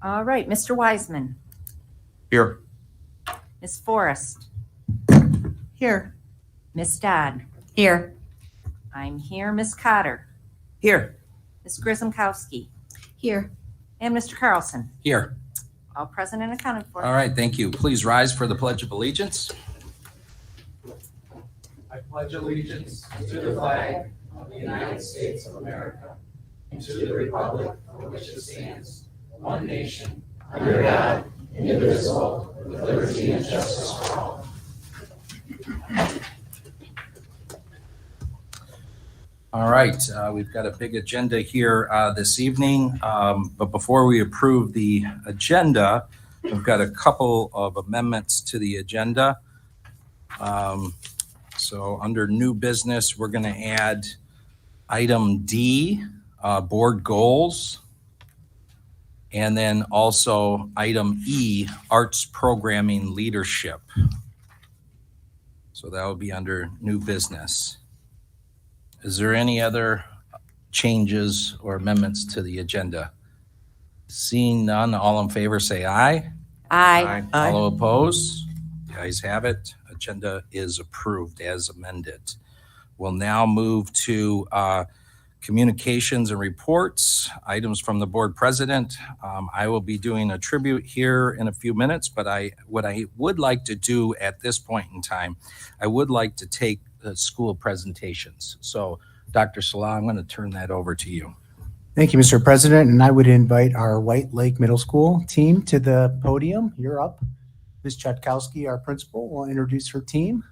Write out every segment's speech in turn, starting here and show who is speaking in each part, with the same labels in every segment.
Speaker 1: All right, Mr. Wiseman,
Speaker 2: Here.
Speaker 1: Ms. Forrest,
Speaker 3: Here.
Speaker 1: Ms. Dodd.
Speaker 3: Here.
Speaker 1: I'm here. Ms. Cotter,
Speaker 3: Here.
Speaker 1: Ms. Grisomkowski,
Speaker 3: Here.
Speaker 1: and Mr. Carlson.
Speaker 2: Here.
Speaker 1: All present and accounted for.
Speaker 2: All right, thank you. Please rise for the Pledge of Allegiance.
Speaker 4: I pledge allegiance to the flag of the United States of America and to the republic for which it stands, one nation, under God, indivisible, with liberty and justice for all.
Speaker 2: All right, we've got a big agenda here this evening, but before we approve the agenda, we've got a couple of amendments to the agenda. So under new business, we're going to add item D, board goals, and then also item E, arts programming leadership. So that will be under new business. Is there any other changes or amendments to the agenda? Seeing none, all in favor say aye.
Speaker 1: Aye.
Speaker 2: All opposed? The ayes have it. Agenda is approved as amended. We'll now move to communications and reports, items from the board president. I will be doing a tribute here in a few minutes, but what I would like to do at this point in time, I would like to take the school presentations. So Dr. Salah, I'm going to turn that over to you.
Speaker 5: Thank you, Mr. President, and I would invite our White Lake Middle School team to the podium. You're up. Ms. Chutkowski, our principal, will introduce her team.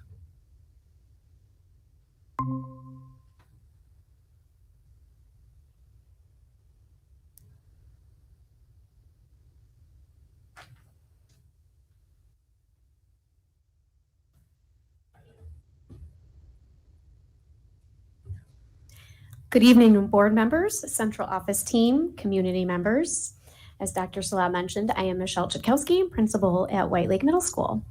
Speaker 6: Good evening, board members, central office team, community members. As Dr. Salah mentioned, I am Michelle Chutkowski, principal at White Lake Middle School.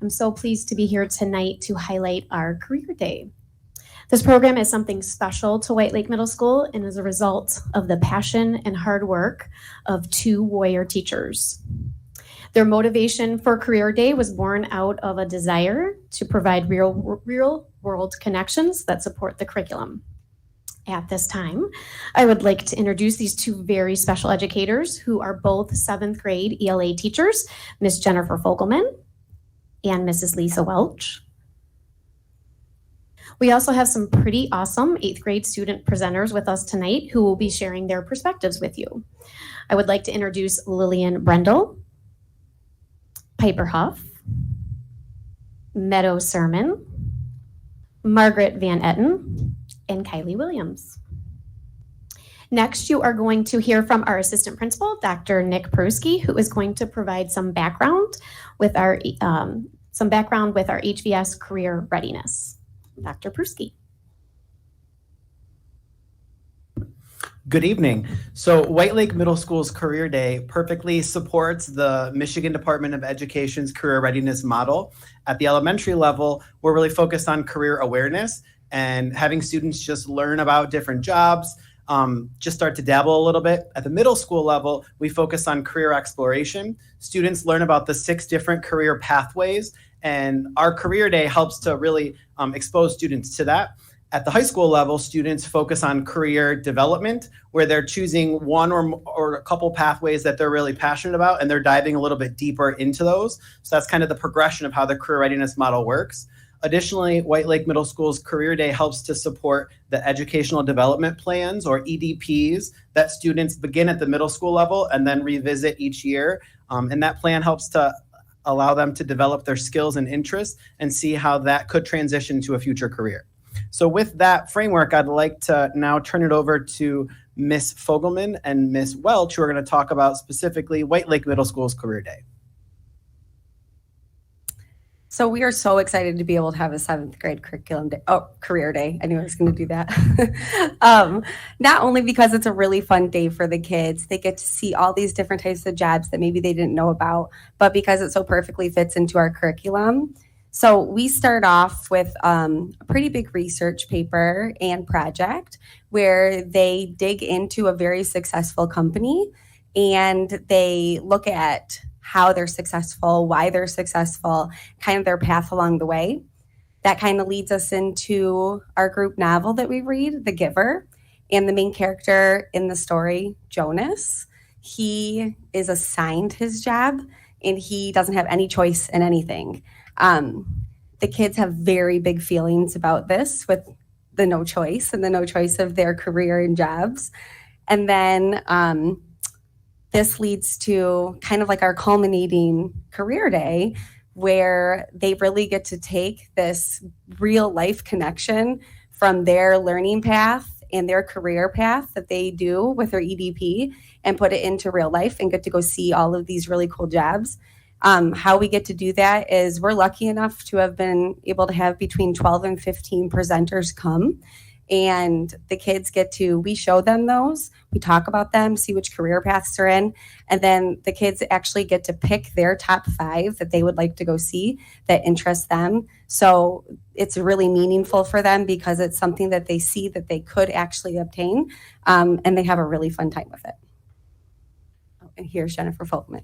Speaker 6: I'm so pleased to be here tonight to highlight our Career Day. This program is something special to White Lake Middle School and is a result of the passion and hard work of two warrior teachers. Their motivation for Career Day was born out of a desire to provide real world connections that support the curriculum. At this time, I would like to introduce these two very special educators who are both 7th grade ELA teachers, Ms. Jennifer Fogelman and Mrs. Lisa Welch. We also have some pretty awesome 8th grade student presenters with us tonight who will be sharing their perspectives with you. I would like to introduce Lillian Brendel, Piper Huff, Meadow Sermon, Margaret Van Etten, and Kylie Williams. Next, you are going to hear from our assistant principal, Dr. Nick Peruski, who is going to provide some background with our HVS career readiness. Dr. Peruski.
Speaker 5: Good evening. So White Lake Middle School's Career Day perfectly supports the Michigan Department of Education's career readiness model. At the elementary level, we're really focused on career awareness and having students just learn about different jobs, just start to dabble a little bit. At the middle school level, we focus on career exploration. Students learn about the 6 different career pathways, and our Career Day helps to really expose students to that. At the high school level, students focus on career development, where they're choosing one or a couple pathways that they're really passionate about, and they're diving a little bit deeper into those. So that's kind of the progression of how the career readiness model works. Additionally, White Lake Middle School's Career Day helps to support the educational development plans, or EDPs, that students begin at the middle school level and then revisit each year. And that plan helps to allow them to develop their skills and interests and see how that could transition to a future career. So with that framework, I'd like to now turn it over to Ms. Fogelman and Ms. Welch, who are going to talk about specifically White Lake Middle School's Career Day.
Speaker 7: So we are so excited to be able to have a 7th grade career day. I knew I was going to do that. Not only because it's a really fun day for the kids, they get to see all these different types of jobs that maybe they didn't know about, but because it so perfectly fits into our curriculum. So we start off with a pretty big research paper and project where they dig into a very successful company and they look at how they're successful, why they're successful, kind of their path along the way. That kind of leads us into our group novel that we read, The Giver. And the main character in the story, Jonas, he is assigned his job and he doesn't have any choice in anything. The kids have very big feelings about this with the no choice and the no choice of their career and jobs. And then this leads to kind of like our culminating career day, where they really get to take this real life connection from their learning path and their career path that they do with their EDP and put it into real life and get to go see all of these really cool jobs. How we get to do that is we're lucky enough to have been able to have between 12 and 15 presenters come. And the kids we show them those, we talk about them, see which career paths they're in, and then the kids actually get to pick their top 5 that they would like to go see that interest them. So it's really meaningful for them because it's something that they see that they could actually obtain, and they have a really fun time with it. Oh, and here's Jennifer Folkman.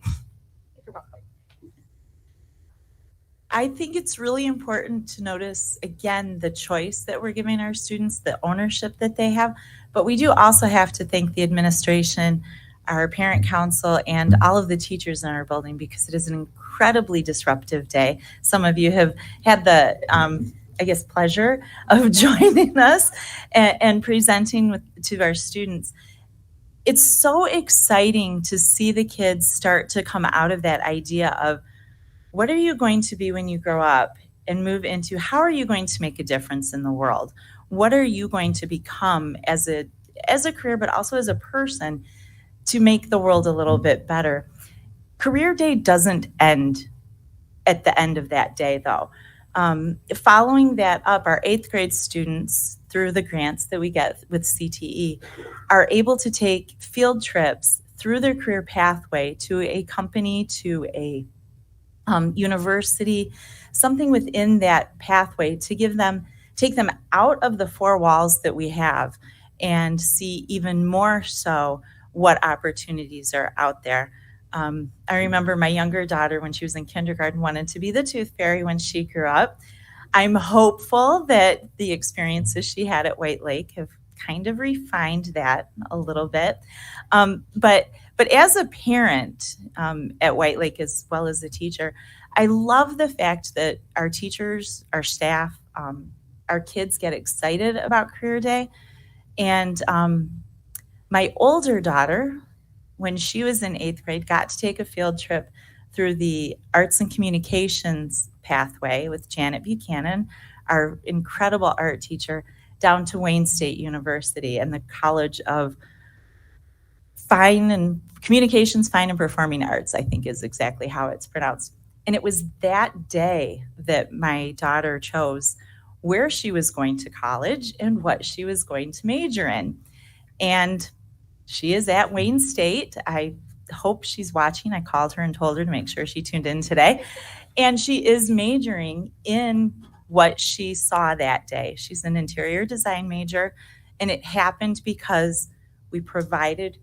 Speaker 8: I think it's really important to notice, again, the choice that we're giving our students, the ownership that they have. But we do also have to thank the administration, our parent council, and all of the teachers in our building because it is an incredibly disruptive day. Some of you have had the, pleasure of joining us and presenting to our students. It's so exciting to see the kids start to come out of that idea of, what are you going to be when you grow up, and move into how are you going to make a difference in the world? What are you going to become as a career, but also as a person to make the world a little bit better? Career Day doesn't end at the end of that day, though. Following that up, our 8th grade students, through the grants that we get with CTE, are able to take field trips through their career pathway to a company, to a university, something within that pathway to take them out of the 4 walls that we have and see even more so what opportunities are out there. I remember my younger daughter, when she was in kindergarten, wanted to be the tooth fairy when she grew up. I'm hopeful that the experiences she had at White Lake have kind of refined that a little bit. But as a parent at White Lake, as well as a teacher, I love the fact that our teachers, our staff, our kids get excited about Career Day. And my older daughter, when she was in 8th grade, got to take a field trip through the Arts and Communications pathway with Janet Buchanan, our incredible art teacher, down to Wayne State University and the College of Communications, Fine and Performing Arts, I think is exactly how it's pronounced. And it was that day that my daughter chose where she was going to college and what she was going to major in. And she is at Wayne State. I hope she's watching. I called her and told her to make sure she tuned in today. And she is majoring in what she saw that day. She's an interior design major, and it happened because we provided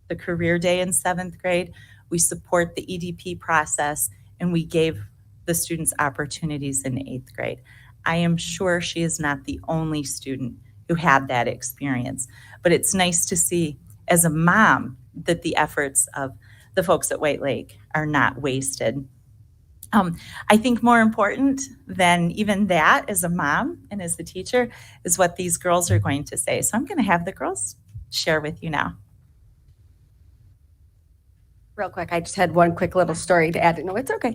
Speaker 8: the Career Day in 7th grade. We support the EDP process, and we gave the students opportunities in 8th grade. I am sure she is not the only student who had that experience, but it's nice to see as a mom that the efforts of the folks at White Lake are not wasted. I think more important than even that as a mom and as a teacher is what these girls are going to say. So I'm going to have the girls share with you now.
Speaker 7: Real quick, I just had one quick little story to add. No, it's okay.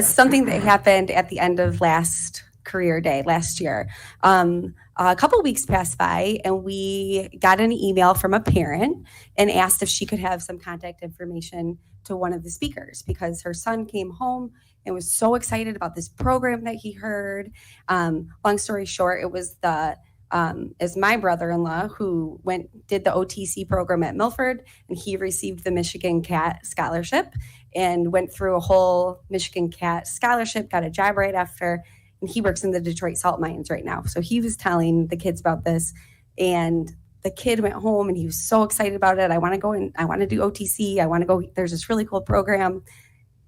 Speaker 7: Something that happened at the end of last Career Day last year. A couple weeks passed by and we got an email from a parent and asked if she could have some contact information to one of the speakers because her son came home and was so excited about this program that he heard. Long story short, it was as my brother-in-law who did the OTC program at Milford, and he received the Michigan CAT scholarship and went through a whole Michigan CAT scholarship, got a job right after, and he works in the Detroit salt mines right now. So he was telling the kids about this, and the kid went home and he was so excited about it. I want to go and I want to do OTC. I want to go. There's this really cool program.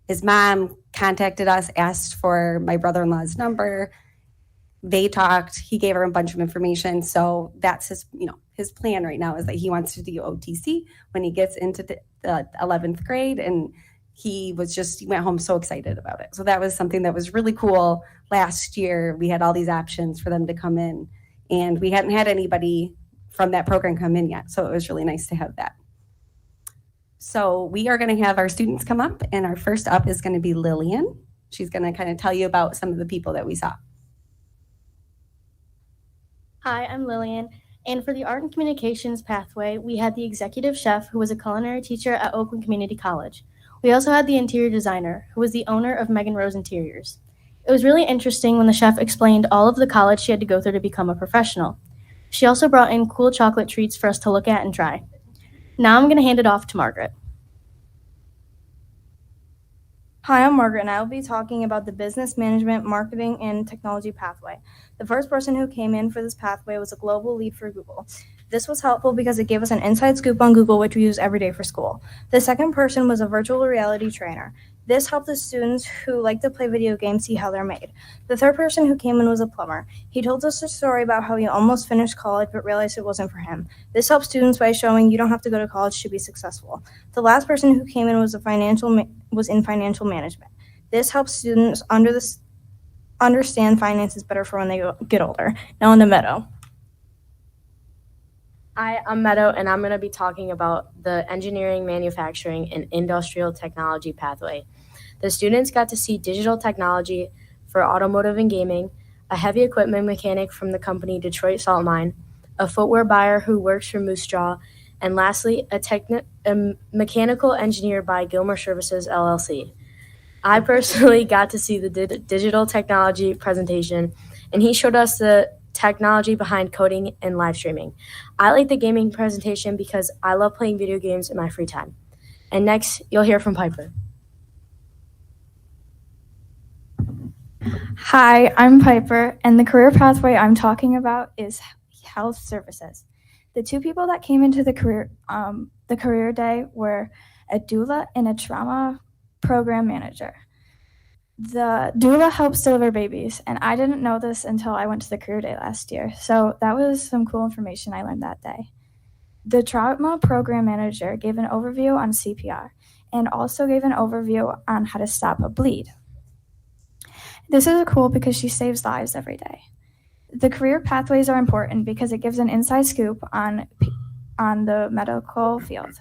Speaker 7: His mom contacted us, asked for my brother-in-law's number. They talked. He gave her a bunch of information. So that's his plan right now is that he wants to do OTC when he gets into the 11th grade. And he went home so excited about it. So that was something that was really cool. Last year, we had all these options for them to come in, and we hadn't had anybody from that program come in yet. So it was really nice to have that. So we are going to have our students come up, and our first up is going to be Lillian. She's going to kind of tell you about some of the people that we saw.
Speaker 9: Hi, I'm Lillian, and for the Art and Communications pathway, we had the executive chef, who was a culinary teacher at Oakland Community College. We also had the interior designer, who was the owner of Megan Rose Interiors. It was really interesting when the chef explained all of the college she had to go through to become a professional. She also brought in cool chocolate treats for us to look at and try. Now I'm going to hand it off to Margaret. Hi, I'm Margaret, and I will be talking about the business management, marketing, and technology pathway. The first person who came in for this pathway was a global lead for Google. This was helpful because it gave us an inside scoop on Google, which we use every day for school. The second person was a virtual reality trainer. This helped the students who like to play video games see how they're made. The third person who came in was a plumber. He told us a story about how he almost finished college but realized it wasn't for him. This helps students by showing you don't have to go to college to be successful. The last person who came in was in financial management. This helps students understand finances better for when they get older. Now on to Meadow.
Speaker 10: Hi, I'm Meadow, and I'm going to be talking about the engineering, manufacturing, and industrial technology pathway. The students got to see digital technology for automotive and gaming, a heavy equipment mechanic from the company Detroit Salt Mine, a footwear buyer who works for Moose Jaw, and lastly, a mechanical engineer by Gilmer Services, LLC. I personally got to see the digital technology presentation, and he showed us the technology behind coding and live streaming. I like the gaming presentation because I love playing video games in my free time. And next, you'll hear from Piper.
Speaker 11: Hi, I'm Piper, and the career pathway I'm talking about is health services. The two people that came into the career day were a doula and a trauma program manager. The doula helps deliver babies, and I didn't know this until I went to the career day last year, so that was some cool information I learned that day. The trauma program manager gave an overview on CPR and also gave an overview on how to stop a bleed. This is cool because she saves lives every day. The career pathways are important because it gives an inside scoop on the medical field.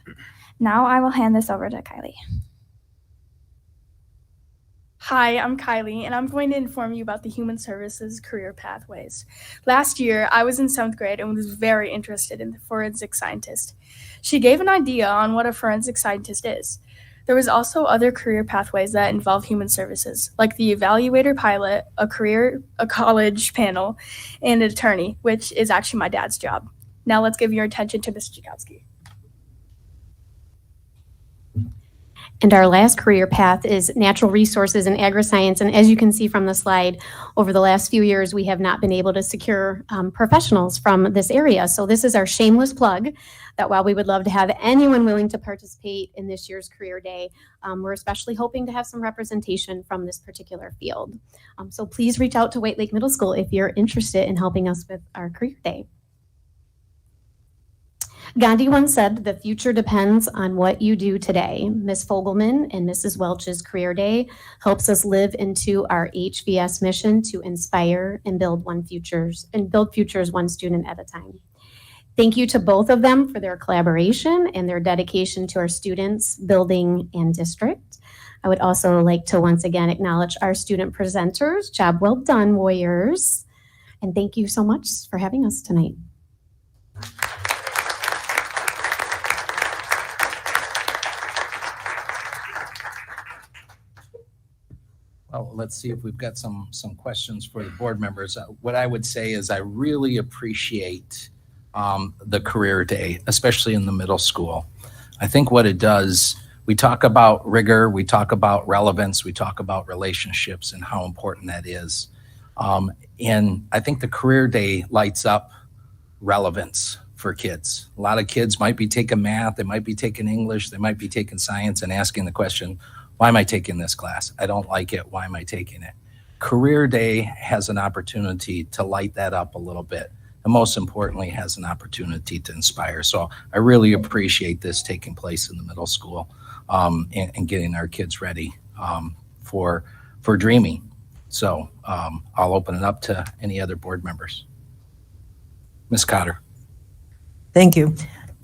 Speaker 11: Now I will hand this over to Kylie.
Speaker 9: Hi, I'm Kylie, and I'm going to inform you about the Human Services career pathways. Last year, I was in 7th grade and was very interested in the forensic scientist. She gave an idea on what a forensic scientist is. There was also other career pathways that involve human services, like the evaluator pilot, a college panel, and an attorney, which is actually my dad's job. Now let's give your attention to Mr. Jakowski.
Speaker 6: And our last career path is natural resources and agri-science. And as you can see from the slide, over the last few years, we have not been able to secure professionals from this area. So this is our shameless plug that while we would love to have anyone willing to participate in this year's career day, we're especially hoping to have some representation from this particular field. So please reach out to White Lake Middle School if you're interested in helping us with our career day. Gandhi once said, "The future depends on what you do today." Ms. Fogelman and Mrs. Welch's Career Day helps us live into our HVS mission to inspire and build futures one student at a time. Thank you to both of them for their collaboration and their dedication to our students, building, and district. I would also like to once again acknowledge our student presenters. Job well done, Warriors. And thank you so much for having us tonight.
Speaker 2: Well, let's see if we've got some questions for the board members. What I would say is I really appreciate the career day, especially in the middle school. I think what it does, we talk about rigor, we talk about relevance, we talk about relationships and how important that is. And I think the career day lights up relevance for kids. A lot of kids might be taking math, they might be taking English, they might be taking science and asking the question, why am I taking this class? I don't like it. Why am I taking it? Career Day has an opportunity to light that up a little bit. And most importantly, has an opportunity to inspire. So I really appreciate this taking place in the middle school and getting our kids ready for dreaming. So I'll open it up to any other board members. Ms. Cotter.
Speaker 3: Thank you.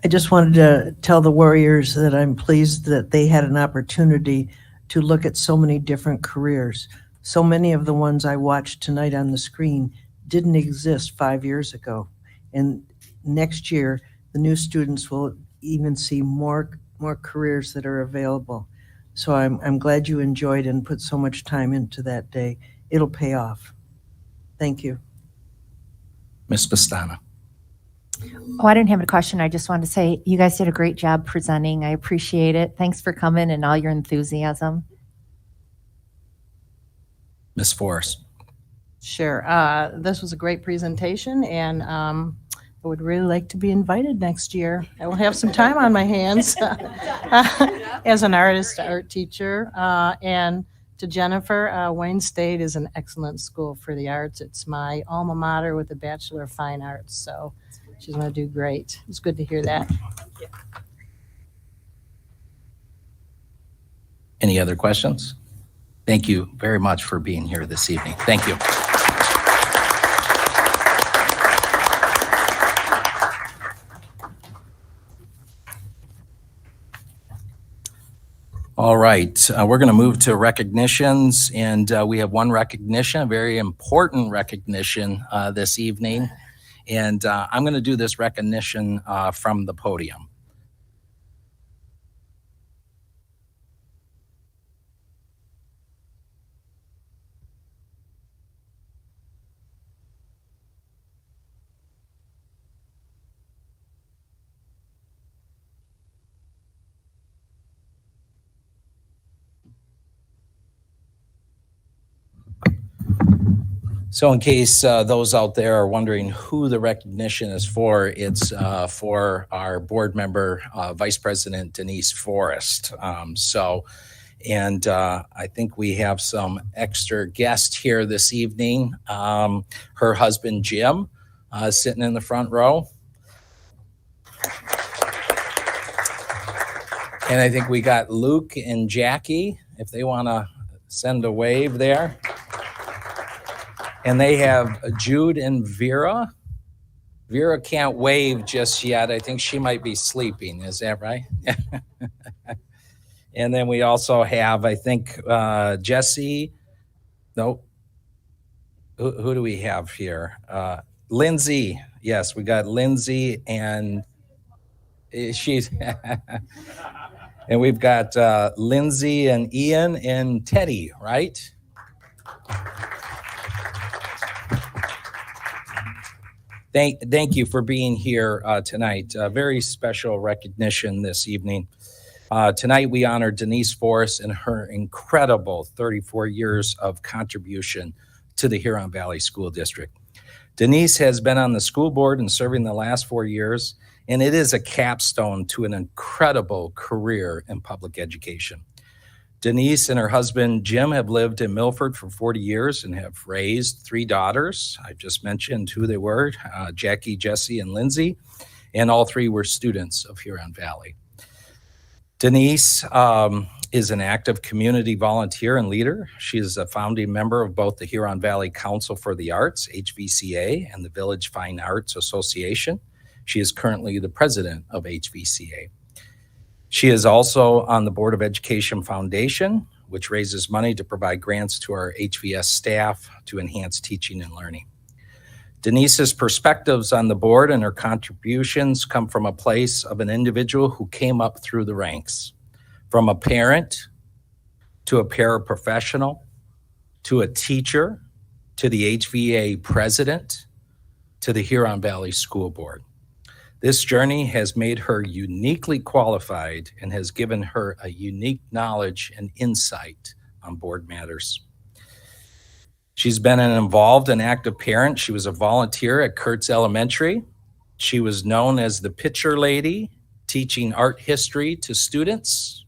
Speaker 3: I just wanted to tell the Warriors that I'm pleased that they had an opportunity to look at so many different careers. So many of the ones I watched tonight on the screen didn't exist 5 years ago. And next year, the new students will even see more careers that are available. So I'm glad you enjoyed and put so much time into that day. It'll pay off. Thank you.
Speaker 2: Ms. Pastana.
Speaker 12: Oh, I didn't have a question. I just wanted to say you guys did a great job presenting. I appreciate it. Thanks for coming and all your enthusiasm.
Speaker 2: Ms. Forrest.
Speaker 13: Sure. This was a great presentation, and I would really like to be invited next year. I will have some time on my hands as an art teacher. And to Jennifer, Wayne State is an excellent school for the arts. It's my alma mater with a Bachelor of Fine Arts, so she's going to do great. It's good to hear that.
Speaker 2: Any other questions? Thank you very much for being here this evening. Thank you. All right, we're going to move to recognitions, and we have one recognition, a very important recognition this evening, and I'm going to do this recognition from the podium. So in case those out there are wondering who the recognition is for, it's for our board member, Vice President Denise Forrest. And I think we have some extra guests here this evening. Her husband, Jim, sitting in the front row. And I think we got Luke and Jackie, if they want to send a wave there. And they have Jude and Vera. Vera can't wave just yet. I think she might be sleeping. Is that right? And then we also have, I think, Jesse. Nope. Who do we have here? Lindsay. Yes, we got Lindsay, and she's... And we've got Lindsay and Ian and Teddy, right? Thank you for being here tonight. A very special recognition this evening. Tonight we honor Denise Forrest and her incredible 34 years of contribution to the Huron Valley School District. Denise has been on the school board and serving the last 4 years, and it is a capstone to an incredible career in public education. Denise and her husband, Jim, have lived in Milford for 40 years and have raised 3 daughters. I've just mentioned who they were, Jackie, Jesse, and Lindsay, and all 3 were students of Huron Valley. Denise is an active community volunteer and leader. She is a founding member of both the Huron Valley Council for the Arts, HVCA, and the Village Fine Arts Association. She is currently the president of HVCA. She is also on the Board of Education Foundation, which raises money to provide grants to our HVS staff to enhance teaching and learning. Denise's perspectives on the board and her contributions come from a place of an individual who came up through the ranks, from a parent to a paraprofessional, to a teacher, to the HVA president, to the Huron Valley School Board. This journey has made her uniquely qualified and has given her a unique knowledge and insight on board matters. She's been an involved and active parent. She was a volunteer at Kurtz Elementary. She was known as the Pitcher Lady, teaching art history to students.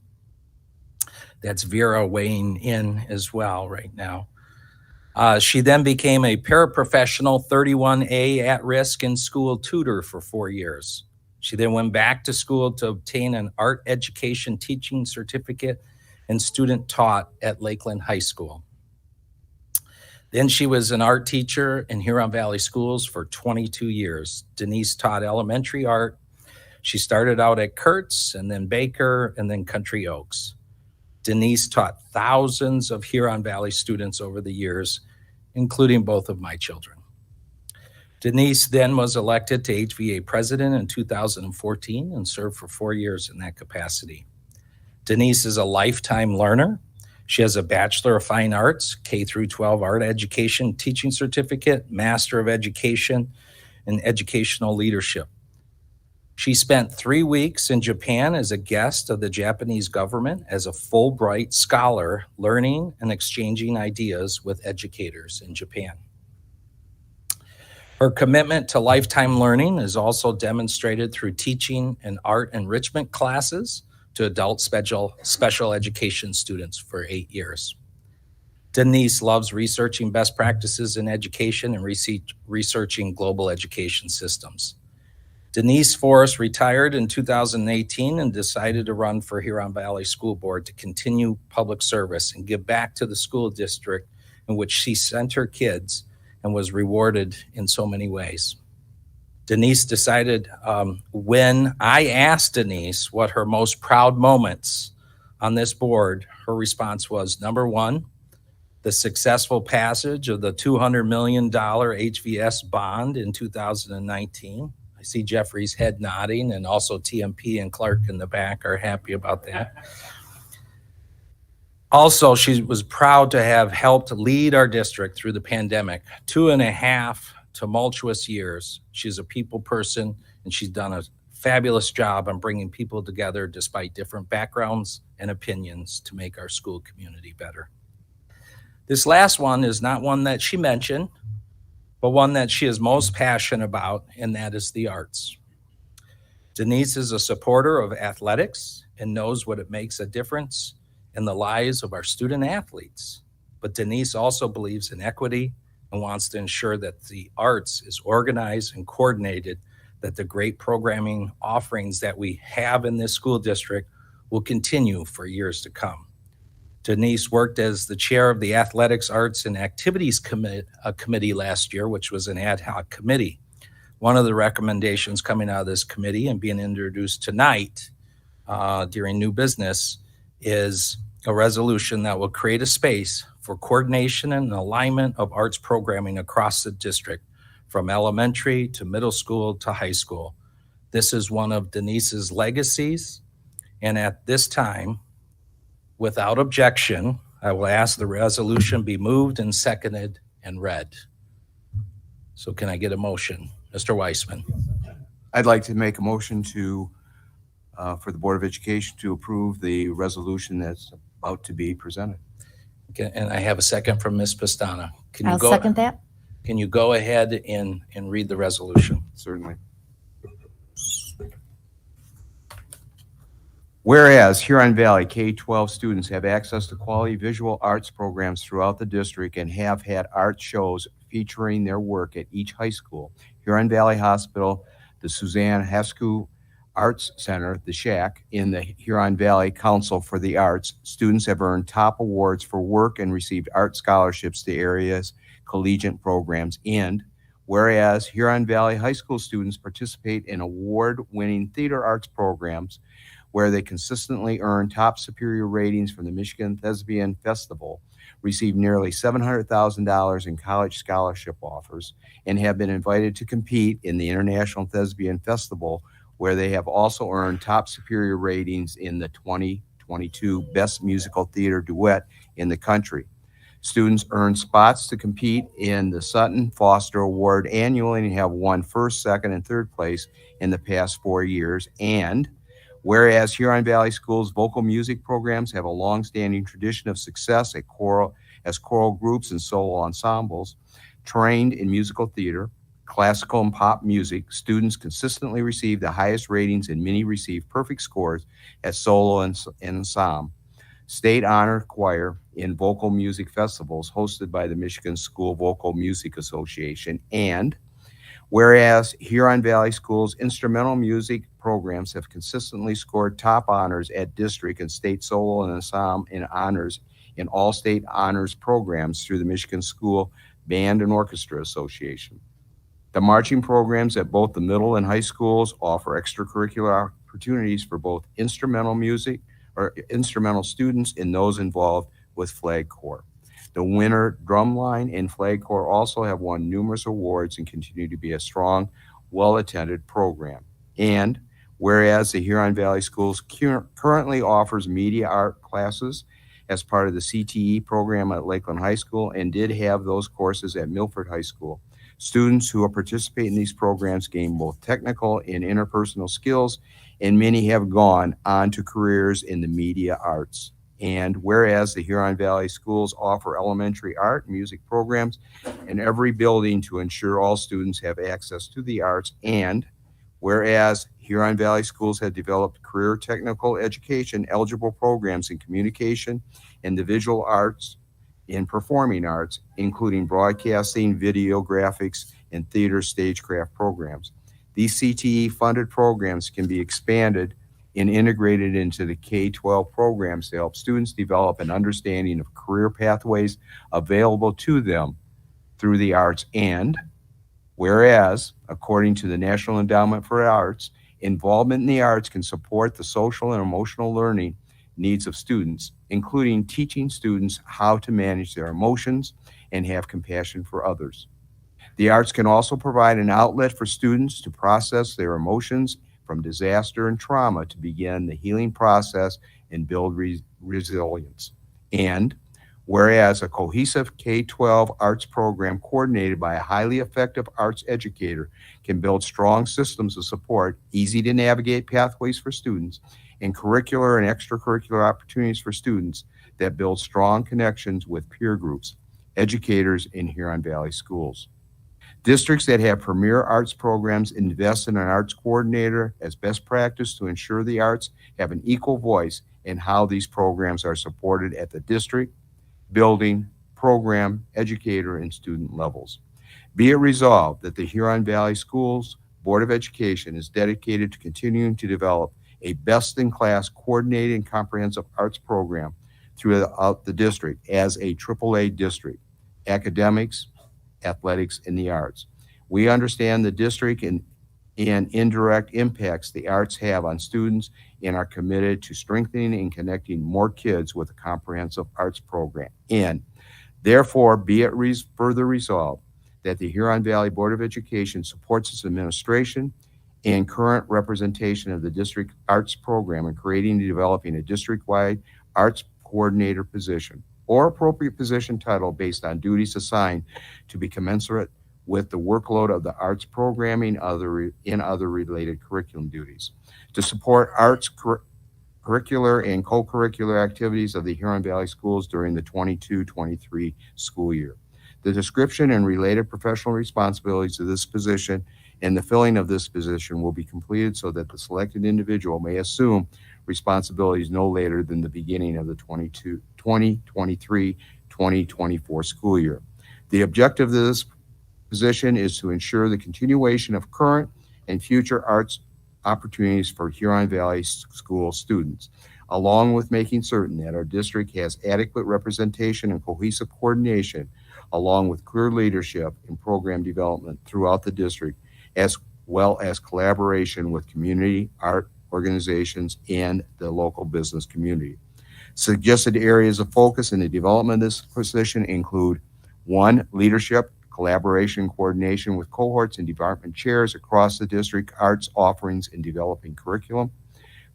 Speaker 2: That's Vera weighing in as well right now. She then became a paraprofessional 31A at-risk in-school tutor for 4 years. She then went back to school to obtain an art education teaching certificate and student taught at Lakeland High School. Then she was an art teacher in Huron Valley Schools for 22 years. Denise taught elementary art. She started out at Kurtz and then Baker and then Country Oaks. Denise taught thousands of Huron Valley students over the years, including both of my children. Denise then was elected to HVA president in 2014 and served for 4 years in that capacity. Denise is a lifetime learner. She has a Bachelor of Fine Arts, K through 12 art education teaching certificate, Master of Education, and educational leadership. She spent 3 weeks in Japan as a guest of the Japanese government as a Fulbright scholar, learning and exchanging ideas with educators in Japan. Her commitment to lifetime learning is also demonstrated through teaching in art enrichment classes to adult special education students for 8 years. Denise loves researching best practices in education and researching global education systems. Denise Forrest retired in 2018 and decided to run for Huron Valley School Board to continue public service and give back to the school district in which she sent her kids and was rewarded in so many ways. Denise decided, when I asked Denise what her most proud moments on this board, her response was, number one, the successful passage of the $200 million HVS bond in 2019. I see Jeffrey's head nodding, and also TMP and Clark in the back are happy about that. Also, she was proud to have helped lead our district through the pandemic, 2.5 tumultuous years. She's a people person, and she's done a fabulous job on bringing people together despite different backgrounds and opinions to make our school community better. This last one is not one that she mentioned, but one that she is most passionate about, and that is the arts. Denise is a supporter of athletics and knows what it makes a difference in the lives of our student athletes. But Denise also believes in equity and wants to ensure that the arts is organized and coordinated, that the great programming offerings that we have in this school district will continue for years to come. Denise worked as the chair of the Athletics, Arts, and Activities Committee last year, which was an ad hoc committee. One of the recommendations coming out of this committee and being introduced tonight during new business is a resolution that will create a space for coordination and alignment of arts programming across the district, from elementary to middle school to high school. This is one of Denise's legacies, and at this time, without objection, I will ask the resolution be moved and seconded and read. So can I get a motion? Mr. Weissman.
Speaker 14: I'd like to make a motion for the Board of Education to approve the resolution that's about to be presented.
Speaker 2: Okay, and I have a second from Ms. Pastana.
Speaker 12: I'll second that.
Speaker 2: Can you go ahead and read the resolution?
Speaker 14: Certainly. Whereas Huron Valley K-12 students have access to quality visual arts programs throughout the district and have had art shows featuring their work at each high school, Huron Valley Hospital, the Suzanne Hasku Arts Center, the Shack, in the Huron Valley Council for the Arts, students have earned top awards for work and received art scholarships to areas collegiate programs. And whereas Huron Valley High School students participate in award-winning theater arts programs where they consistently earn top superior ratings from the Michigan Thespian Festival, receive nearly $700,000 in college scholarship offers, and have been invited to compete in the International Thespian Festival, where they have also earned top superior ratings in the 2022 Best Musical Theater Duet in the country. Students earn spots to compete in the Sutton Foster Award annually and have won first, second, and third place in the past 4 years. And whereas Huron Valley Schools vocal music programs have a long-standing tradition of success as choral groups and solo ensembles, trained in musical theater, classical and pop music, students consistently receive the highest ratings and many receive perfect scores at solo and ensemble. State honor choir in vocal music festivals hosted by the Michigan School Vocal Music Association. And whereas Huron Valley Schools instrumental music programs have consistently scored top honors at district and state solo and ensemble and honors in all state honors programs through the Michigan School Band and Orchestra Association. The marching programs at both the middle and high schools offer extracurricular opportunities for both instrumental music or instrumental students and those involved with Flag Corps. The Winter Drumline and Flag Corps also have won numerous awards and continue to be a strong, well-attended program. And whereas the Huron Valley Schools currently offers media art classes as part of the CTE program at Lakeland High School and did have those courses at Milford High School, students who participate in these programs gain both technical and interpersonal skills, and many have gone on to careers in the media arts. And whereas the Huron Valley Schools offer elementary art and music programs in every building to ensure all students have access to the arts, and whereas Huron Valley Schools have developed career technical education eligible programs in communication and the visual arts and performing arts, including broadcasting, video, graphics, and theater stagecraft programs. These CTE funded programs can be expanded and integrated into the K-12 programs to help students develop an understanding of career pathways available to them through the arts. And whereas, according to the National Endowment for the Arts, involvement in the arts can support the social and emotional learning needs of students, including teaching students how to manage their emotions and have compassion for others. The arts can also provide an outlet for students to process their emotions from disaster and trauma to begin the healing process and build resilience. And whereas a cohesive K-12 arts program coordinated by a highly effective arts educator can build strong systems of support, easy to navigate pathways for students, and curricular and extracurricular opportunities for students that build strong connections with peer groups, educators in Huron Valley Schools. Districts that have premier arts programs invest in an arts coordinator as best practice to ensure the arts have an equal voice in how these programs are supported at the district, building, program, educator, and student levels. Be it resolved that the Huron Valley Schools Board of Education is dedicated to continuing to develop a best-in-class coordinated and comprehensive arts program throughout the district as a AAA district, academics, athletics, and the arts. We understand the district and indirect impacts the arts have on students and are committed to strengthening and connecting more kids with a comprehensive arts program. And therefore, be it further resolved that the Huron Valley Board of Education supports its administration and current representation of the district arts program in creating and developing a district-wide arts coordinator position or appropriate position title based on duties assigned to be commensurate with the workload of the arts programming in other related curriculum duties. To support arts curricular and co-curricular activities of the Huron Valley Schools during the 22-23 school year. The description and related professional responsibilities of this position and the filling of this position will be completed so that the selected individual may assume responsibilities no later than the beginning of the 2023-2024 school year. The objective of this position is to ensure the continuation of current and future arts opportunities for Huron Valley School students, along with making certain that our district has adequate representation and cohesive coordination, along with clear leadership and program development throughout the district, as well as collaboration with community art organizations and the local business community. Suggested areas of focus in the development of this position include: 1, leadership, collaboration, coordination with cohorts and department chairs across the district, arts offerings in developing curriculum,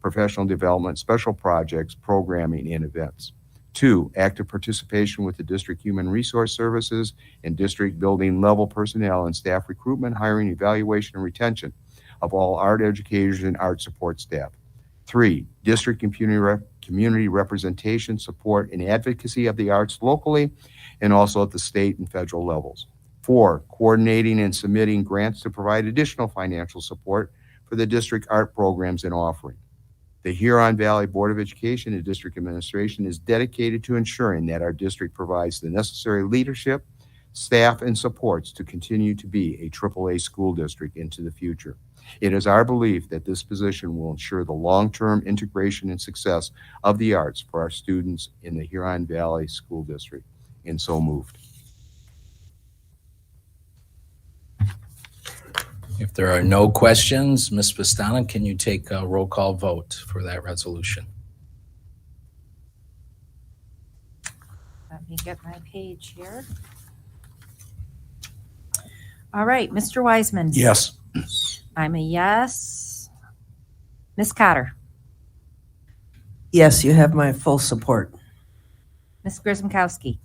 Speaker 14: professional development, special projects, programming, and events. 2, active participation with the district human resource services and district building level personnel and staff recruitment, hiring, evaluation, and retention of all art educators and art support staff. 3, district and community representation, support, and advocacy of the arts locally and also at the state and federal levels. 4, coordinating and submitting grants to provide additional financial support for the district art programs and offering. The Huron Valley Board of Education and District Administration is dedicated to ensuring that our district provides the necessary leadership, staff, and supports to continue to be a AAA school district into the future. It is our belief that this position will ensure the long-term integration and success of the arts for our students in the Huron Valley School District, and so moved.
Speaker 2: If there are no questions, Ms. Vestana, can you take a roll call vote for that resolution?
Speaker 1: Let me get my page here. All right, Mr. Wiseman.
Speaker 2: Yes.
Speaker 1: I'm a yes. Ms. Cotter.
Speaker 3: Yes, you have my full support.
Speaker 1: Ms. Grisomkowski.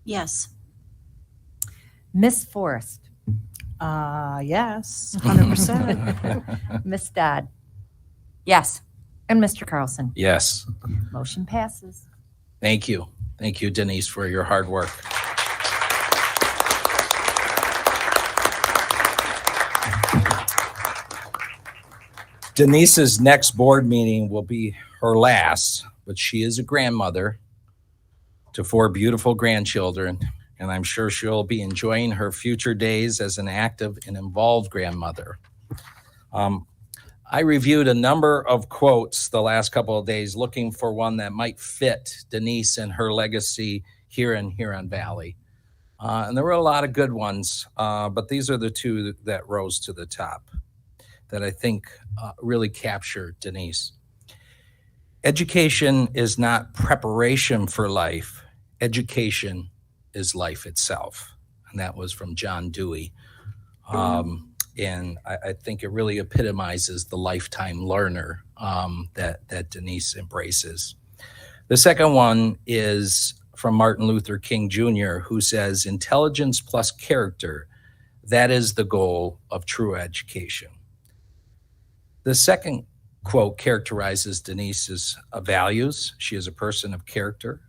Speaker 10: Yes.
Speaker 1: Ms. Forrest.
Speaker 13: Yes, 100%.
Speaker 1: Ms. Dodd. Yes. And Mr. Carlson.
Speaker 2: Yes.
Speaker 1: Motion passes.
Speaker 2: Thank you. Thank you, Denise, for your hard work. Denise's next board meeting will be her last, but she is a grandmother to 4 beautiful grandchildren, and I'm sure she'll be enjoying her future days as an active and involved grandmother. I reviewed a number of quotes the last couple of days looking for one that might fit Denise and her legacy here in Huron Valley. And there were a lot of good ones, but these are the 2 that rose to the top that I think really capture Denise. Education is not preparation for life. Education is life itself. And that was from John Dewey. And I think it really epitomizes the lifetime learner that Denise embraces. The second one is from Martin Luther King Jr., who says, intelligence plus character, that is the goal of true education. The second quote characterizes Denise's values. She is a person of character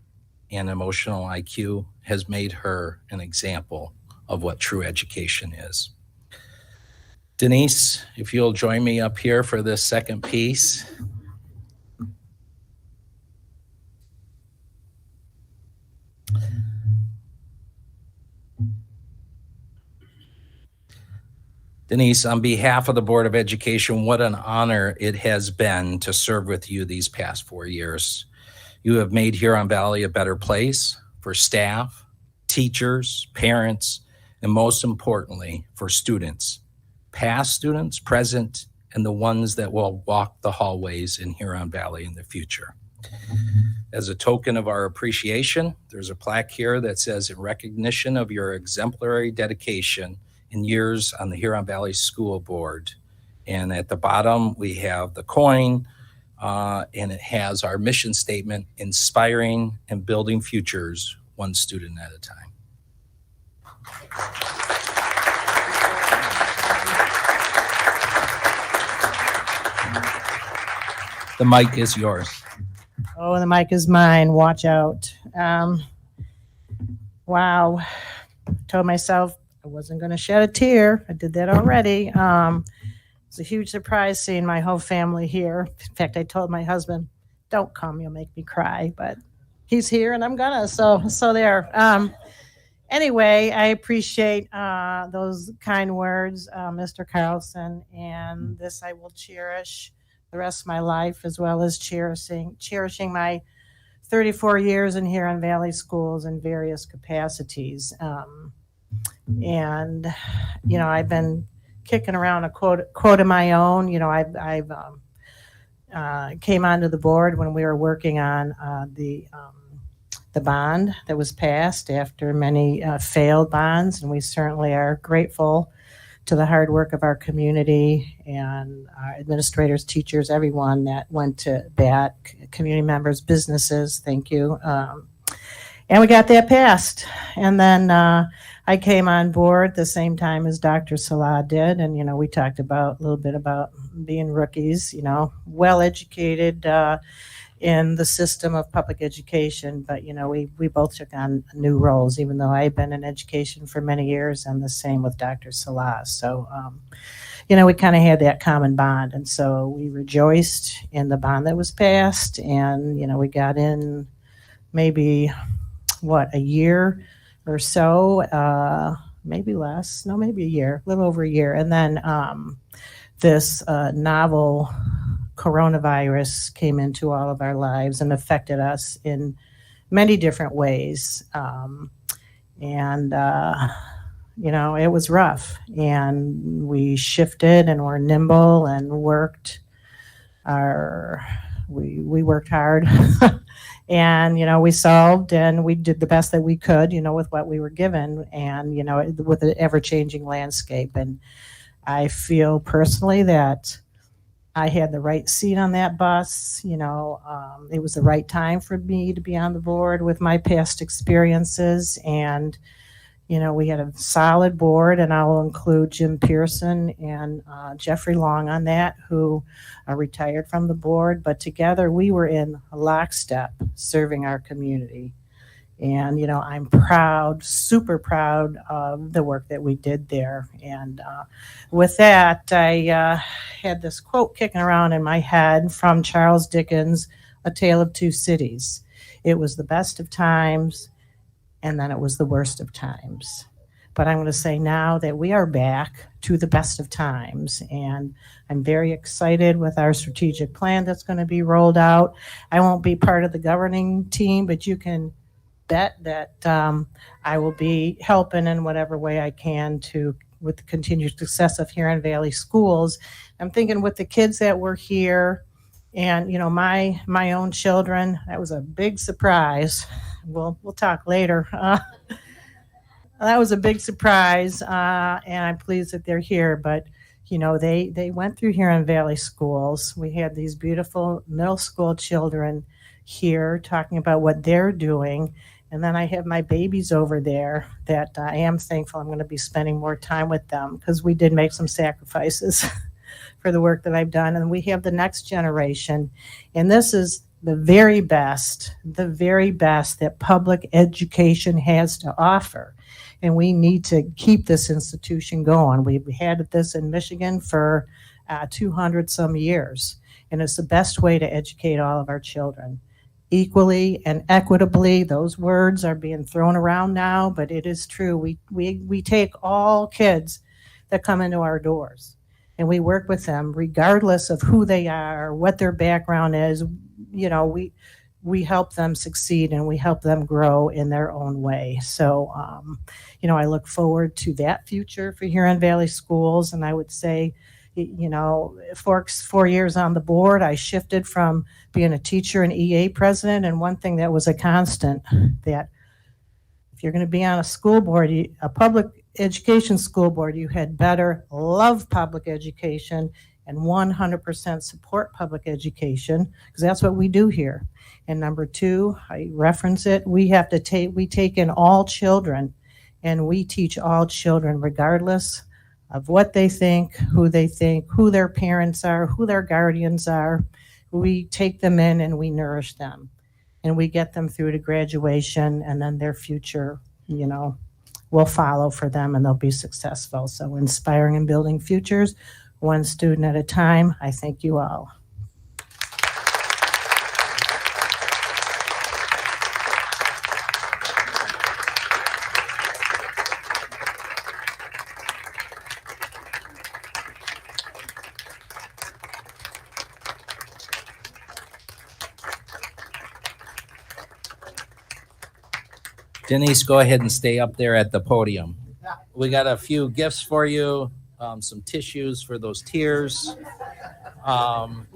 Speaker 2: and emotional IQ, has made her an example of what true education is. Denise, if you'll join me up here for this second piece. Denise, on behalf of the Board of Education, what an honor it has been to serve with you these past 4 years. You have made Huron Valley a better place for staff, teachers, parents, and most importantly, for students, past students, present, and the ones that will walk the hallways in Huron Valley in the future. As a token of our appreciation, there's a plaque here that says, in recognition of your exemplary dedication in years on the Huron Valley School Board. And at the bottom, we have the coin, and it has our mission statement, inspiring and building futures, one student at a time. The mic is yours.
Speaker 13: Oh, the mic is mine. Watch out. Wow. Told myself I wasn't going to shed a tear. I did that already. It's a huge surprise seeing my whole family here. In fact, I told my husband, don't come, you'll make me cry. But he's here and I'm gonna, so there. Anyway, I appreciate those kind words, Mr. Carlson, and this I will cherish the rest of my life, as well as cherishing my 34 years in Huron Valley Schools in various capacities. And, you know, I've been kicking around a quote of my own. You know, I've came onto the board when we were working on the bond that was passed after many failed bonds, and we certainly are grateful to the hard work of our community and our administrators, teachers, everyone that went to bat, community members, businesses. Thank you. And we got that passed. And then I came on board the same time as Dr. Salah did. And, you know, we talked about a little bit about being rookies, you know, well-educated in the system of public education. But, we both took on new roles, even though I've been in education for many years, and the same with Dr. Salah. So, we kind of had that common bond. And so we rejoiced in the bond that was passed. And, we got in maybe, a year or so, maybe less, no, maybe a year, a little over a year. And then this novel coronavirus came into all of our lives and affected us in many different ways. It was rough, and we shifted and were nimble and worked we worked hard and, we solved and we did the best that we could, with what we were given and, with the ever-changing landscape. And I feel personally that I had the right seat on that bus. It was the right time for me to be on the board with my past experiences. And, we had a solid board, and I'll include Jim Pearson and Jeffrey Long on that, who are retired from the board. But together we were in lockstep serving our community. And, I'm proud, super proud of the work that we did there. And with that, I had this quote kicking around in my head from Charles Dickens' A Tale of Two Cities. It was the best of times, and then it was the worst of times. But I'm going to say now that we are back to the best of times, and I'm very excited with our strategic plan that's going to be rolled out. I won't be part of the governing team, but you can bet that I will be helping in whatever way I can with the continued success of Huron Valley Schools. I'm thinking with the kids that were here and, my own children, that was a big surprise. We'll talk later. That was a big surprise, and I'm pleased that they're here. But, they went through Huron Valley Schools. We had these beautiful middle school children here talking about what they're doing. And then I have my babies over there that I am thankful I'm going to be spending more time with them, because we did make some sacrifices for the work that I've done. And we have the next generation. And this is the very best that public education has to offer. And we need to keep this institution going. We've had this in Michigan for 200 some years. And it's the best way to educate all of our children. Equally and equitably, those words are being thrown around now, but it is true. We take all kids that come into our doors, and we work with them regardless of who they are, what their background is. We help them succeed, and we help them grow in their own way. So, I look forward to that future for Huron Valley Schools. And I would say, for 4 years on the board, I shifted from being a teacher and EA president. And one thing that was a constant, that if you're going to be on a school board, a public education school board, you had better love public education and 100% support public education, because that's what we do here. And number two, I reference it, we take in all children, and we teach all children regardless of what they think, who their parents are, who their guardians are. We take them in and we nourish them, and we get them through to graduation, and then their future, will follow for them, and they'll be successful. So inspiring and building futures, one student at a time. I thank you all.
Speaker 2: Denise, go ahead and stay up there at the podium. We got a few gifts for you, some tissues for those tears.
Speaker 12: Look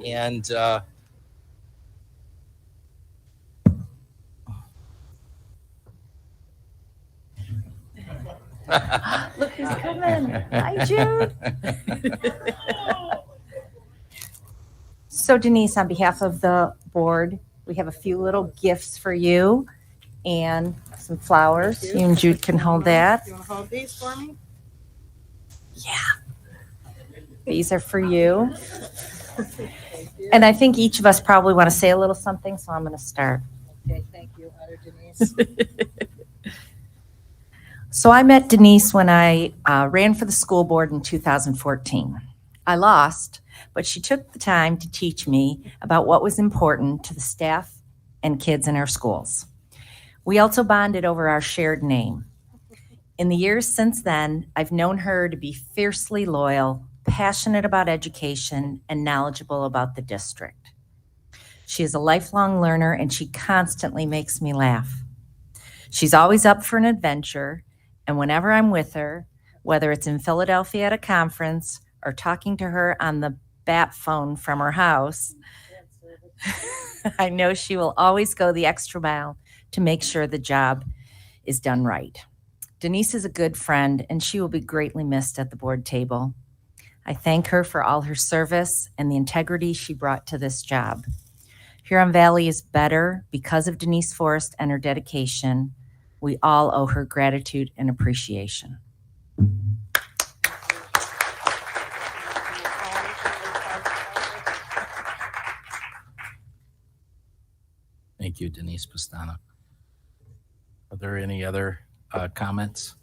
Speaker 12: who's coming. Hi, Jude. So Denise, on behalf of the board, we have a few little gifts for you and some flowers. You and Jude can hold that.
Speaker 13: You want to hold these for me?
Speaker 12: Yeah. These are for you.
Speaker 13: Thank you.
Speaker 12: And I think each of us probably want to say a little something, so I'm going to start.
Speaker 13: Okay, thank you, Auditor Denise.
Speaker 12: So I met Denise when I ran for the school board in 2014. I lost, but she took the time to teach me about what was important to the staff and kids in our schools. We also bonded over our shared name. In the years since then, I've known her to be fiercely loyal, passionate about education, and knowledgeable about the district. She is a lifelong learner, and she constantly makes me laugh. She's always up for an adventure, and whenever I'm with her, whether it's in Philadelphia at a conference or talking to her on the bat phone from her house, I know she will always go the extra mile to make sure the job is done right. Denise is a good friend, and she will be greatly missed at the board table. I thank her for all her service and the integrity she brought to this job. Huron Valley is better because of Denise Forrest and her dedication. We all owe her gratitude and appreciation.
Speaker 2: Thank you, Denise Pastana. Are there any other comments?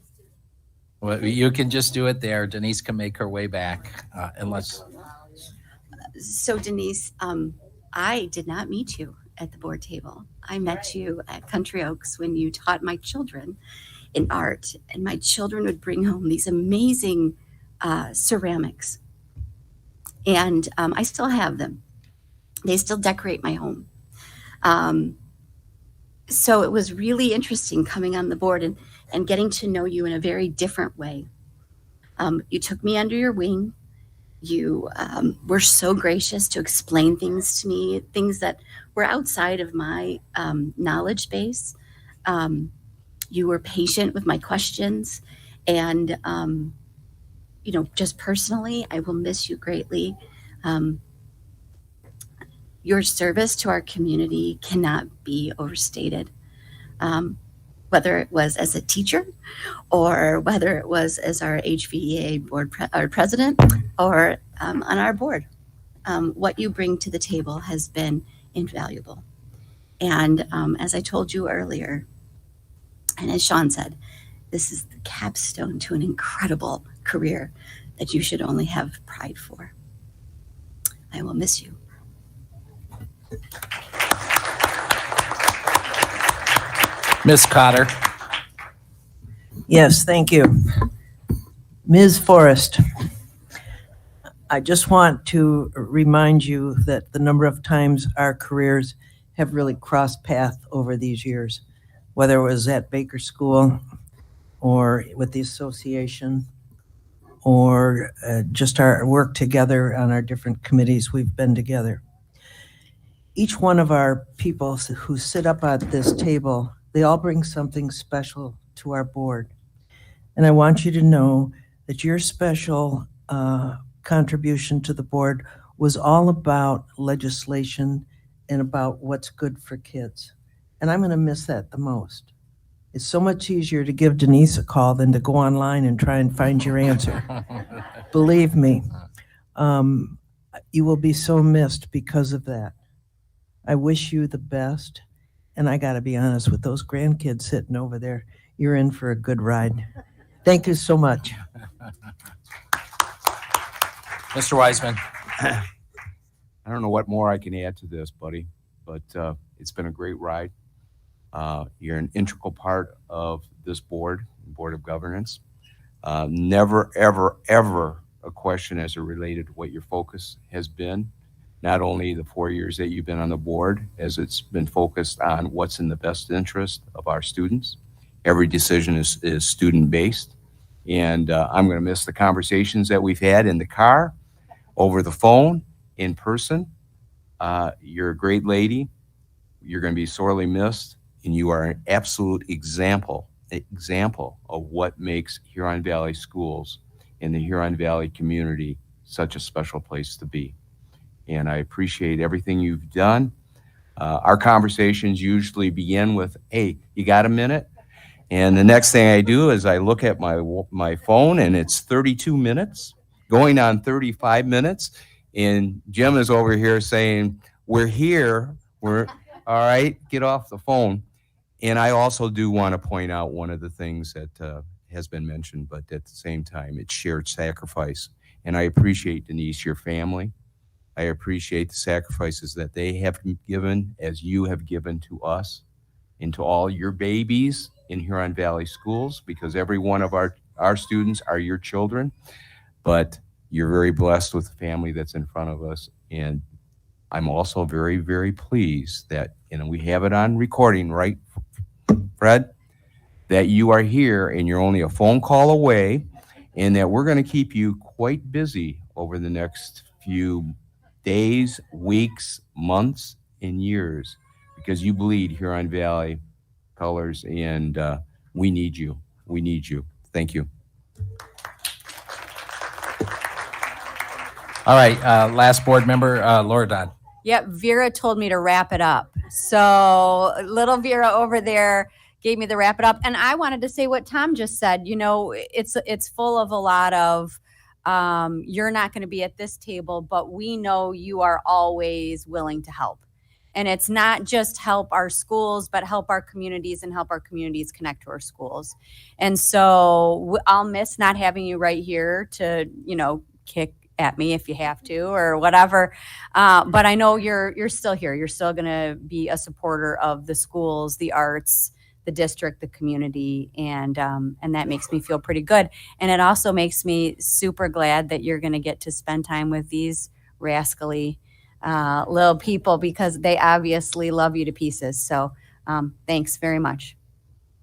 Speaker 2: Well, you can just do it there. Denise can make her way back unless.
Speaker 15: So Denise, I did not meet you at the board table. I met you at Country Oaks when you taught my children in art, and my children would bring home these amazing ceramics. And I still have them. They still decorate my home. So it was really interesting coming on the board and getting to know you in a very different way. You took me under your wing. You were so gracious to explain things to me, things that were outside of my knowledge base. You were patient with my questions. And, just personally, I will miss you greatly. Your service to our community cannot be overstated. Whether it was as a teacher or whether it was as our HVEA board president or on our board, what you bring to the table has been invaluable. And as I told you earlier, and as Sean said, this is the capstone to an incredible career that you should only have pride for. I will miss you.
Speaker 2: Ms. Cotter.
Speaker 3: Yes, thank you. Ms. Forrest, I just want to remind you that the number of times our careers have really crossed paths over these years, whether it was at Baker School or with the association or just our work together on our different committees we've been together. Each one of our people who sit up at this table, they all bring something special to our board. And I want you to know that your special contribution to the board was all about legislation and about what's good for kids. And I'm going to miss that the most. It's so much easier to give Denise a call than to go online and try and find your answer. Believe me, you will be so missed because of that. I wish you the best. And I got to be honest, with those grandkids sitting over there, you're in for a good ride. Thank you so much.
Speaker 2: Mr. Wiseman.
Speaker 14: I don't know what more I can add to this, buddy, but it's been a great ride. You're an integral part of this board of governance. Never, ever, ever a question as it related to what your focus has been. Not only the 4 years that you've been on the board, as it's been focused on what's in the best interest of our students. Every decision is student-based. And I'm going to miss the conversations that we've had in the car, over the phone, in person. You're a great lady. You're going to be sorely missed. And you are an absolute example of what makes Huron Valley schools and the Huron Valley community such a special place to be. And I appreciate everything you've done. Our conversations usually begin with, hey, you got a minute? And the next thing I do is I look at my phone and it's 32 minutes, going on 35 minutes. And Jim is over here saying, we're here. We're all right. Get off the phone. And I also do want to point out one of the things that has been mentioned, but at the same time, it's shared sacrifice. And I appreciate, Denise, your family. I appreciate the sacrifices that they have given as you have given to us and to all your babies in Huron Valley schools, because every one of our students are your children. But you're very blessed with the family that's in front of us. And I'm also very, very pleased that, we have it on recording, right, Fred? That you are here and you're only a phone call away, and that we're going to keep you quite busy over the next few days, weeks, months, and years, because you bleed Huron Valley colors, and we need you. We need you. Thank you.
Speaker 2: All right, last board member, Laura Dodd.
Speaker 16: Yep, Vera told me to wrap it up. So little Vera over there gave me the wrap it up. And I wanted to say what Tom just said. It's full of a lot of, you're not going to be at this table, but we know you are always willing to help. And it's not just help our schools, but help our communities and help our communities connect to our schools. And so I'll miss not having you right here to, kick at me if you have to or whatever. But I know you're still here. You're still going to be a supporter of the schools, the arts, the district, the community. And that makes me feel pretty good. And it also makes me super glad that you're going to get to spend time with these rascally little people, because they obviously love you to pieces. So thanks very much.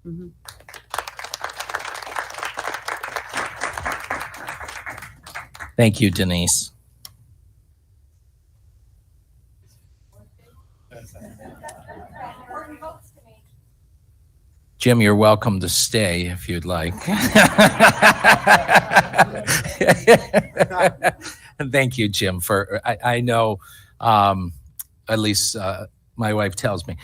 Speaker 16: Mm-hmm.
Speaker 2: Thank you, Denise. Jim, you're welcome to stay if you'd like. And thank you, Jim, for, I know, at least my wife tells me,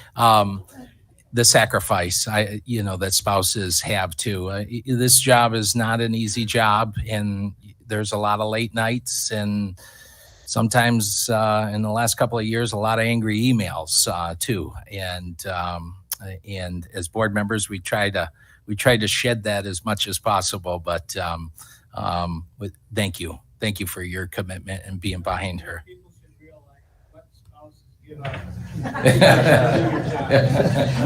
Speaker 2: the sacrifice that spouses have to. This job is not an easy job, and there's a lot of late nights, and sometimes in the last couple of years, a lot of angry emails too. And as board members, we try to shed that as much as possible. But thank you for your commitment and being behind her.
Speaker 4: I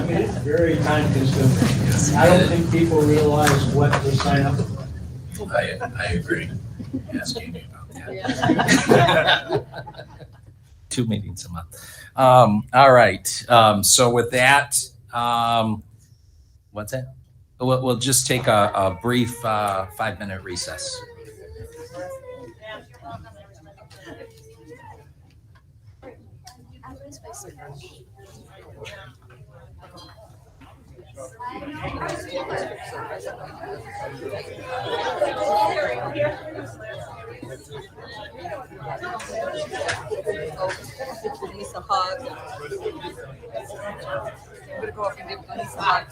Speaker 4: mean, it's very time consuming. I don't think people realize what they sign up for.
Speaker 2: I agree. Asking me about that. 2 meetings a month. All right. So with that, what's that? We'll just take a brief 5-minute recess.
Speaker 7: Denise a hug. I'm gonna go up and give Denise a hug.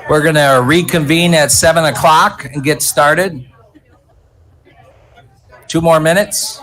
Speaker 2: We're going to reconvene at 7 o'clock and get started. 2 more minutes.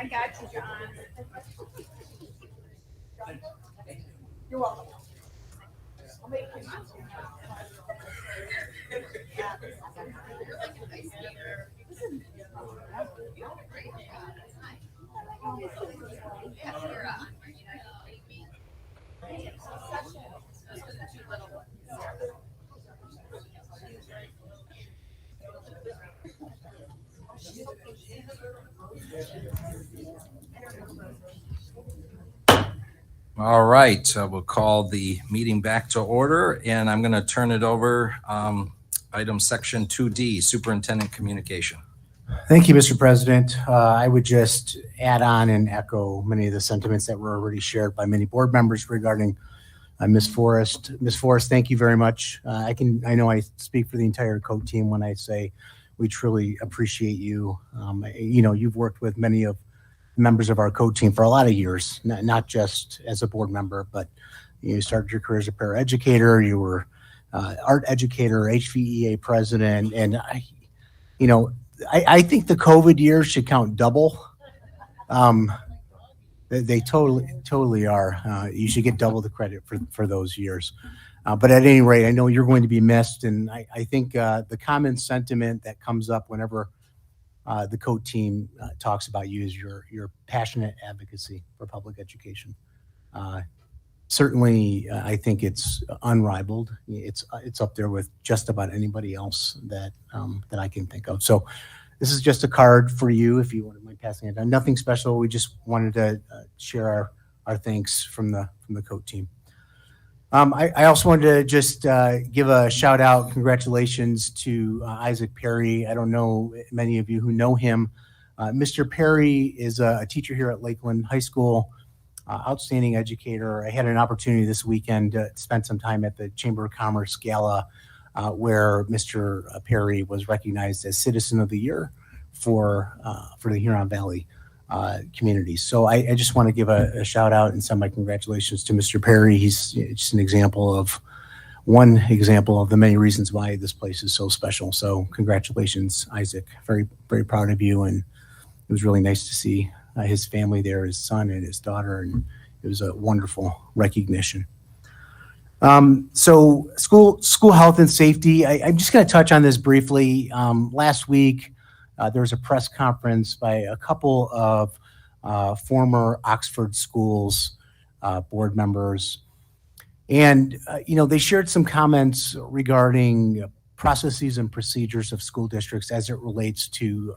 Speaker 9: I got you, John. You're welcome.
Speaker 2: All right, we'll call the meeting back to order, and I'm going to turn it over. Item section 2D, superintendent communication.
Speaker 17: Thank you, Mr. President. I would just add on and echo many of the sentiments that were already shared by many board members regarding Ms. Forrest. Ms. Forrest, thank you very much. I know I speak for the entire COAT team when I say we truly appreciate you. You've worked with many of the members of our COAT team for a lot of years, not just as a board member, but you started your career as a paraeducator. You were art educator, HVEA president, and I think the COVID years should count double. They totally are. You should get double the credit for those years. But at any rate, I know you're going to be missed, and I think the common sentiment that comes up whenever the COAT team talks about you is your passionate advocacy for public education. Certainly, I think it's unrivaled. It's up there with just about anybody else that I can think of. So this is just a card for you if you wouldn't mind passing it on. Nothing special. We just wanted to share our thanks from the COAT team. I also wanted to just give a shout out, congratulations to Isaac Perry. I don't know many of you who know him. Mr. Perry is a teacher here at Lakeland High School. Outstanding educator. I had an opportunity this weekend to spend some time at the Chamber of Commerce Gala where Mr. Perry was recognized as Citizen of the Year for the Huron Valley community. So I just want to give a shout out and send my congratulations to Mr. Perry. He's just one example of the many reasons why this place is so special. So congratulations, Isaac. Very, very proud of you. And it was really nice to see his family there, his son and his daughter, and it was a wonderful recognition. So school health and safety, I'm just going to touch on this briefly. Last week, there was a press conference by a couple of former Oxford schools board members, and they shared some comments regarding processes and procedures of school districts as it relates to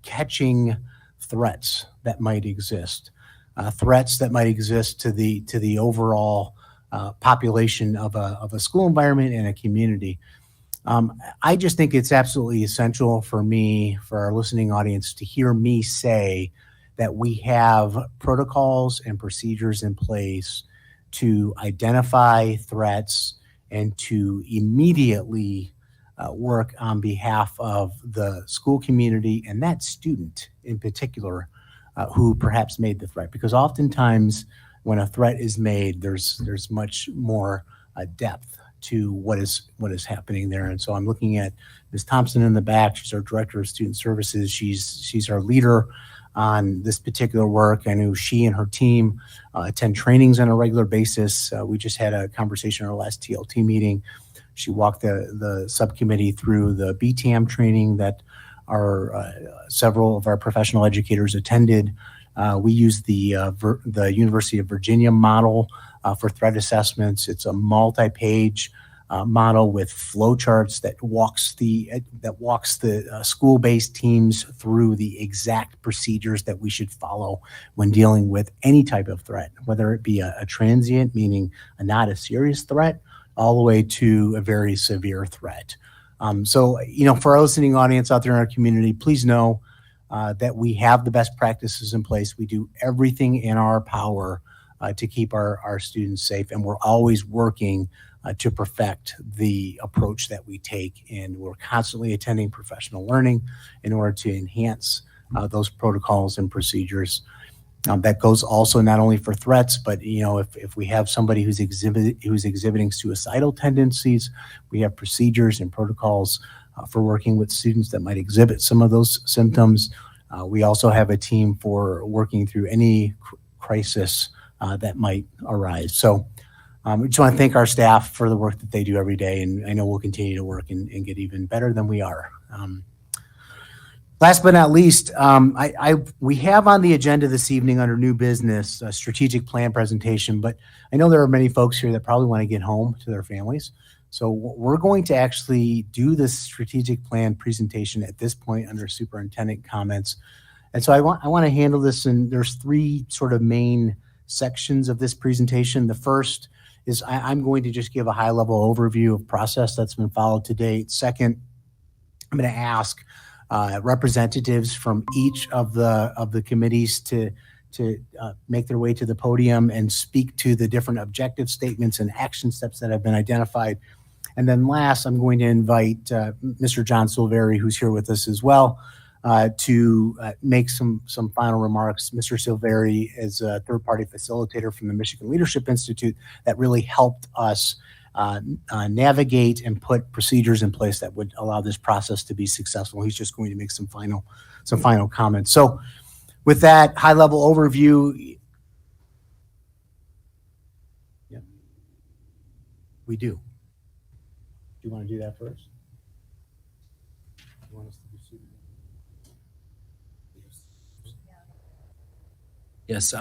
Speaker 17: catching threats that might exist to the overall population of a school environment and a community. I just think it's absolutely essential for our listening audience to hear me say that we have protocols and procedures in place to identify threats and to immediately work on behalf of the school community and that student in particular who perhaps made the threat. Because oftentimes when a threat is made, there's much more depth to what is happening there. And so I'm looking at Ms. Thompson in the back. She's our Director of Student Services. She's our leader on this particular work. I know she and her team attend trainings on a regular basis. We just had a conversation in our last TLT meeting. She walked the subcommittee through the BTAM training that several of our professional educators attended. We use the University of Virginia model for threat assessments. It's a multi-page model with flowcharts that walks the school-based teams through the exact procedures that we should follow when dealing with any type of threat, whether it be a transient, meaning not a serious threat, all the way to a very severe threat. So, for our listening audience out there in our community, please know that we have the best practices in place. We do everything in our power to keep our students safe, and we're always working to perfect the approach that we take, and we're constantly attending professional learning in order to enhance those protocols and procedures. That goes also not only for threats, but if we have somebody who's exhibiting suicidal tendencies, we have procedures and protocols for working with students that might exhibit some of those symptoms. We also have a team for working through any crisis that might arise. So we just want to thank our staff for the work that they do every day, and I know we'll continue to work and get even better than we are. Last but not least, we have on the agenda this evening under new business a strategic plan presentation, but I know there are many folks here that probably want to get home to their families. So we're going to actually do this strategic plan presentation at this point under superintendent comments. And so I want to handle this, and there's three sort of main sections of this presentation. The first is I'm going to just give a high level overview of process that's been followed to date. Second, I'm going to ask representatives from each of the committees to make their way to the podium and speak to the different objective statements and action steps that have been identified. And then last, I'm going to invite Mr. John Silveri, who's here with us as well, to make some final remarks. Mr. Silveri is a third-party facilitator from the Michigan Leadership Institute that really helped us navigate and put procedures in place that would allow this process to be successful. He's just going to make some final comments. So with that high-level overview, yeah, we do. Do you want to do that first? You want us to do super?
Speaker 2: Yes.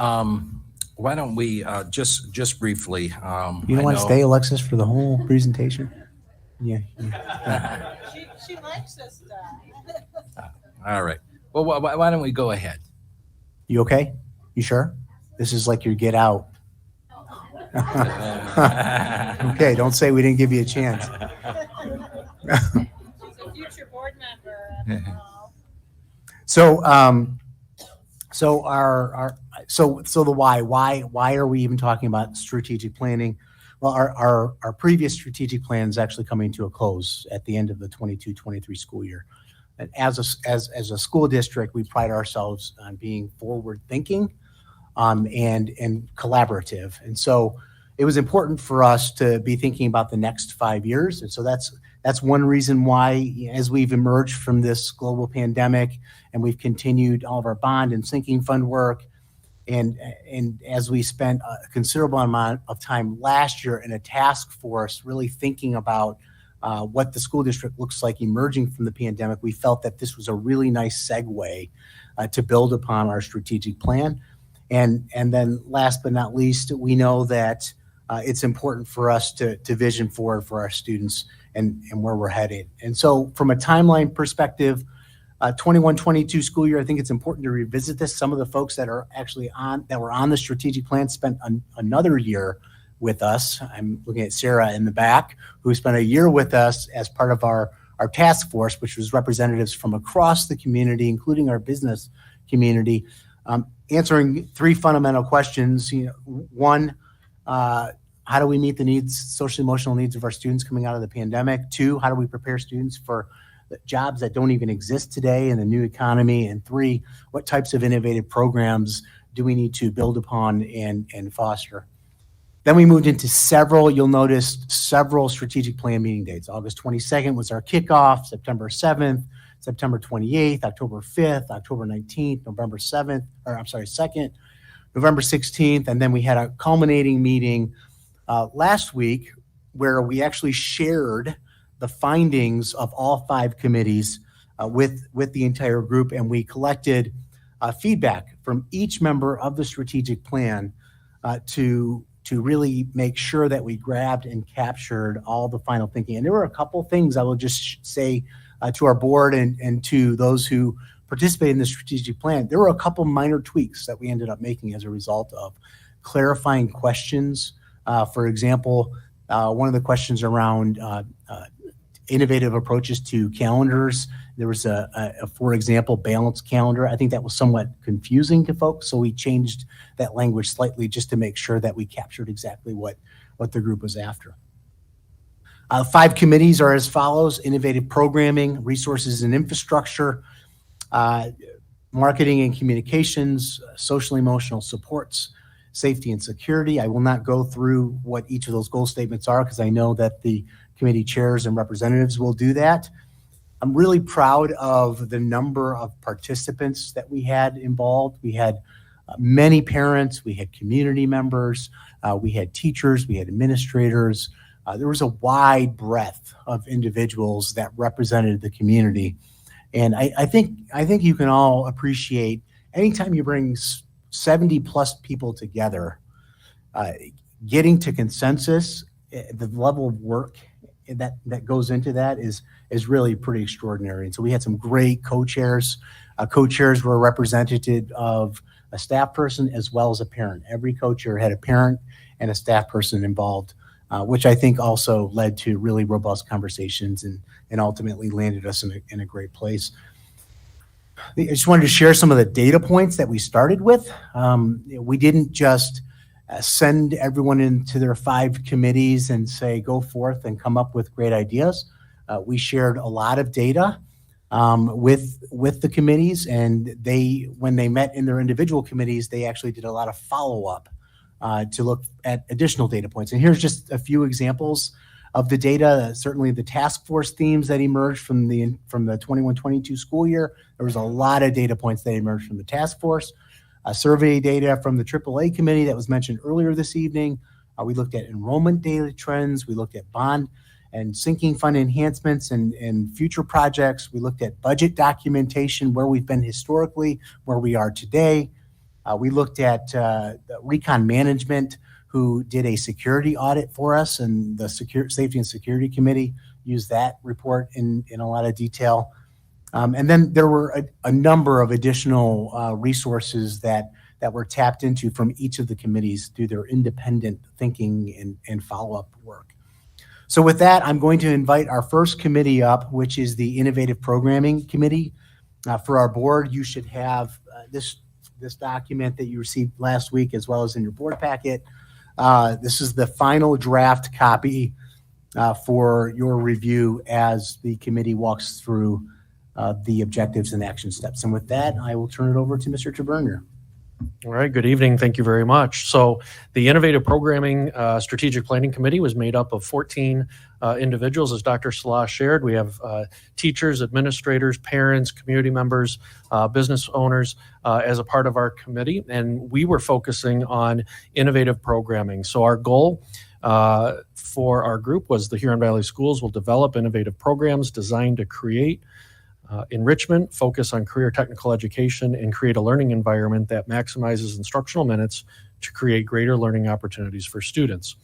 Speaker 2: Why don't we just briefly?
Speaker 17: You don't want to stay, Alexis, for the whole presentation? Yeah.
Speaker 13: She likes this stuff.
Speaker 2: All right. Well, why don't we go ahead?
Speaker 17: You okay? You sure? This is like your get out. Okay, don't say we didn't give you a chance.
Speaker 13: She's a future board member.
Speaker 17: So the why are we even talking about strategic planning? Well, our previous strategic plan is actually coming to a close at the end of the 22-23 school year. And as a school district, we pride ourselves on being forward thinking and collaborative. And so it was important for us to be thinking about the next 5 years. And so that's one reason why, as we've emerged from this global pandemic and we've continued all of our bond and sinking fund work, and as we spent a considerable amount of time last year in a task force really thinking about what the school district looks like emerging from the pandemic, we felt that this was a really nice segue to build upon our strategic plan. And then last but not least, we know that it's important for us to vision forward for our students and where we're headed. And so from a timeline perspective, 21-22 school year, I think it's important to revisit this. Some of the folks that were on the strategic plan spent another year with us. I'm looking at Sarah in the back, who spent a year with us as part of our task force, which was representatives from across the community, including our business community, answering three fundamental questions. One, how do we meet the needs, social emotional needs of our students coming out of the pandemic? Two, how do we prepare students for jobs that don't even exist today in the new economy? And three, what types of innovative programs do we need to build upon and foster? Then we moved into you'll notice several strategic plan meeting dates. August 22nd was our kickoff, September 7th, September 28th, October 5th, October 19th, November 2nd, November 16th. And then we had a culminating meeting last week where we actually shared the findings of all 5 committees with the entire group. And we collected feedback from each member of the strategic plan to really make sure that we grabbed and captured all the final thinking. And there were a couple things I will just say to our board and to those who participate in the strategic plan. There were a couple minor tweaks that we ended up making as a result of clarifying questions. For example, one of the questions around innovative approaches to calendars. There was for example, balanced calendar. I think that was somewhat confusing to folks, so we changed that language slightly just to make sure that we captured exactly what the group was after. 5 committees are as follows: innovative programming, resources and infrastructure, marketing and communications, social emotional supports, safety and security. I will not go through what each of those goal statements are because I know that the committee chairs and representatives will do that. I'm really proud of the number of participants that we had involved. We had many parents, we had community members, we had teachers, we had administrators. There was a wide breadth of individuals that represented the community. And I think you can all appreciate anytime you bring 70 plus people together, getting to consensus, the level of work that goes into that is really pretty extraordinary. And so we had some great co-chairs. Co-chairs were representative of a staff person as well as a parent. Every co-chair had a parent and a staff person involved, which I think also led to really robust conversations and ultimately landed us in a great place. I just wanted to share some of the data points that we started with. We didn't just send everyone into their 5 committees and say, go forth and come up with great ideas. We shared a lot of data with the committees, and when they met in their individual committees, they actually did a lot of follow-up to look at additional data points. And here's just a few examples of the data. Certainly the task force themes that emerged from the 21-22 school year. There was a lot of data points that emerged from the task force. Survey data from the AAA committee that was mentioned earlier this evening. We looked at enrollment data trends. We looked at bond and sinking fund enhancements and future projects. We looked at budget documentation, where we've been historically, where we are today. We looked at Recon Management, who did a security audit for us, and the Safety and Security Committee used that report in a lot of detail. And then there were a number of additional resources that were tapped into from each of the committees through their independent thinking and follow-up work. So with that, I'm going to invite our first committee up, which is the Innovative Programming Committee. For our board, you should have this document that you received last week, as well as in your board packet. This is the final draft copy for your review as the committee walks through the objectives and action steps. And with that, I will turn it over to Mr. Tabernier.
Speaker 18: All right, good evening. Thank you very much. So the Innovative Programming Strategic Planning Committee was made up of 14 individuals, as Dr. Salah shared. We have teachers, administrators, parents, community members, business owners as a part of our committee, and we were focusing on innovative programming. So our goal for our group was the Huron Valley Schools will develop innovative programs designed to create enrichment, focus on career technical education, and create a learning environment that maximizes instructional minutes to create greater learning opportunities for students.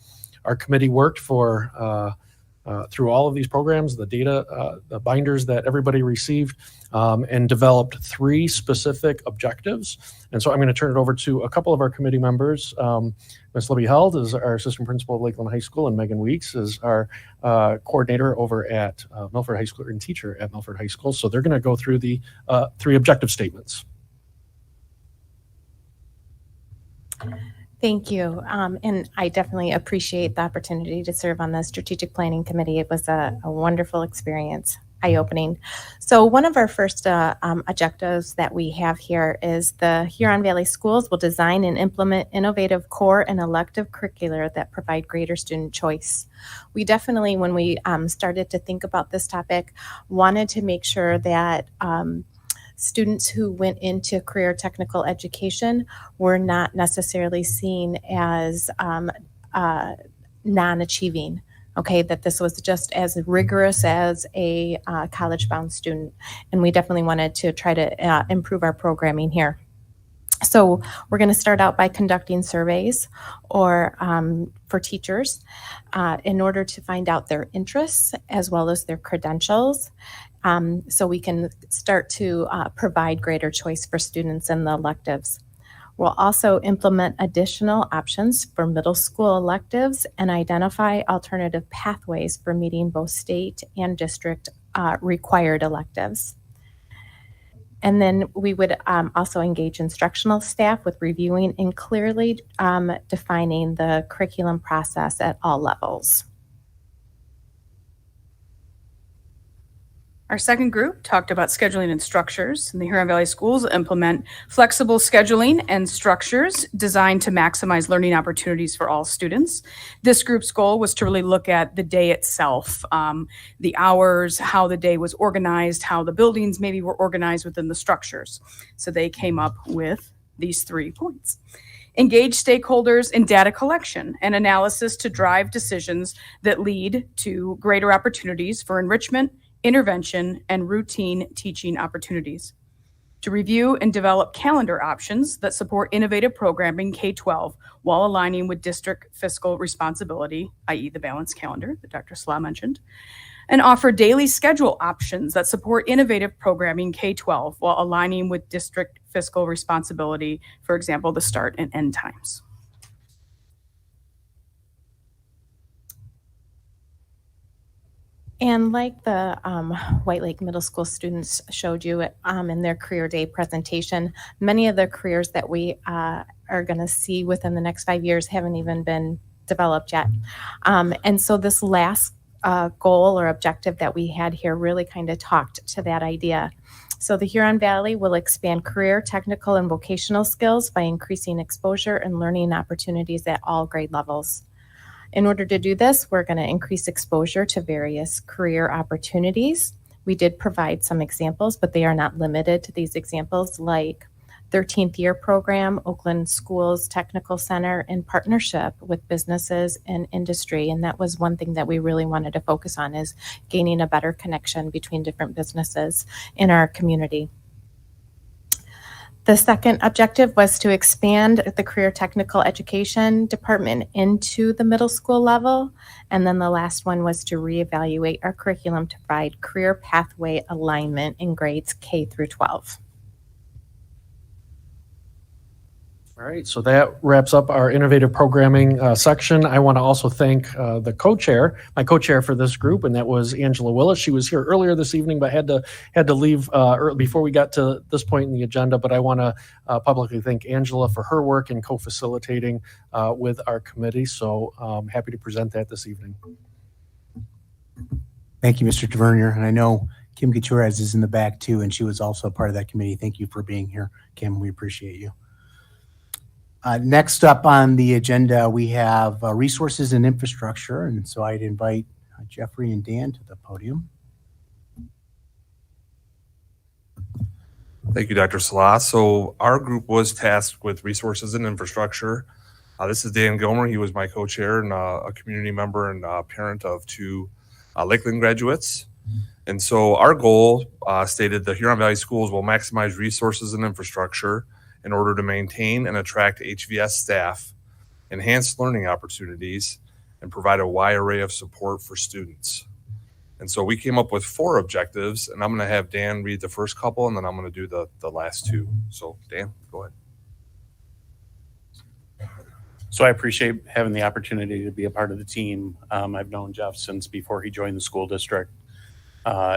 Speaker 18: Our committee worked through all of these programs, the data, the binders that everybody received, and developed 3 specific objectives. And so I'm going to turn it over to a couple of our committee members. Ms. Libby Held is our assistant principal of Lakeland High School, and Megan Weeks is our coordinator over at Milford High School and teacher at Milford High School. So they're going to go through the 3 objective statements.
Speaker 19: Thank you. And I definitely appreciate the opportunity to serve on the Strategic Planning Committee. It was a wonderful experience, eye-opening. So one of our first objectives that we have here is the Huron Valley Schools will design and implement innovative core and elective curricula that provide greater student choice. We definitely, when we started to think about this topic, wanted to make sure that students who went into career technical education were not necessarily seen as non-achieving, okay, that this was just as rigorous as a college-bound student. And we definitely wanted to try to improve our programming here. So we're going to start out by conducting surveys or for teachers in order to find out their interests as well as their credentials. So we can start to provide greater choice for students in the electives. We'll also implement additional options for middle school electives and identify alternative pathways for meeting both state and district required electives. And then we would also engage instructional staff with reviewing and clearly defining the curriculum process at all levels.
Speaker 20: Our second group talked about scheduling and structures, and the Huron Valley Schools implement flexible scheduling and structures designed to maximize learning opportunities for all students. This group's goal was to really look at the day itself, the hours, how the day was organized, how the buildings maybe were organized within the structures. So they came up with these 3 points. Engage stakeholders in data collection and analysis to drive decisions that lead to greater opportunities for enrichment, intervention, and routine teaching opportunities. To review and develop calendar options that support innovative programming K-12 while aligning with district fiscal responsibility, i.e. the balanced calendar that Dr. Salah mentioned, and offer daily schedule options that support innovative programming K-12 while aligning with district fiscal responsibility, for example, the start and end times.
Speaker 19: And like the White Lake Middle School students showed you in their career day presentation, many of the careers that we are going to see within the next 5 years haven't even been developed yet. And so this last goal or objective that we had here really kind of talked to that idea. So the Huron Valley will expand career, technical, and vocational skills by increasing exposure and learning opportunities at all grade levels. In order to do this, we're going to increase exposure to various career opportunities. We did provide some examples, but they are not limited to these examples, like 13th year program, Oakland Schools Technical Center, in partnership with businesses and industry. And that was one thing that we really wanted to focus on, is gaining a better connection between different businesses in our community. The second objective was to expand the career technical education department into the middle school level. And then the last one was to reevaluate our curriculum to provide career pathway alignment in grades K through 12.
Speaker 18: All right, so that wraps up our innovative programming section. I want to also thank the co-chair, my co-chair for this group, and that was Angela Willis. She was here earlier this evening, but had to leave before we got to this point in the agenda. But I want to publicly thank Angela for her work in co-facilitating with our committee. So I'm happy to present that this evening.
Speaker 17: Thank you, Mr. Tavernier. And I know Kim Gutierrez is in the back too, and she was also a part of that committee. Thank you for being here, Kim. We appreciate you. Next up on the agenda, we have resources and infrastructure. And so I'd invite Jeffrey and Dan to the podium.
Speaker 21: Thank you, Dr. Salah. So our group was tasked with resources and infrastructure. This is Dan Gilmer. He was my co-chair and a community member and parent of 2 Lakeland graduates. And so our goal stated the Huron Valley Schools will maximize resources and infrastructure in order to maintain and attract HVS staff, enhance learning opportunities, and provide a wide array of support for students. And so we came up with 4 objectives, and I'm going to have Dan read the first couple, and then I'm going to do the last 2. So Dan, go ahead.
Speaker 22: So I appreciate having the opportunity to be a part of the team. I've known Jeff since before he joined the school district.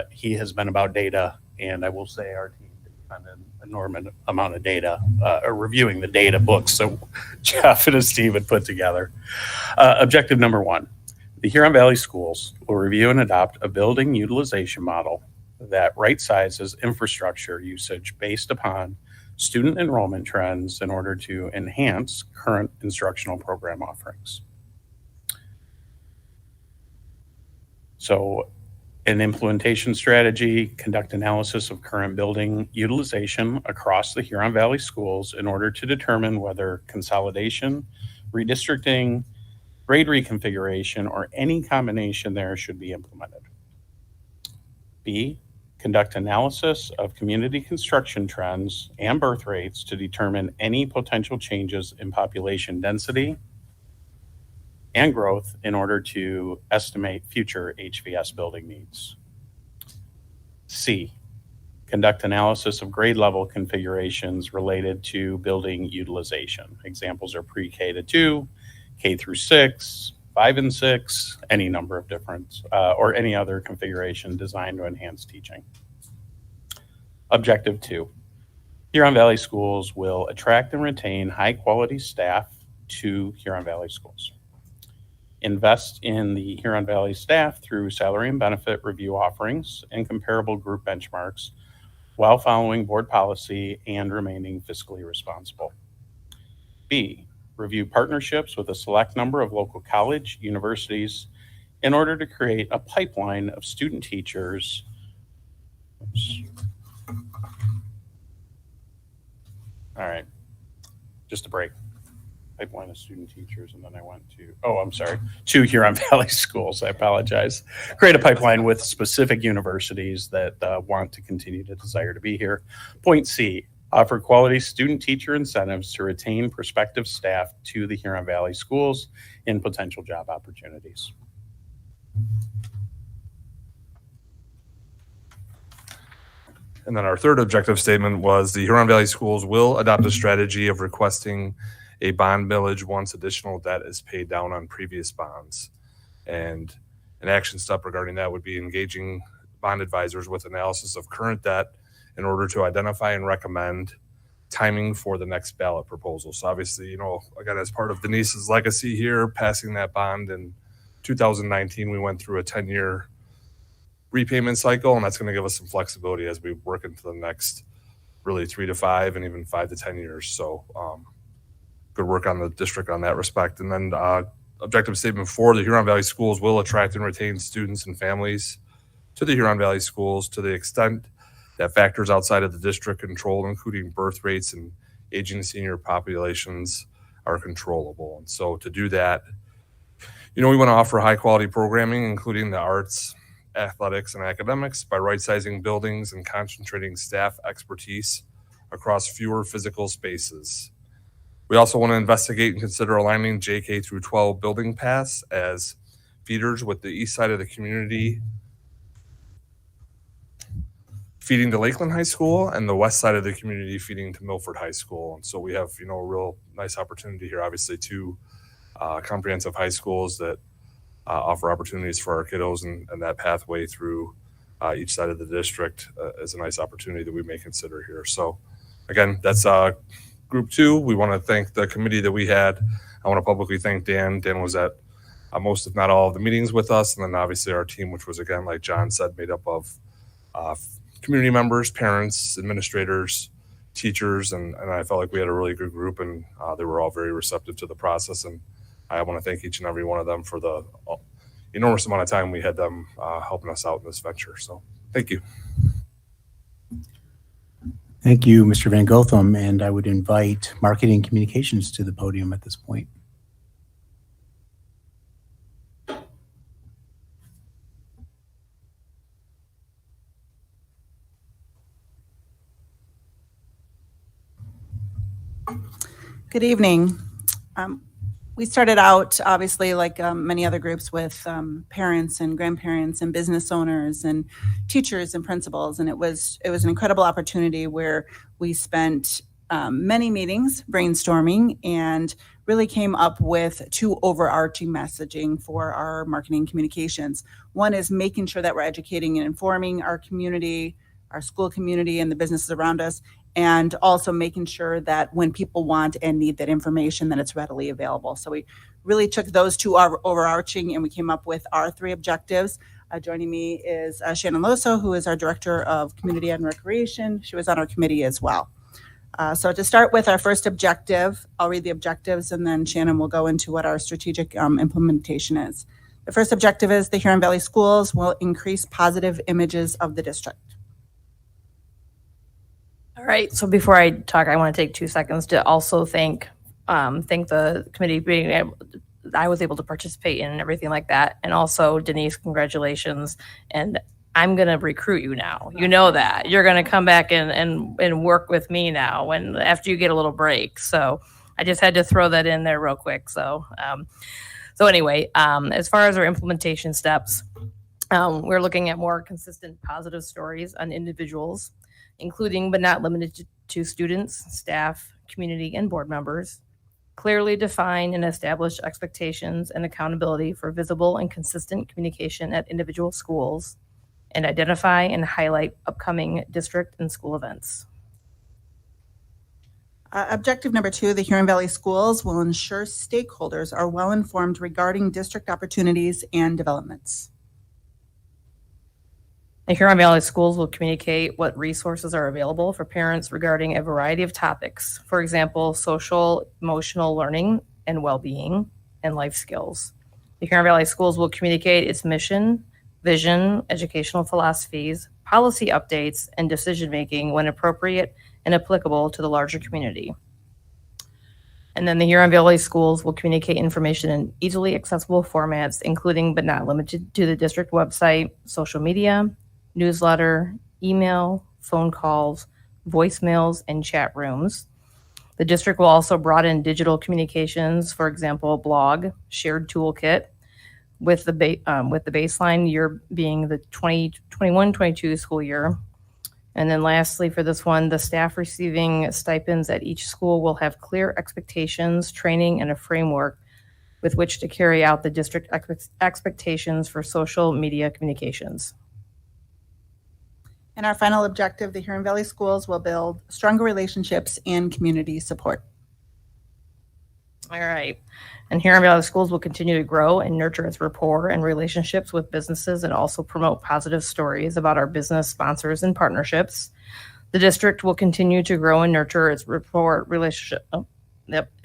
Speaker 22: He has been about data, and I will say our team on an enormous amount of data, reviewing the data books that Jeff and his team had put together. Objective number 1, the Huron Valley Schools will review and adopt a building utilization model that right sizes infrastructure usage based upon student enrollment trends in order to enhance current instructional program offerings. So, an implementation strategy, conduct analysis of current building utilization across the Huron Valley schools in order to determine whether consolidation, redistricting, grade reconfiguration, or any combination there should be implemented. B, conduct analysis of community construction trends and birth rates to determine any potential changes in population density and growth in order to estimate future HVS building needs. C, conduct analysis of grade level configurations related to building utilization. Examples are pre-K to 2, K through 6, 5 and 6, any number of different, or any other configuration designed to enhance teaching. Objective 2, Huron Valley Schools will attract and retain high quality staff to Huron Valley Schools. invest in the Huron Valley staff through salary and benefit review offerings and comparable group benchmarks while following board policy and remaining fiscally responsible. B, review partnerships with a select number of local college, universities in order to create a pipeline of student teachers. All right, just a break. Pipeline of student teachers, and then I went to, two Huron Valley schools. I apologize. Create a pipeline with specific universities that want to continue to desire to be here. Point C, offer quality student teacher incentives to retain prospective staff to the Huron Valley schools in potential job opportunities.
Speaker 21: And then our third objective statement was the Huron Valley Schools will adopt a strategy of requesting a bond millage once additional debt is paid down on previous bonds. And an action step regarding that would be engaging bond advisors with analysis of current debt in order to identify and recommend timing for the next ballot proposal. So obviously, you know, again, as part of Denise's legacy here, passing that bond in 2019, we went through a 10-year repayment cycle, and that's going to give us some flexibility as we work into the next really 3 to 5 and even 5 to 10 years. So good work on the district on that respect. And then objective statement 4, the Huron Valley Schools will attract and retain students and families to the Huron Valley Schools to the extent that factors outside of the district control, including birth rates and aging senior populations, are controllable. And so to do that, you know, we want to offer high quality programming, including the arts, athletics, and academics by right-sizing buildings and concentrating staff expertise across fewer physical spaces. We also want to investigate and consider aligning JK through 12 building paths as feeders with the east side of the community feeding to Lakeland High School and the west side of the community feeding to Milford High School. And so we have, you know, a real nice opportunity here, obviously, two comprehensive high schools that offer opportunities for our kiddos, and that pathway through each side of the district is a nice opportunity that we may consider here. So again, that's group 2. We want to thank the committee that we had. I want to publicly thank Dan. Dan was at most, if not all, of the meetings with us. And then obviously our team, which was, again, like John said, made up of community members, parents, administrators, teachers. And I felt like we had a really good group, and they were all very receptive to the process. And I want to thank each and every one of them for the enormous amount of time we had them helping us out in this venture. So thank you.
Speaker 17: Thank you, Mr. Van Gotham, and I would invite Marketing Communications to the podium at this point.
Speaker 5: Good evening. We started out, obviously, like many other groups, with parents and grandparents and business owners and teachers and principals, and it was an incredible opportunity where we spent many meetings brainstorming and really came up with 2 overarching messaging for our marketing communications. One is making sure that we're educating and informing our community, our school community, and the businesses around us, and also making sure that when people want and need that information, that it's readily available. So we really took those 2 overarching, and we came up with our 3 objectives. Joining me is Shannon Loso, who is our Director of Community and Recreation. She was on our committee as well. So to start with our first objective, I'll read the objectives, and then Shannon will go into what our strategic implementation is. The first objective is the Huron Valley Schools will increase positive images of the district.
Speaker 8: All right. So before I talk, I want to take 2 seconds to also thank the committee. I was able to participate in and everything like that. And also, Denise, congratulations. And I'm going to recruit you now. You know that. You're going to come back and work with me now after you get a little break. So I just had to throw that in there real quick. So anyway, as far as our implementation steps, we're looking at more consistent positive stories on individuals, including but not limited to students, staff, community, and board members. Clearly define and establish expectations and accountability for visible and consistent communication at individual schools, and identify and highlight upcoming district and school events.
Speaker 5: Objective number 2, the Huron Valley Schools will ensure stakeholders are well informed regarding district opportunities and developments.
Speaker 8: The Huron Valley Schools will communicate what resources are available for parents regarding a variety of topics. For example, social, emotional learning and well-being and life skills. The Huron Valley Schools will communicate its mission, vision, educational philosophies, policy updates, and decision-making when appropriate and applicable to the larger community. And then the Huron Valley Schools will communicate information in easily accessible formats, including but not limited to the district website, social media, newsletter, email, phone calls, voicemails, and chat rooms. The district will also broaden digital communications, for example, blog, shared toolkit, with the baseline year being the 2021-22 school year. And then lastly, for this one, the staff receiving stipends at each school will have clear expectations, training, and a framework with which to carry out the district expectations for social media communications.
Speaker 5: And our final objective, the Huron Valley Schools will build stronger relationships and community support.
Speaker 8: All right. And Huron Valley Schools will continue to grow and nurture its rapport and relationships with businesses and also promote positive stories about our business sponsors and partnerships. The district will continue to grow and nurture its rapport relationship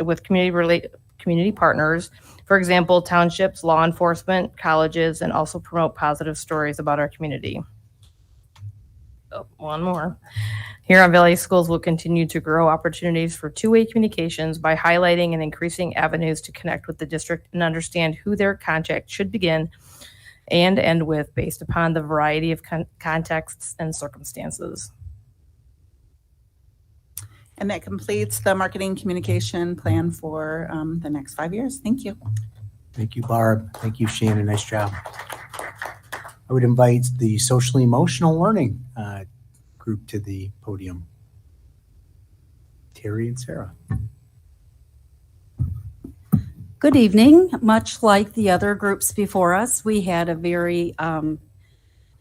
Speaker 8: with community partners, for example, townships, law enforcement, colleges, and also promote positive stories about our community. Oh, one more. Huron Valley Schools will continue to grow opportunities for two-way communications by highlighting and increasing avenues to connect with the district and understand who their contact should begin and end with based upon the variety of contexts and circumstances.
Speaker 5: And that completes the marketing communication plan for the next 5 years. Thank you.
Speaker 17: Thank you, Barb. Thank you, Shannon. Nice job. I would invite the social emotional learning group to the podium. Terry and Sarah.
Speaker 6: Good evening. Much like the other groups before us, we had a very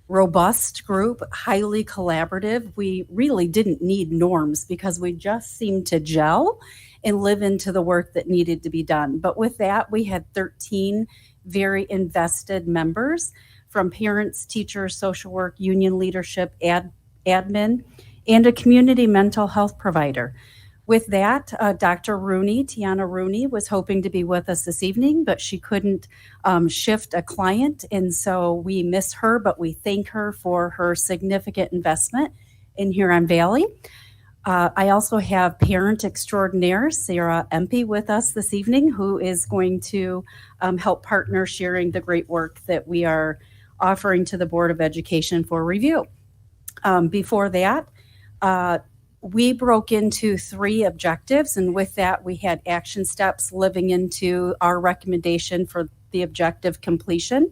Speaker 6: robust group, highly collaborative. We really didn't need norms because we just seemed to gel and live into the work that needed to be done. But with that, we had 13 very invested members from parents, teachers, social work, union leadership, admin, and a community mental health provider. With that, Dr. Rooney, Tiana Rooney, was hoping to be with us this evening, but she couldn't shift a client, and so we miss her, but we thank her for her significant investment in Huron Valley. I also have parent extraordinaire Sarah Empey with us this evening, who is going to help partner sharing the great work that we are offering to the Board of Education for review. Before that, we broke into 3 objectives, and with that, we had action steps living into our recommendation for the objective completion.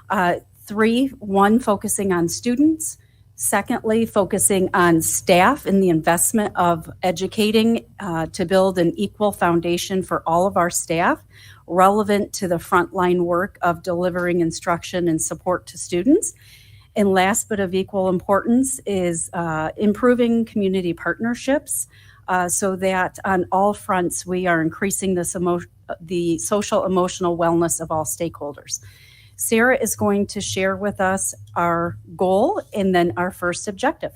Speaker 6: 1, focusing on students. Secondly, focusing on staff and the investment of educating to build an equal foundation for all of our staff, relevant to the frontline work of delivering instruction and support to students. And last but of equal importance is improving community partnerships so that on all fronts we are increasing the social emotional wellness of all stakeholders. Sarah is going to share with us our goal and then our first objective.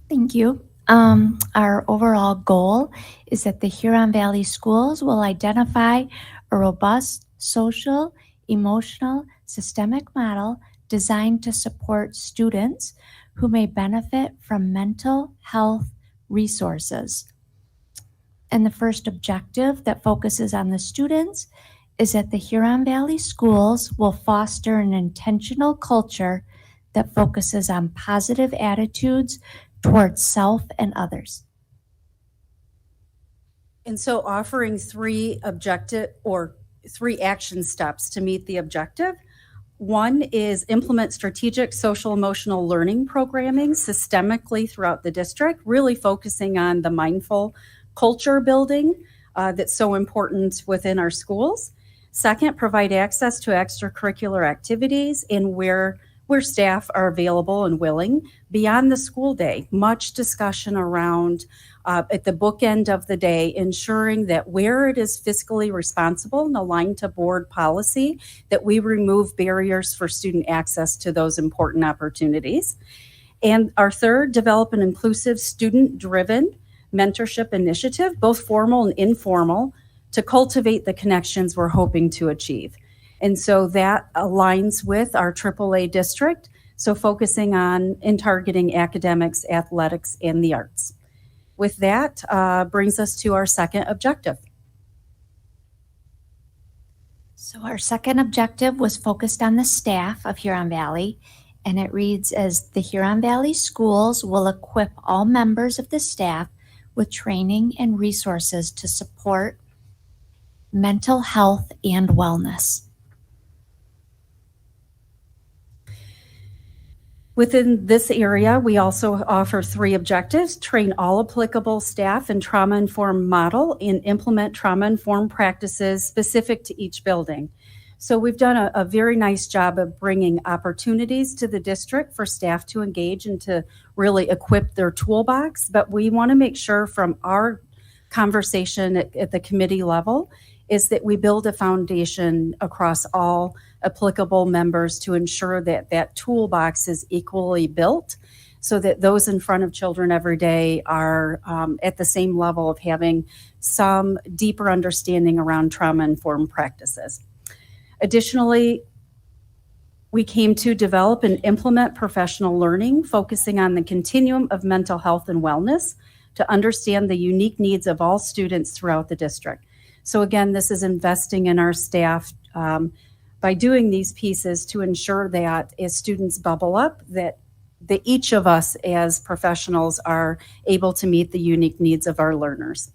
Speaker 11: Thank you. Our overall goal is that the Huron Valley Schools will identify a robust social, emotional, systemic model designed to support students who may benefit from mental health resources. And the first objective that focuses on the students is that the Huron Valley Schools will foster an intentional culture that focuses on positive attitudes towards self and others.
Speaker 6: And so offering 3 action steps to meet the objective. 1 is implement strategic social emotional learning programming systemically throughout the district, really focusing on the mindful culture building that's so important within our schools. 2, provide access to extracurricular activities and where where staff are available and willing beyond the school day. Much discussion around at the bookend of the day, ensuring that where it is fiscally responsible and aligned to board policy, that we remove barriers for student access to those important opportunities. And our third, develop an inclusive student-driven mentorship initiative, both formal and informal, to cultivate the connections we're hoping to achieve. And so that aligns with our AAA district, so focusing on and targeting academics, athletics, and the arts. With that, brings us to our second objective.
Speaker 11: So our second objective was focused on the staff of Huron Valley, and it reads as the Huron Valley Schools will equip all members of the staff with training and resources to support mental health and wellness.
Speaker 6: Within this area, we also offer 3 objectives: train all applicable staff in trauma-informed model and implement trauma-informed practices specific to each building. So we've done a very nice job of bringing opportunities to the district for staff to engage and to really equip their toolbox. But we want to make sure from our conversation at the committee level is that we build a foundation across all applicable members to ensure that that toolbox is equally built, so that those in front of children every day are at the same level of having some deeper understanding around trauma-informed practices. Additionally, we came to develop and implement professional learning, focusing on the continuum of mental health and wellness to understand the unique needs of all students throughout the district. So again, this is investing in our staff by doing these pieces to ensure that as students bubble up, that each of us as professionals are able to meet the unique needs of our learners.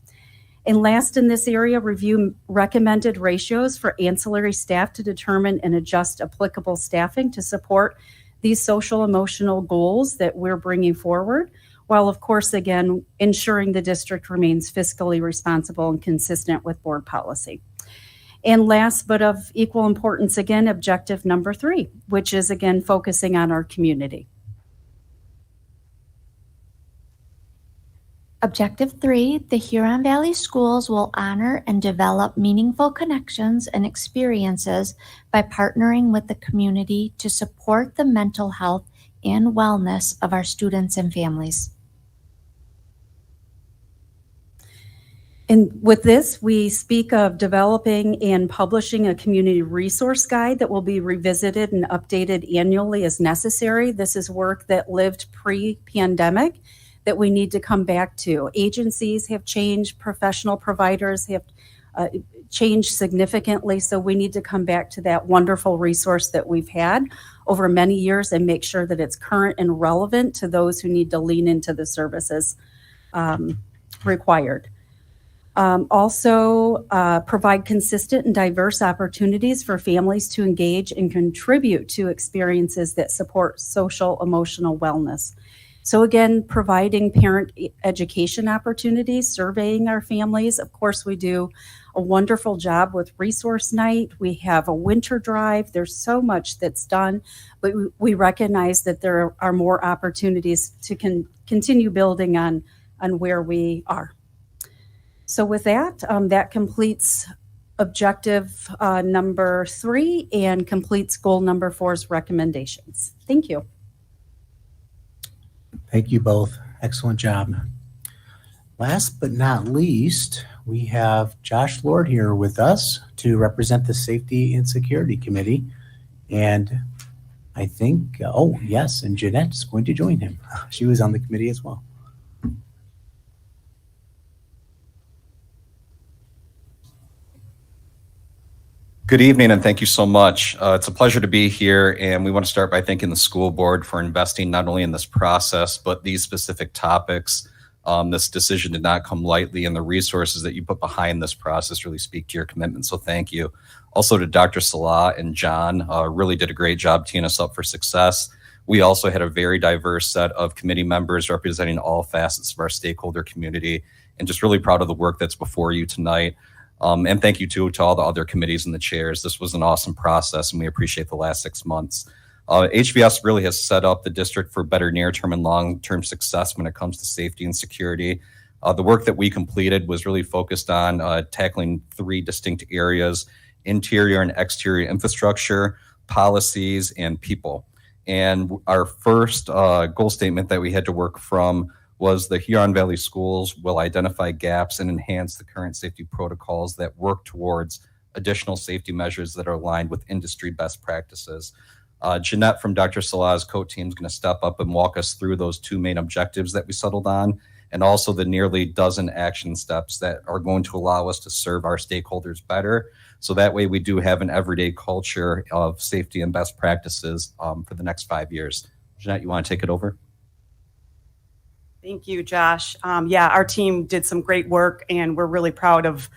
Speaker 6: And last in this area, review recommended ratios for ancillary staff to determine and adjust applicable staffing to support these social emotional goals that we're bringing forward, while of course, again, ensuring the district remains fiscally responsible and consistent with board policy. And last, but of equal importance, again, objective number 3, which is again, focusing on our community.
Speaker 11: Objective 3, the Huron Valley Schools will honor and develop meaningful connections and experiences by partnering with the community to support the mental health and wellness of our students and families.
Speaker 6: And with this, we speak of developing and publishing a community resource guide that will be revisited and updated annually as necessary. This is work that lived pre-pandemic that we need to come back to. Agencies have changed, professional providers have changed significantly, so we need to come back to that wonderful resource that we've had over many years and make sure that it's current and relevant to those who need to lean into the services required. Also, provide consistent and diverse opportunities for families to engage and contribute to experiences that support social emotional wellness. So again, providing parent education opportunities, surveying our families. Of course, we do a wonderful job with resource night. We have a winter drive. There's so much that's done, but we recognize that there are more opportunities to continue building on where we are. So with that, that completes objective number 3 and completes goal number 4's recommendations. Thank you.
Speaker 17: Thank you both. Excellent job. Last but not least, we have Josh Lord here with us to represent the Safety and Security Committee. And I think, oh, yes, and Jeanette's going to join him. She was on the committee as well.
Speaker 2: Good evening, and thank you so much. It's a pleasure to be here, and we want to start by thanking the school board for investing not only in this process, but these specific topics. This decision did not come lightly, and the resources that you put behind this process really speak to your commitment, so thank you. Also to Dr. Salah and John, really did a great job teeing us up for success. We also had a very diverse set of committee members representing all facets of our stakeholder community, and just really proud of the work that's before you tonight. And thank you to all the other committees and the chairs. This was an awesome process, and we appreciate the last 6 months.
Speaker 1: HVS really has set up the district for better near-term and long-term success when it comes to safety and security. The work that we completed was really focused on tackling 3 distinct areas: interior and exterior infrastructure, policies, and people. And our first goal statement that we had to work from was the Huron Valley Schools will identify gaps and enhance the current safety protocols that work towards additional safety measures that are aligned with industry best practices. Jeanette from Dr. Salah's co-team is going to step up and walk us through those 2 main objectives that we settled on, and also the nearly dozen action steps that are going to allow us to serve our stakeholders better. So that way we do have an everyday culture of safety and best practices for the next 5 years. Jeanette, you want to take it over?
Speaker 10: Thank you, Josh. Yeah, our team did some great work, and we're really proud of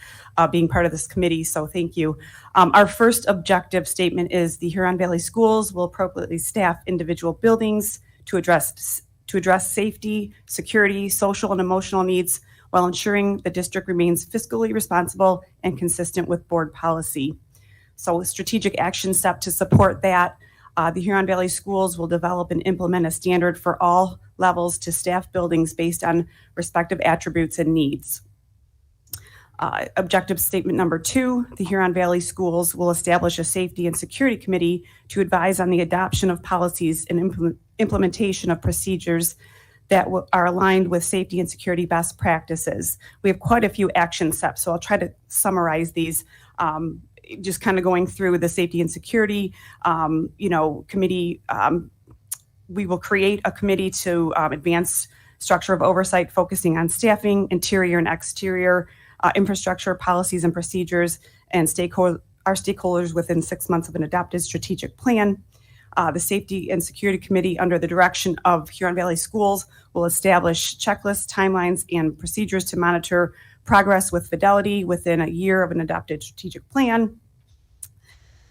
Speaker 10: being part of this committee, so thank you. Our first objective statement is the Huron Valley Schools will appropriately staff individual buildings to address safety, security, social, and emotional needs while ensuring the district remains fiscally responsible and consistent with board policy. So a strategic action step to support that, the Huron Valley Schools will develop and implement a standard for all levels to staff buildings based on respective attributes and needs. Objective statement number 2, the Huron Valley Schools will establish a safety and security committee to advise on the adoption of policies and implementation of procedures that are aligned with safety and security best practices. We have quite a few action steps, so I'll try to summarize these. Just kind of going through the safety and security, committee. We will create a committee to advance structure of oversight, focusing on staffing, interior and exterior infrastructure, policies and procedures, and our stakeholders within 6 months of an adopted strategic plan. The Safety and Security Committee, under the direction of Huron Valley Schools, will establish checklists, timelines, and procedures to monitor progress with fidelity within a year of an adopted strategic plan.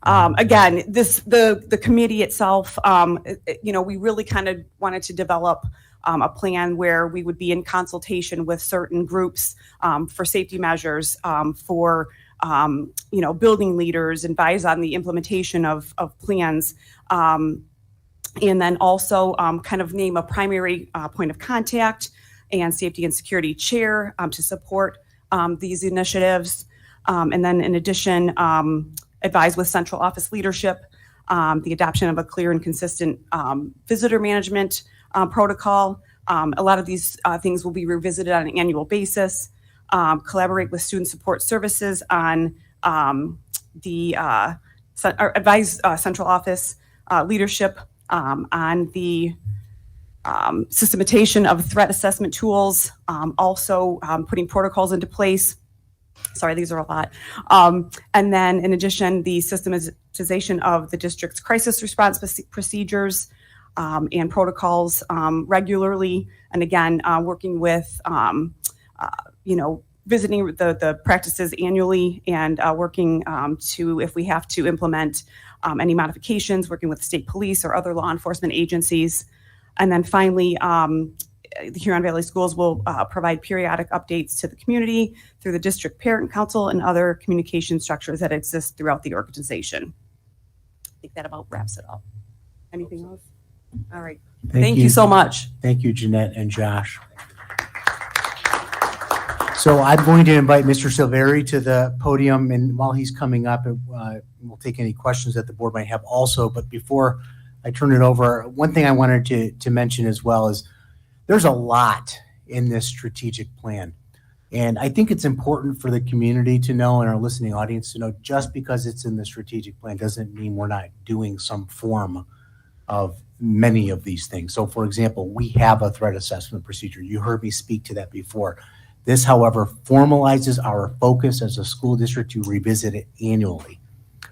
Speaker 10: Again, the committee itself, we really kind of wanted to develop a plan where we would be in consultation with certain groups for safety measures, for building leaders, advise on the implementation of plans, and then also kind of name a primary point of contact and safety and security chair to support these initiatives. And then in addition, advise with central office leadership, the adoption of a clear and consistent visitor management protocol. A lot of these things will be revisited on an annual basis. Collaborate with student support services on advise central office leadership on the systematization of threat assessment tools, also putting protocols into place. Sorry, these are a lot. And then in addition, the systematization of the district's crisis response procedures and protocols regularly. And again, working with, visiting the practices annually and working to, if we have to implement any modifications, working with state police or other law enforcement agencies. And then finally, the Huron Valley Schools will provide periodic updates to the community through the district parent council and other communication structures that exist throughout the organization. I think that about wraps it up. Anything else? All right. Thank you so much.
Speaker 17: Thank you, Jeanette and Josh. So I'm going to invite Mr. Silveri to the podium, and while he's coming up, we'll take any questions that the board might have also. But before I turn it over, one thing I wanted to mention as well is there's a lot in this strategic plan. And I think it's important for the community to know and our listening audience to know, just because it's in the strategic plan doesn't mean we're not doing some form of many of these things. So for example, we have a threat assessment procedure. You heard me speak to that before. This, however, formalizes our focus as a school district to revisit it annually.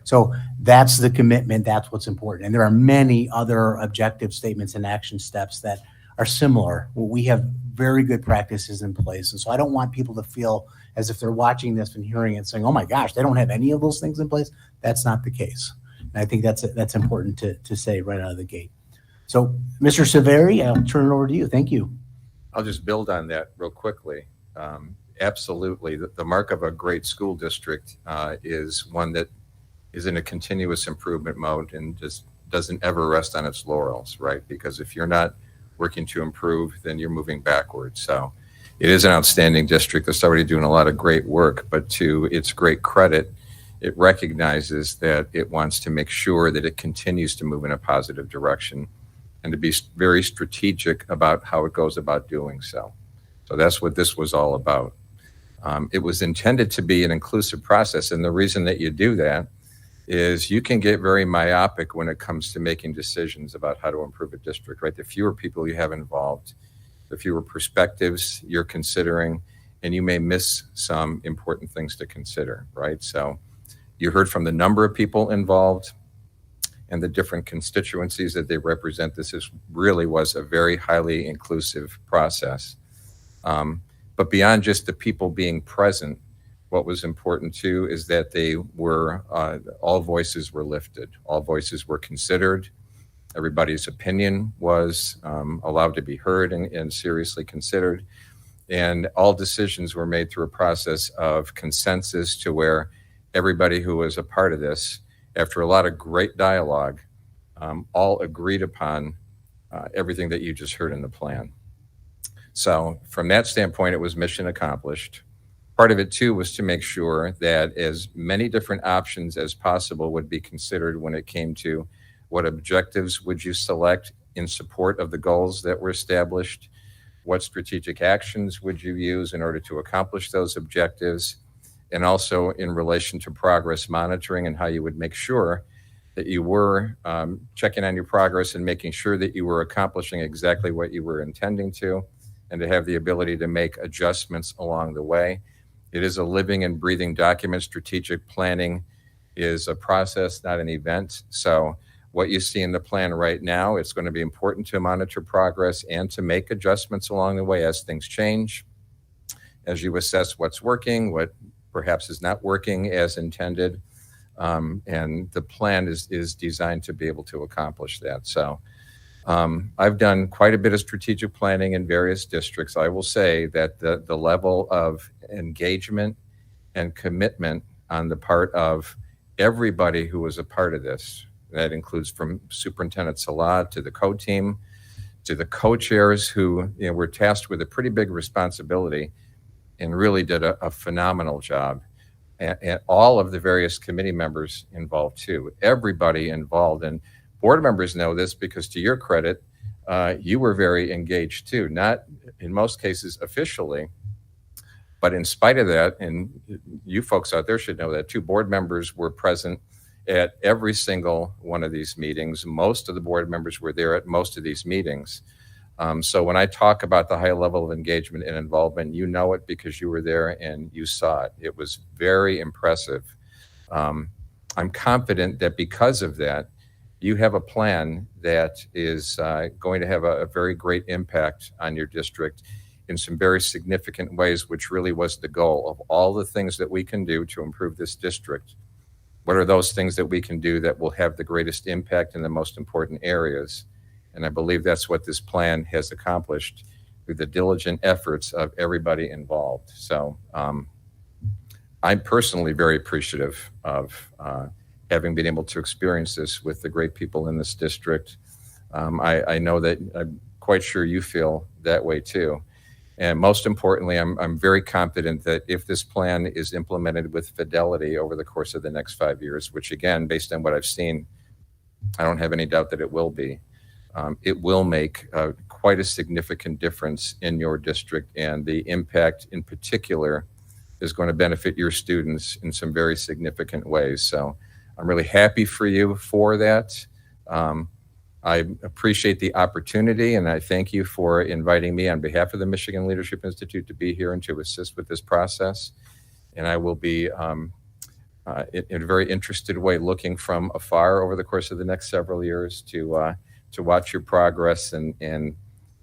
Speaker 17: So that's the commitment. That's what's important. And there are many other objective statements and action steps that are similar. We have very good practices in place. And so I don't want people to feel as if they're watching this and hearing it saying, oh my gosh, they don't have any of those things in place. That's not the case. And I think that's important to say right out of the gate. So Mr. Silveri, I'll turn it over to you. Thank you.
Speaker 2: I'll just build on that real quickly. Absolutely. The mark of a great school district is one that is in a continuous improvement mode and just
Speaker 12: doesn't ever rest on its laurels, right? Because if you're not working to improve, then you're moving backwards. So it is an outstanding district that's already doing a lot of great work, but to its great credit, it recognizes that it wants to make sure that it continues to move in a positive direction and to be very strategic about how it goes about doing so. So that's what this was all about. It was intended to be an inclusive process, and the reason that you do that is you can get very myopic when it comes to making decisions about how to improve a district, right? The fewer people you have involved, the fewer perspectives you're considering, and you may miss some important things to consider, right? So you heard from the number of people involved and the different constituencies that they represent. This really was a very highly inclusive process. But beyond just the people being present, what was important too is that they were, all voices were lifted, all voices were considered, everybody's opinion was allowed to be heard and seriously considered, and all decisions were made through a process of consensus to where everybody who was a part of this, after a lot of great dialogue, all agreed upon everything that you just heard in the plan. So from that standpoint, it was mission accomplished. Part of it too was to make sure that as many different options as possible would be considered when it came to what objectives would you select in support of the goals that were established, what strategic actions would you use in order to accomplish those objectives, and also in relation to progress monitoring and how you would make sure that you were checking on your progress and making sure that you were accomplishing exactly what you were intending to, and to have the ability to make adjustments along the way. It is a living and breathing document. Strategic planning is a process, not an event. So what you see in the plan right now, it's going to be important to monitor progress and to make adjustments along the way as things change, as you assess what's working, what perhaps is not working as intended. And the plan is designed to be able to accomplish that. So I've done quite a bit of strategic planning in various districts. I will say that the level of engagement and commitment on the part of everybody who was a part of this, that includes from Superintendent Salah to the co-team, to the co-chairs who were tasked with a pretty big responsibility and really did a phenomenal job. And all of the various committee members involved too, everybody involved. And board members know this because, to your credit, you were very engaged too, not in most cases officially, but in spite of that, and you folks out there should know that too, board members were present at every single one of these meetings. Most of the board members were there at most of these meetings. So when I talk about the high level of engagement and involvement, you know it because you were there and you saw it. It was very impressive. I'm confident that because of that, you have a plan that is going to have a very great impact on your district in some very significant ways, which really was the goal of all the things that we can do to improve this district. What are those things that we can do that will have the greatest impact in the most important areas? And I believe that's what this plan has accomplished through the diligent efforts of everybody involved. So I'm personally very appreciative of having been able to experience this with the great people in this district. I know that I'm quite sure you feel that way too. And most importantly, I'm very confident that if this plan is implemented with fidelity over the course of the next 5 years, which again, based on what I've seen, I don't have any doubt that it will be. It will make quite a significant difference in your district, and the impact in particular is going to benefit your students in some very significant ways. So I'm really happy for you for that. I appreciate the opportunity, and I thank you for inviting me on behalf of the Michigan Leadership Institute to be here and to assist with this process. And I will be, in a very interested way, looking from afar over the course of the next several years to watch your progress and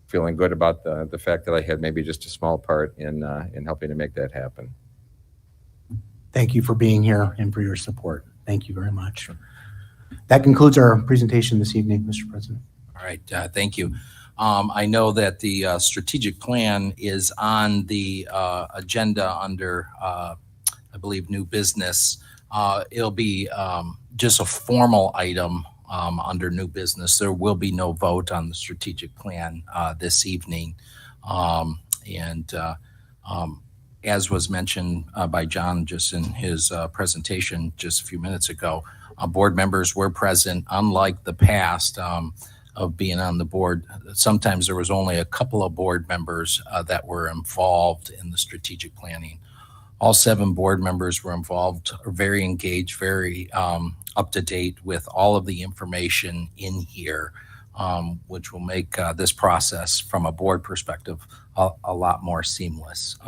Speaker 12: feeling good about the fact that I had maybe just a small part in helping to make that happen.
Speaker 17: Thank you for being here and for your support. Thank you very much. That concludes our presentation this evening, Mr. President.
Speaker 2: All right, thank you. I know that the strategic plan is on the agenda under, I believe, new business. It'll be just a formal item under new business. There will be no vote on the strategic plan this evening. As was mentioned by John just in his presentation just a few minutes ago, board members were present. Unlike the past of being on the board, sometimes there was only a couple of board members that were involved in the strategic planning. All 7 board members were involved, are very engaged, very up to date with all of the information in here, which will make this process from a board perspective a lot more seamless.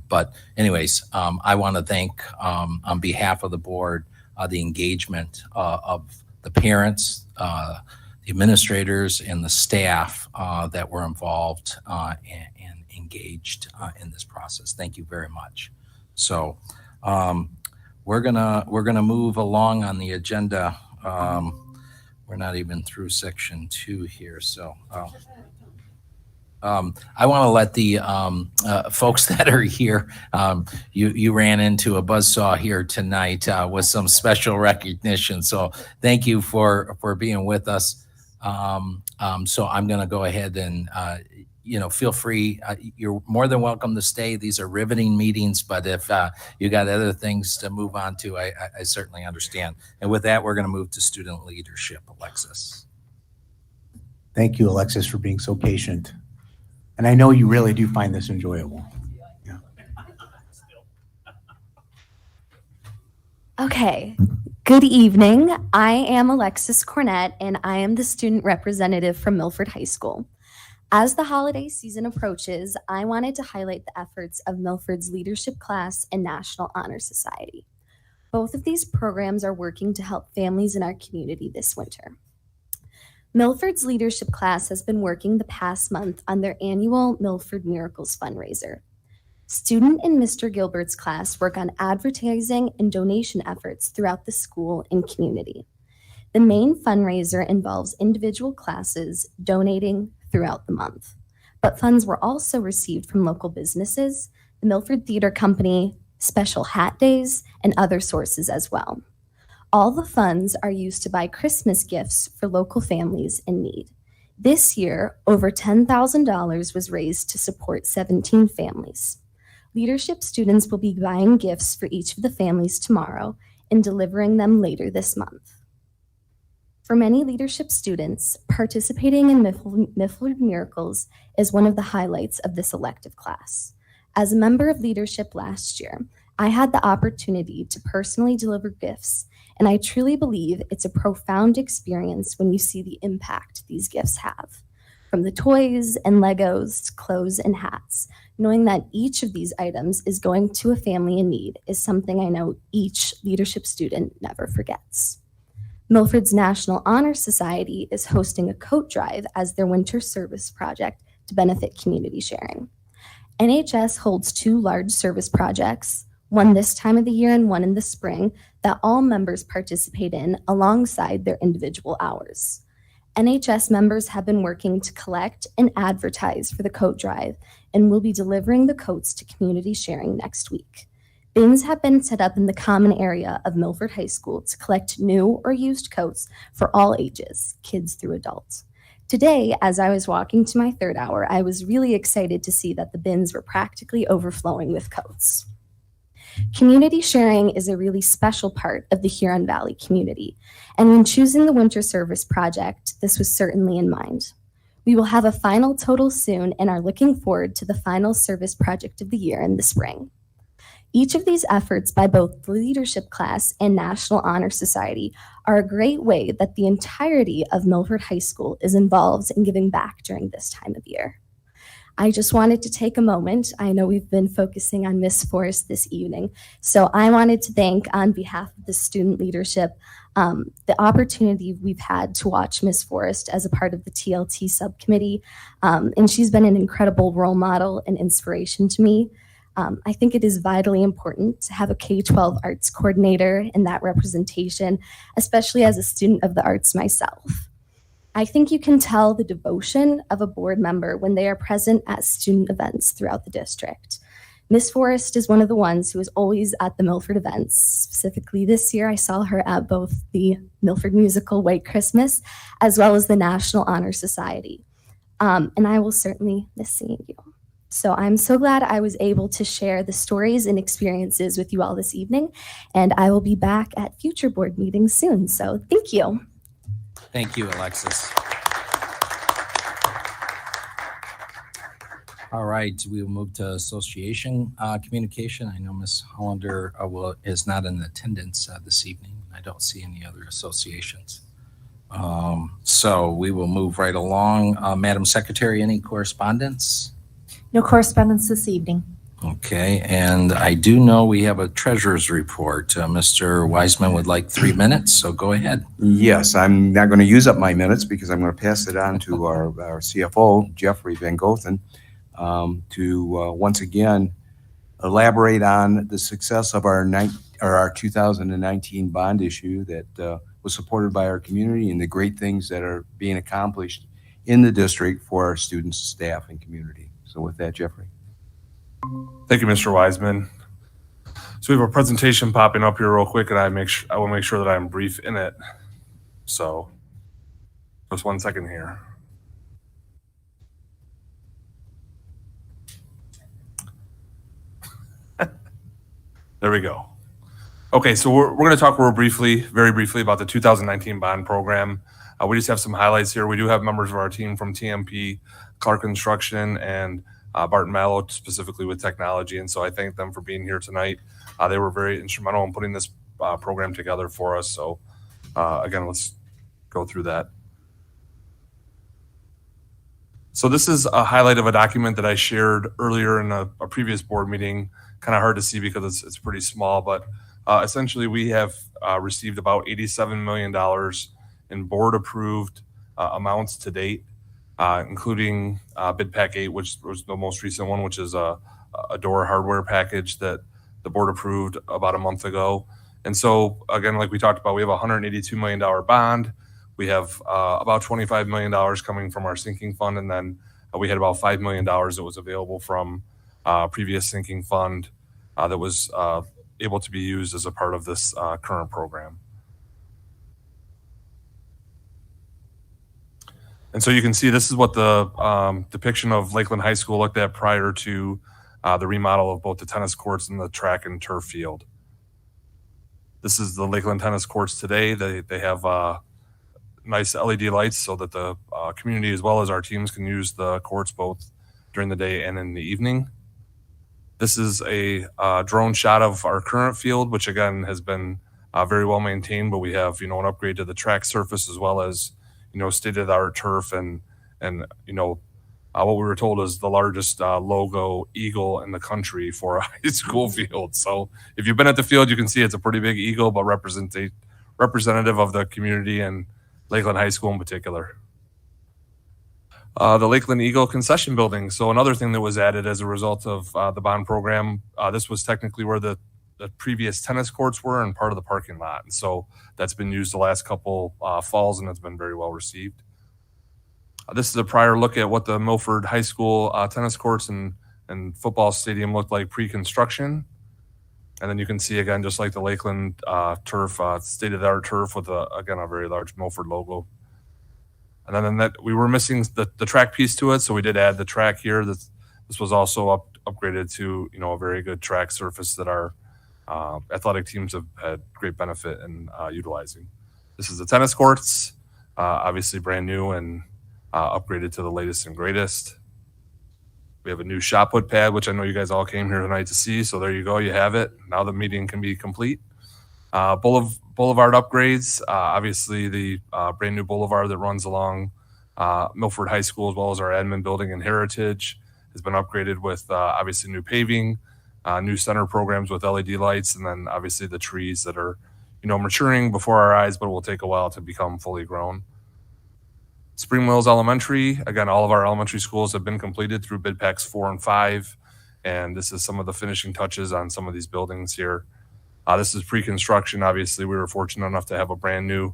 Speaker 2: But anyways, I want to thank on behalf of the board the engagement of the parents, the administrators, and the staff that were involved and engaged in this process. Thank you very much. So we're gonna move along on the agenda. We're not even through section 2 here, so I want to let the folks that are here. You ran into a buzzsaw here tonight with some special recognition, so thank you for being with us. So I'm going to go ahead and feel free. You're more than welcome to stay. These are riveting meetings, but if you got other things to move on to, I certainly understand. And with that, we're going to move to student leadership. Alexis.
Speaker 17: Thank you, Alexis, for being so patient. And I know you really do find this enjoyable. Yeah.
Speaker 7: Okay. Good evening. I am Alexis Cornett, and I am the student representative from Milford High School. As the holiday season approaches, I wanted to highlight the efforts of Milford's Leadership Class and National Honor Society. Both of these programs are working to help families in our community this winter. Milford's Leadership Class has been working the past month on their annual Milford Miracles fundraiser. Student and Mr. Gilbert's class work on advertising and donation efforts throughout the school and community. The main fundraiser involves individual classes donating throughout the month, but funds were also received from local businesses, the Milford Theater Company, special hat days, and other sources as well. All the funds are used to buy Christmas gifts for local families in need. This year, over $10,000 was raised to support 17 families. Leadership students will be buying gifts for each of the families tomorrow and delivering them later this month. For many leadership students, participating in Milford Miracles is one of the highlights of this elective class. As a member of leadership last year, I had the opportunity to personally deliver gifts, and I truly believe it's a profound experience when you see the impact these gifts have. From the toys and Legos to clothes and hats, knowing that each of these items is going to a family in need is something I know each leadership student never forgets. Milford's National Honor Society is hosting a coat drive as their winter service project to benefit community sharing. NHS holds 2 large service projects, one this time of the year and one in the spring, that all members participate in alongside their individual hours. NHS members have been working to collect and advertise for the coat drive and will be delivering the coats to community sharing next week. Bins have been set up in the common area of Milford High School to collect new or used coats for all ages, kids through adults. Today, as I was walking to my 3rd hour, I was really excited to see that the bins were practically overflowing with coats. Community sharing is a really special part of the Huron Valley community, and when choosing the winter service project, this was certainly in mind. We will have a final total soon and are looking forward to the final service project of the year in the spring. Each of these efforts by both the Leadership Class and National Honor Society are a great way that the entirety of Milford High School is involved in giving back during this time of year. I just wanted to take a moment. I know we've been focusing on Miss Forrest this evening, so I wanted to thank, on behalf of the student leadership, the opportunity we've had to watch Miss Forrest as a part of the TLT subcommittee, and she's been an incredible role model and inspiration to me. I think it is vitally important to have a K-12 arts coordinator and that representation, especially as a student of the arts myself. I think you can tell the devotion of a board member when they are present at student events throughout the district.
Speaker 3: Miss Forrest is one of the ones who is always at the Milford events. Specifically this year, I saw her at both the Milford musical White Christmas as well as the National Honor Society. And I will certainly miss seeing you. So I'm so glad I was able to share the stories and experiences with you all this evening, and I will be back at future board meetings soon. So thank you.
Speaker 2: Thank you, Alexis. All right, we will move to association communication. I know Ms. Hollander is not in attendance this evening. I don't see any other associations. So we will move right along. Madam Secretary, any correspondence?
Speaker 15: No correspondence this evening.
Speaker 2: Okay, and I do know we have a treasurer's report. Mr. Wiseman would like 3 minutes, so go ahead.
Speaker 14: Yes, I'm not going to use up my minutes because I'm going to pass it on to our CFO, Jeffrey Van Gothen, to once again elaborate on the success of our 2019 bond issue that was supported by our community and the great things that are being accomplished in the district for our students, staff, and community. So with that, Jeffrey.
Speaker 21: Thank you, Mr. Wiseman. So we have a presentation popping up here real quick, and I will make sure that I'm brief in it. So just 1 second here. There we go. Okay, so we're going to talk very briefly about the 2019 bond program. We just have some highlights here. We do have members of our team from TMP, Clark Construction, and Barton Mallow, specifically with technology. And so I thank them for being here tonight. They were very instrumental in putting this program together for us. So again, let's go through that. So this is a highlight of a document that I shared earlier in a previous board meeting. Kind of hard to see because it's pretty small, but essentially we have received about $87 million in board approved amounts to date, including bid pack 8, which was the most recent one, which is a door hardware package that the board approved about a month ago. And so again, like we talked about, we have a $182 million bond. We have about $25 million coming from our sinking fund, and then we had about $5 million that was available from previous sinking fund that was able to be used as a part of this current program. And so you can see this is what the depiction of Lakeland High School looked at prior to the remodel of both the tennis courts and the track and turf field. This is the Lakeland tennis courts today. They have nice LED lights so that the community as well as our teams can use the courts both during the day and in the evening. This is a drone shot of our current field, which again has been very well maintained, but we have an upgrade to the track surface as well as state-of-the-art turf and what we were told is the largest logo eagle in the country for a high school field. So if you've been at the field, you can see it's a pretty big eagle, but representative of the community and Lakeland High School in particular. The Lakeland Eagle concession building. So another thing that was added as a result of the bond program, this was technically where the previous tennis courts were and part of the parking lot. And so that's been used the last couple falls and it's been very well received. This is a prior look at what the Milford High School tennis courts and football stadium looked like pre-construction. And then you can see again, just like the Lakeland turf, state-of-the-art turf with again, a very large Milford logo. And then we were missing the track piece to it. So we did add the track here. This was also upgraded to, a very good track surface that our athletic teams have had great benefit in utilizing. This is the tennis courts, obviously brand new and upgraded to the latest and greatest. We have a new shot put pad, which I know you guys all came here tonight to see. So there you go. You have it. Now the meeting can be complete. Boulevard upgrades, obviously the brand new boulevard that runs along Milford High School as well as our admin building and Heritage has been upgraded with obviously new paving, new center programs with LED lights, and then obviously the trees that are maturing before our eyes, but will take a while to become fully grown. Spring Mills Elementary, again, all of our elementary schools have been completed through bid packs 4 and 5, and this is some of the finishing touches on some of these buildings here. This is pre-construction. Obviously, we were fortunate enough to have a brand new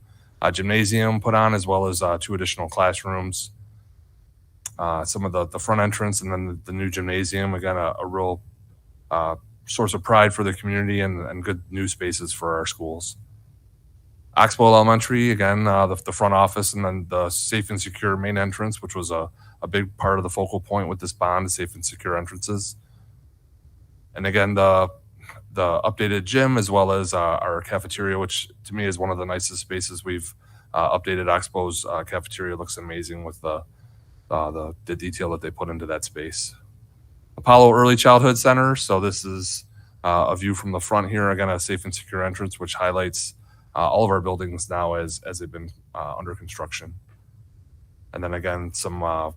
Speaker 21: gymnasium put on, as well as 2 additional classrooms. Some of the front entrance and then the new gymnasium, again, a real source of pride for the community and good new spaces for our schools. Oxbow Elementary, again, the front office and then the safe and secure main entrance, which was a big part of the focal point with this bond, safe and secure entrances. And again, the updated gym as well as our cafeteria, which to me is one of the nicest spaces we've updated. Oxbow's cafeteria looks amazing with the detail that they put into that space. Apollo Early Childhood Center. So this is a view from the front here. Again, a safe and secure entrance, which highlights all of our buildings now as they've been under construction. And then again, some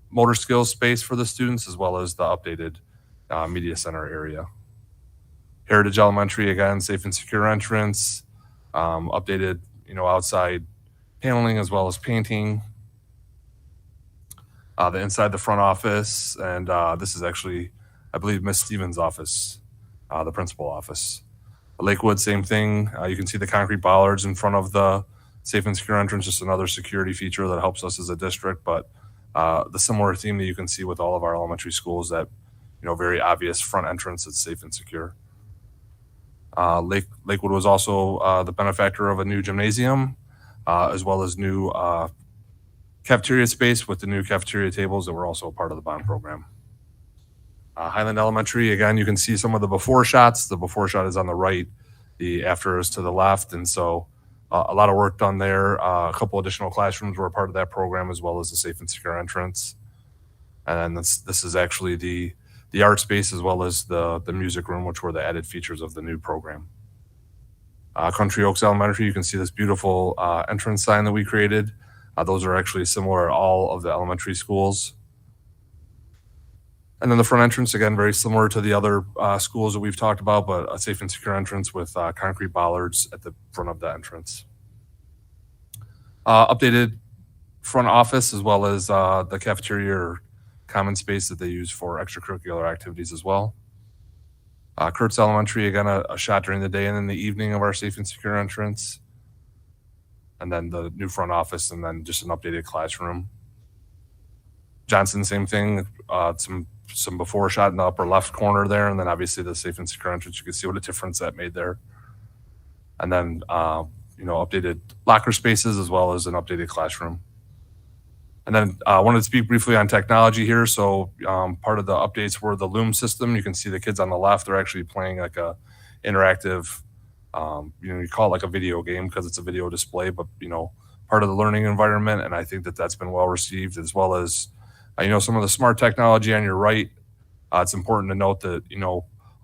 Speaker 21: motor skills space for the students, as well as the updated media center area. Heritage Elementary, again, safe and secure entrance, updated, outside paneling as well as painting. The inside the front office, and this is actually, I believe, Miss Stevens' office, the principal office. Lakewood, same thing. You can see the concrete bollards in front of the safe and secure entrance, just another security feature that helps us as a district. But the similar theme that you can see with all of our elementary schools, that very obvious front entrance that's safe and secure. Lakewood was also the benefactor of a new gymnasium, as well as new cafeteria space with the new cafeteria tables that were also a part of the bond program. Highland Elementary, again, you can see some of the before shots. The before shot is on the right, the after is to the left. And so a lot of work done there. A couple additional classrooms were a part of that program, as well as the safe and secure entrance. And then this is actually the art space, as well as the music room, which were the added features of the new program. Country Oaks Elementary, you can see this beautiful entrance sign that we created. Those are actually similar at all of the elementary schools. And then the front entrance, again, very similar to the other schools that we've talked about, but a safe and secure entrance with concrete bollards at the front of the entrance. Updated front office, as well as the cafeteria or common space that they use for extracurricular activities as well. Kurtz Elementary, again, a shot during the day and in the evening of our safe and secure entrance. And then the new front office, and then just an updated classroom. Johnson, same thing, some before shot in the upper left corner there, and then obviously the safe and secure entrance. You can see what a difference that made there. And then, updated locker spaces, as well as an updated classroom. And then I wanted to speak briefly on technology here. So part of the updates were the Loom system. You can see the kids on the left, they're actually playing like a interactive, you call it like a video game because it's a video display, but, part of the learning environment. And I think that that's been well received, as well as, some of the smart technology on your right. It's important to note that,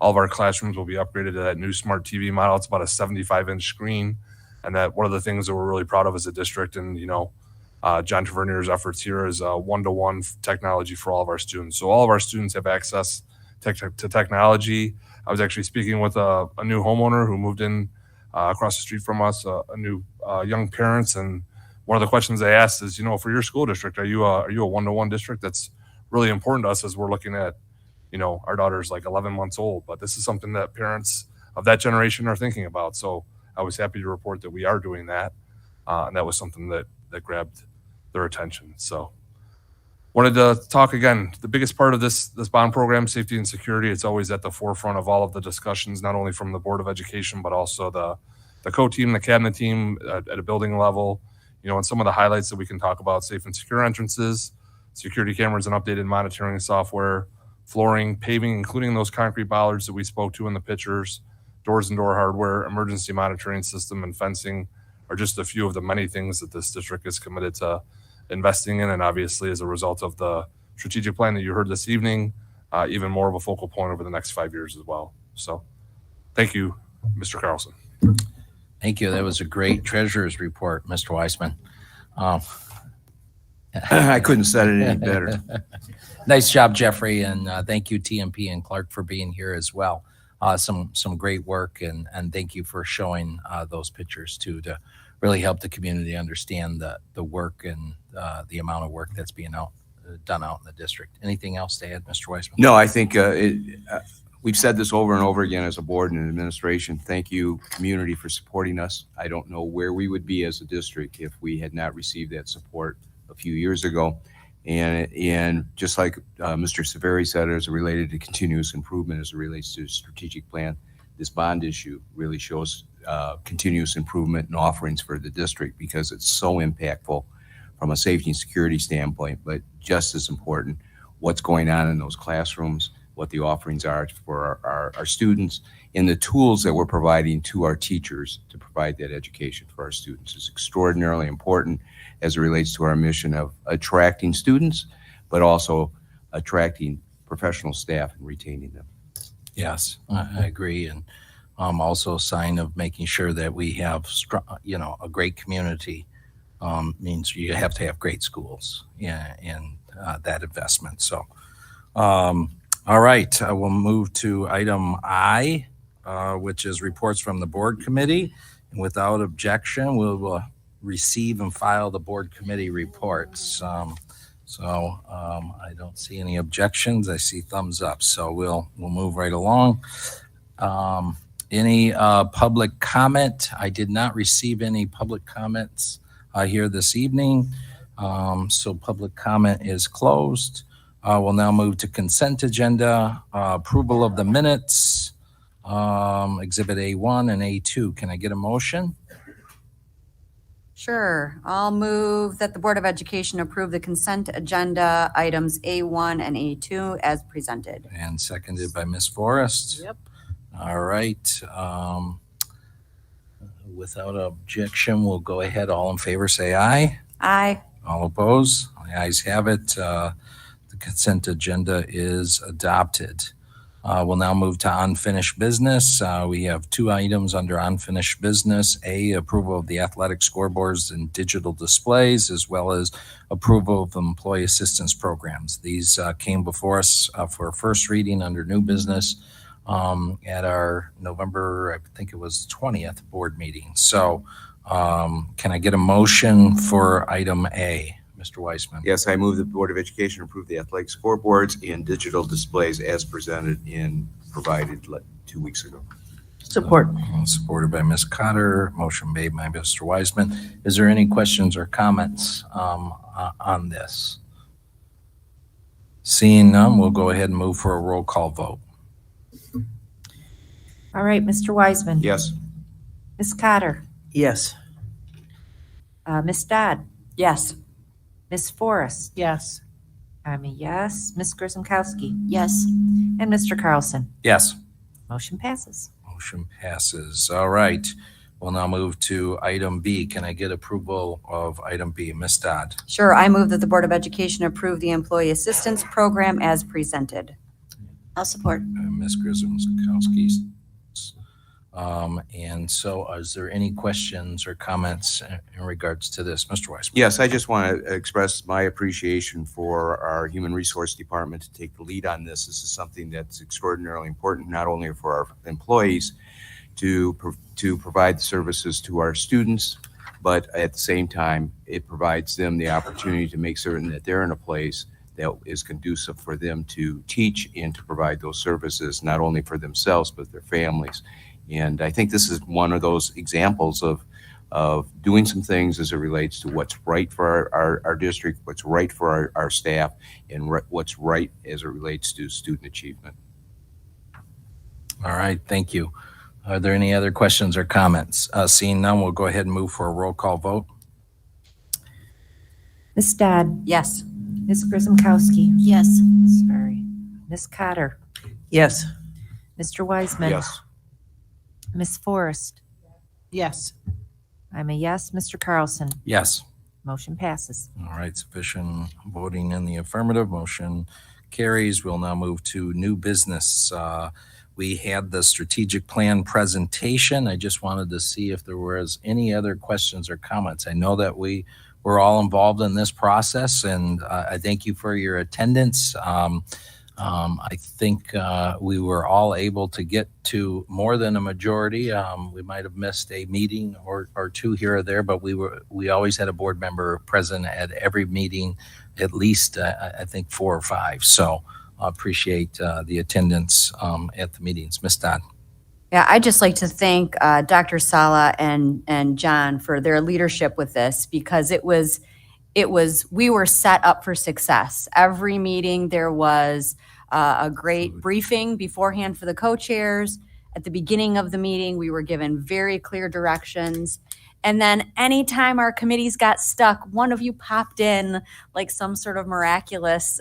Speaker 21: all of our classrooms will be upgraded to that new smart TV model. It's about a 75-inch screen. And that one of the things that we're really proud of as a district, and, John Tavernier's efforts here is one-to-one technology for all of our students. So all of our students have access to technology. I was actually speaking with a new homeowner who moved in across the street from us, a new young parents, and one of the questions they asked is, for your school district, are you a one-to-one district? That's really important to us as we're looking at, our daughter's like 11 months old, but this is something that parents of that generation are thinking about. So I was happy to report that we are doing that, and that was something that grabbed their attention. So wanted to talk again, the biggest part of this bond program, safety and security, it's always at the forefront of all of the discussions, not only from the Board of Education, but also the co-team, the cabinet team at a building level, and some of the highlights that we can talk about: safe and secure entrances, security cameras and updated monitoring software, flooring, paving, including those concrete bollards that we spoke to in the pictures, doors and door hardware, emergency monitoring system, and fencing are just a few of the many things that this district is committed to investing in. And obviously, as a result of the strategic plan that you heard this evening, even more of a focal point over the next 5 years as well. So thank you, Mr. Carlson.
Speaker 2: Thank you. That was a great treasurer's report, Mr. Weissman.
Speaker 14: I couldn't have said it any better.
Speaker 2: Nice job, Jeffrey, and thank you, TMP and Clark, for being here as well. Some great work, and thank you for showing those pictures too, to really help the community understand the work and the amount of work that's being done out in the district. Anything else to add, Mr. Weissman?
Speaker 14: No, I think we've said this over and over again as a board and administration. Thank you, community, for supporting us. I don't know where we would be as a district if we had not received that support a few years ago. And just like Mr. Severi said, as it related to continuous improvement as it relates to strategic plan, this bond issue really shows continuous improvement and offerings for the district because it's so impactful from a safety and security standpoint, but just as important, what's going on in those classrooms, what the offerings are for our students, and the tools that we're providing to our teachers to provide that education for our students is extraordinarily important as it relates to our mission of attracting students, but also attracting professional staff and retaining them.
Speaker 2: Yes, I agree. And also a sign of making sure that we have, a great community means you have to have great schools in that investment. So, all right, we'll move to item I, which is reports from the board committee. And without objection, we'll receive and file the board committee reports. I don't see any objections. I see thumbs up. So we'll move right along. Any public comment? I did not receive any public comments here this evening. So public comment is closed. We'll now move to consent agenda, approval of the minutes, Exhibit A1 and A2. Can I get a motion?
Speaker 4: Sure. I'll move that the Board of Education approve the consent agenda items A1 and A2 as presented.
Speaker 2: And seconded by Ms. Forrest.
Speaker 6: Yep.
Speaker 2: All right. Without objection, we'll go ahead. All in favor, say aye.
Speaker 4: Aye.
Speaker 2: All opposed? The ayes have it. The consent agenda is adopted. We'll now move to unfinished business. We have two items under unfinished business. A, approval of the athletic scoreboards and digital displays, as well as approval of employee assistance programs. These came before us for first reading under new business at our November, I think it was 20th board meeting. So can I get a motion for item A? Mr. Weissman.
Speaker 14: Yes, I move the Board of Education approve the athletic scoreboards and digital displays as presented and provided 2 weeks ago.
Speaker 13: Support.
Speaker 2: Supported by Ms. Cotter. Motion made by Mr. Weissman. Is there any questions or comments on this? Seeing none, we'll go ahead and move for a roll call vote.
Speaker 15: All right, Mr. Wiseman.
Speaker 14: Yes.
Speaker 15: Ms. Cotter.
Speaker 13: Yes.
Speaker 15: Ms. Dodd.
Speaker 4: Yes.
Speaker 15: Ms. Forrest.
Speaker 13: Yes.
Speaker 15: I'm a yes. Ms. Grzymkowski.
Speaker 4: Yes.
Speaker 15: And Mr. Carlson.
Speaker 2: Yes.
Speaker 15: Motion passes.
Speaker 2: Motion passes. All right. We'll now move to item B. Can I get approval of item B? Ms. Dodd.
Speaker 4: Sure. I move that the Board of Education approve the Employee Assistance Program as presented. I'll support.
Speaker 2: Ms. Grzymkowski. And so is there any questions or comments in regards to this? Mr. Weissman?
Speaker 14: Yes, I just want to express my appreciation for our Human Resource Department to take the lead on this. This is something that's extraordinarily important, not only for our employees to provide the services to our students, but at the same time, it provides them the opportunity to make certain that they're in a place that is conducive for them to teach and to provide those services, not only for themselves, but their families. And I think this is one of those examples of doing some things as it relates to what's right for our district, what's right for our staff, and what's right as it relates to student achievement.
Speaker 2: All right, thank you. Are there any other questions or comments? Seeing none, we'll go ahead and move for a roll call vote.
Speaker 15: Ms. Dodd.
Speaker 4: Yes.
Speaker 15: Ms. Grzymkowski.
Speaker 4: Yes.
Speaker 15: Sorry. Ms. Cotter.
Speaker 13: Yes.
Speaker 15: Mr. Wiseman.
Speaker 14: Yes.
Speaker 15: Ms. Forrest.
Speaker 13: Yes.
Speaker 15: I'm a yes. Mr. Carlson.
Speaker 2: Yes.
Speaker 15: Motion passes.
Speaker 2: All right, sufficient voting in the affirmative. Motion carries. We'll now move to new business. We had the strategic plan presentation. I just wanted to see if there was any other questions or comments. I know that we were all involved in this process, and I thank you for your attendance. I think we were all able to get to more than a majority. We might have missed a meeting or two here or there, but we always had a board member present at every meeting, at least I think 4 or 5. So I appreciate the attendance at the meetings. Ms. Dodd.
Speaker 4: Yeah, I'd just like to thank Dr. Sala and John for their leadership with this, because it was we were set up for success. Every meeting, there was a great briefing beforehand for the co-chairs. At the beginning of the meeting, we were given very clear directions. And then anytime our committees got stuck, one of you popped in like some sort of miraculous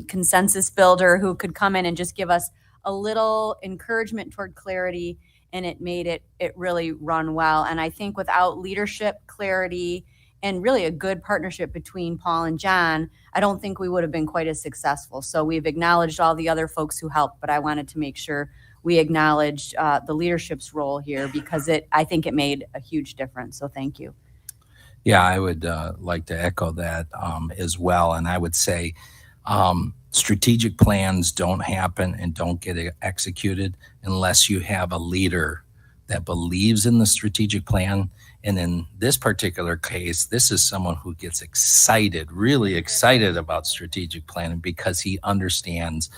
Speaker 4: consensus builder who could come in and just give us a little encouragement toward clarity, and it made it really run well. And I think without leadership, clarity, and really a good partnership between Paul and John, I don't think we would have been quite as successful. So we've acknowledged all the other folks who helped, but I wanted to make sure we acknowledged the leadership's role here, because I think it made a huge difference. So thank you.
Speaker 2: Yeah, I would like to echo that as well. And I would say strategic plans don't happen and don't get executed unless you have a leader that believes in the strategic plan. And in this particular case, this is someone who gets excited, really excited about strategic planning because he understands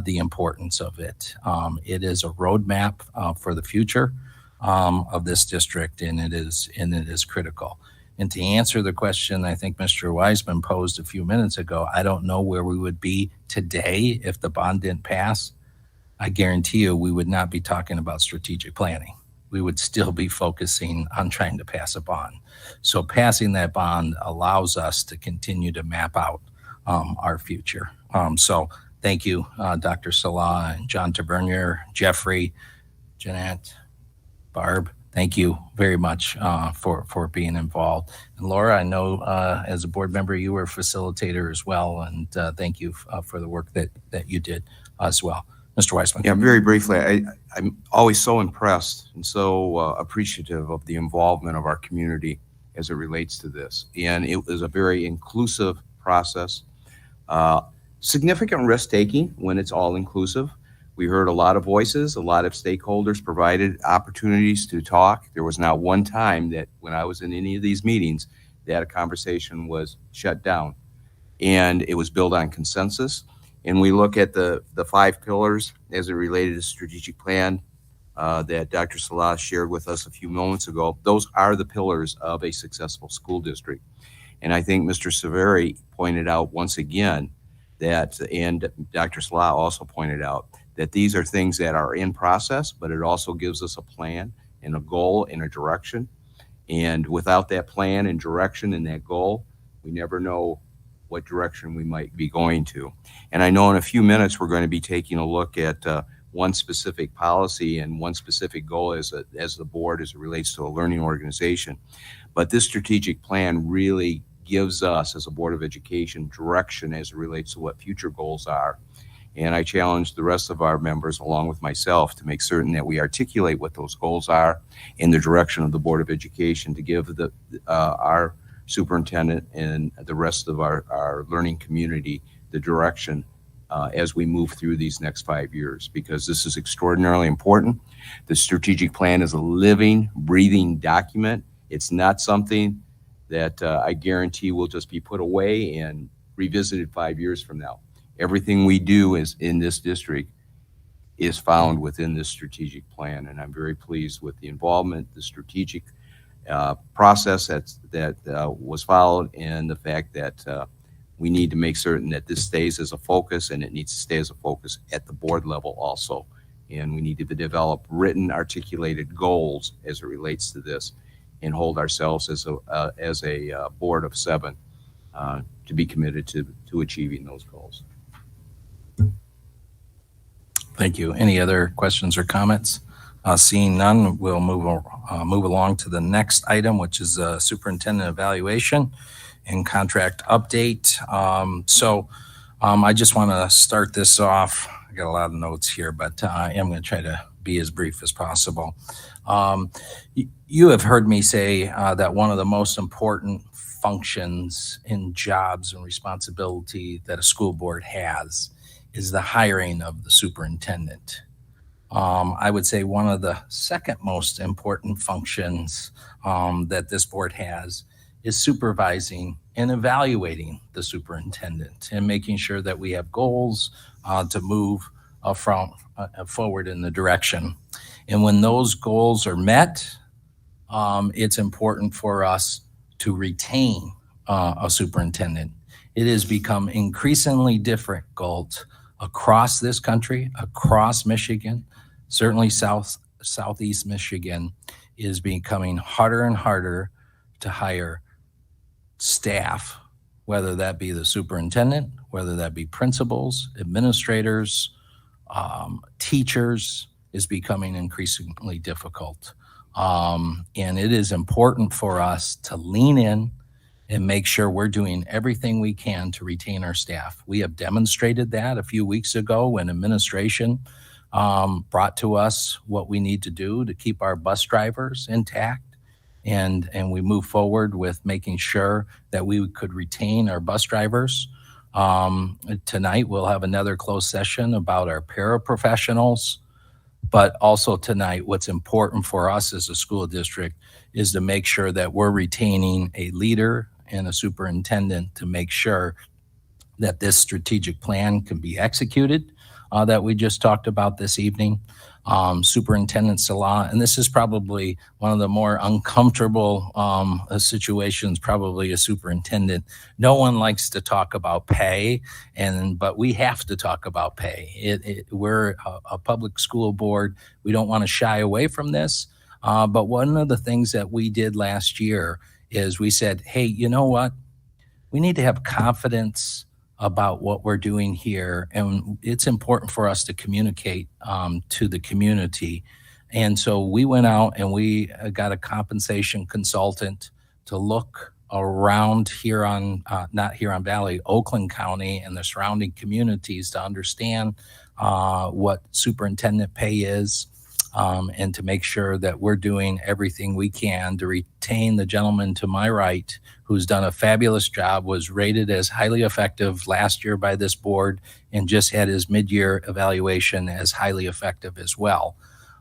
Speaker 2: the importance of it. It is a roadmap for the future of this district, and it is critical. And to answer the question I think Mr. Wiseman posed a few minutes ago, I don't know where we would be today if the bond didn't pass. I guarantee you we would not be talking about strategic planning. We would still be focusing on trying to pass a bond. So passing that bond allows us to continue to map out our future. So thank you, Dr. Salah and John Tavernier, Jeffrey, Jeanette, Barb. Thank you very much for being involved. And Laura, I know as a board member, you were a facilitator as well. And thank you for the work that you did as well. Mr. Weissman.
Speaker 14: Yeah, very briefly, I'm always so impressed and so appreciative of the involvement of our community as it relates to this. And it was a very inclusive process, significant risk-taking when it's all inclusive. We heard a lot of voices, a lot of stakeholders provided opportunities to talk. There was not one time that when I was in any of these meetings that a conversation was shut down. And it was built on consensus. And we look at the 5 pillars as it related to strategic plan that Dr. Salah shared with us a few moments ago. Those are the pillars of a successful school district. And I think Mr. Severi pointed out once again that, and Dr. Salah also pointed out, that these are things that are in process, but it also gives us a plan and a goal and a direction. And without that plan and direction and that goal, we never know what direction we might be going to. And I know in a few minutes we're going to be taking a look at one specific policy and one specific goal as the board as it relates to a learning organization. But this strategic plan really gives us as a Board of Education direction as it relates to what future goals are. And I challenge the rest of our members along with myself to make certain that we articulate what those goals are in the direction of the Board of Education to give our superintendent and the rest of our learning community the direction as we move through these next 5 years, because this is extraordinarily important. The strategic plan is a living, breathing document. It's not something that I guarantee will just be put away and revisited 5 years from now. Everything we do is in this district is found within this strategic plan, and I'm very pleased with the involvement, the strategic process that was followed, and the fact that we need to make certain that this stays as a focus, and it needs to stay as a focus at the board level also. And we need to develop written, articulated goals as it relates to this, and hold ourselves as a board of 7 to be committed to achieving those goals.
Speaker 2: Thank you. Any other questions or comments? Seeing none, we'll move along to the next item, which is superintendent evaluation and contract update. I just want to start this off. I got a lot of notes here, but I am going to try to be as brief as possible. You have heard me say that one of the most important functions in jobs and responsibility that a school board has is the hiring of the superintendent. I would say one of the second most important functions that this board has is supervising and evaluating the superintendent and making sure that we have goals to move forward in the direction. And when those goals are met, it's important for us to retain a superintendent. It has become increasingly difficult across this country, across Michigan, certainly southeast Michigan is becoming harder and harder to hire staff, whether that be the superintendent, whether that be principals, administrators, teachers, is becoming increasingly difficult. And it is important for us to lean in and make sure we're doing everything we can to retain our staff. We have demonstrated that a few weeks ago when administration brought to us what we need to do to keep our bus drivers intact. And we move forward with making sure that we could retain our bus drivers. Tonight, we'll have another closed session about our paraprofessionals. But also tonight, what's important for us as a school district is to make sure that we're retaining a leader and a superintendent to make sure that this strategic plan can be executed that we just talked about this evening. Superintendent Salah, and this is probably one of the more uncomfortable situations, probably a superintendent. No one likes to talk about pay, but we have to talk about pay. We're a public school board. We don't want to shy away from this. But one of the things that we did last year is we said, hey, you know what? We need to have confidence about what we're doing here. And it's important for us to communicate to the community. And so we went out and we got a compensation consultant to look around not Huron Valley, Oakland County and the surrounding communities to understand what superintendent pay is. And to make sure that we're doing everything we can to retain the gentleman to my right, who's done a fabulous job, was rated as highly effective last year by this board, and just had his mid-year evaluation as highly effective as well.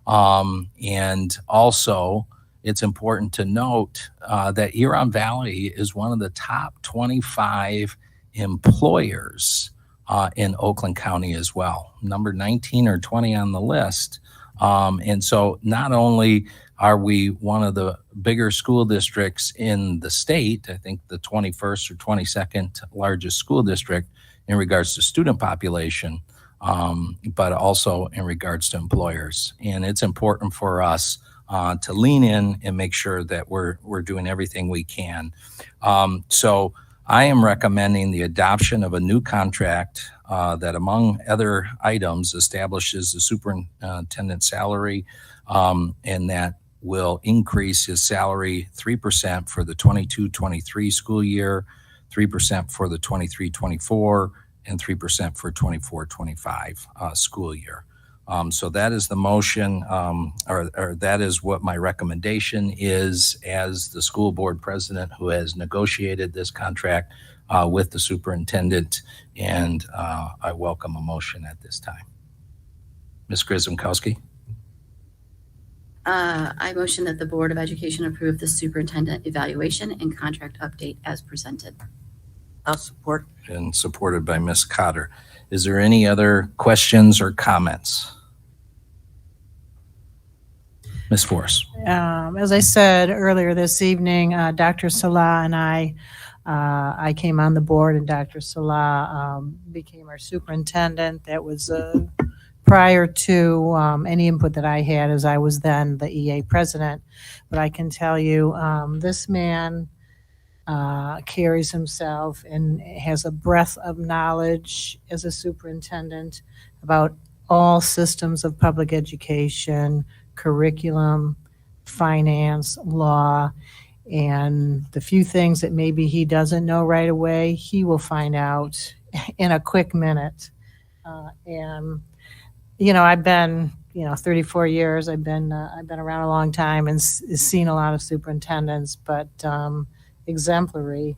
Speaker 2: And also, it's important to note that Huron Valley is one of the top 25 employers in Oakland County as well, number 19 or 20 on the list. And so not only are we one of the bigger school districts in the state, I think the 21st or 22nd largest school district in regards to student population, but also in regards to employers. And it's important for us to lean in and make sure that we're doing everything we can. So I am recommending the adoption of a new contract that, among other items, establishes the superintendent's salary, and that will increase his salary 3% for the 22-23 school year, 3% for the 23-24, and 3% for 24-25 school year. So that is the motion, or that is what my recommendation is as the school board president who has negotiated this contract with the superintendent, and I welcome a motion at this time. Ms. Grisomkowski?
Speaker 9: I motion that the Board of Education approve the superintendent evaluation and contract update as presented.
Speaker 15: I'll support.
Speaker 2: And supported by Ms. Cotter. Is there any other questions or comments? Ms. Forrest.
Speaker 13: As I said earlier this evening, Dr. Salah and I came on the board, and Dr. Salah became our superintendent. That was prior to any input that I had, as I was then the EA president. But I can tell you, this man carries himself and has a breadth of knowledge as a superintendent about all systems of public education, curriculum, finance, law, and the few things that maybe he doesn't know right away, he will find out in a quick minute. And you know, I've been 34 years. I've been around a long time and seen a lot of superintendents, but exemplary.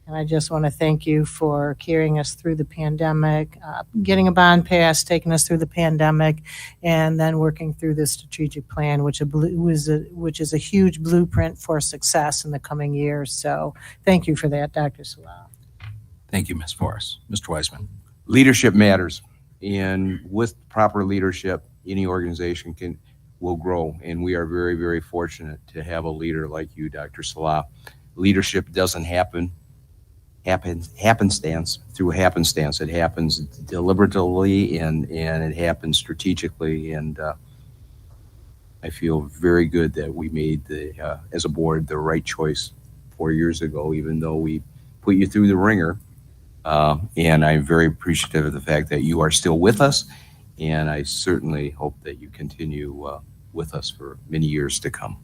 Speaker 13: And I just want to thank you for carrying us through the pandemic, getting a bond passed, taking us through the pandemic, and then working through this strategic plan, which is a huge blueprint for success in the coming years. So thank you for that, Dr. Salah.
Speaker 2: Thank you, Ms. Forrest. Mr. Wiseman.
Speaker 14: Leadership matters. And with proper leadership, any organization will grow. And we are very, very fortunate to have a leader like you, Dr. Salah. Leadership doesn't happen happenstance through happenstance. It happens deliberately and it happens strategically. And I feel very good that we made as a board, the right choice 4 years ago, even though we put you through the ringer. And I'm very appreciative of the fact that you are still with us. And I certainly hope that you continue with us for many years to come.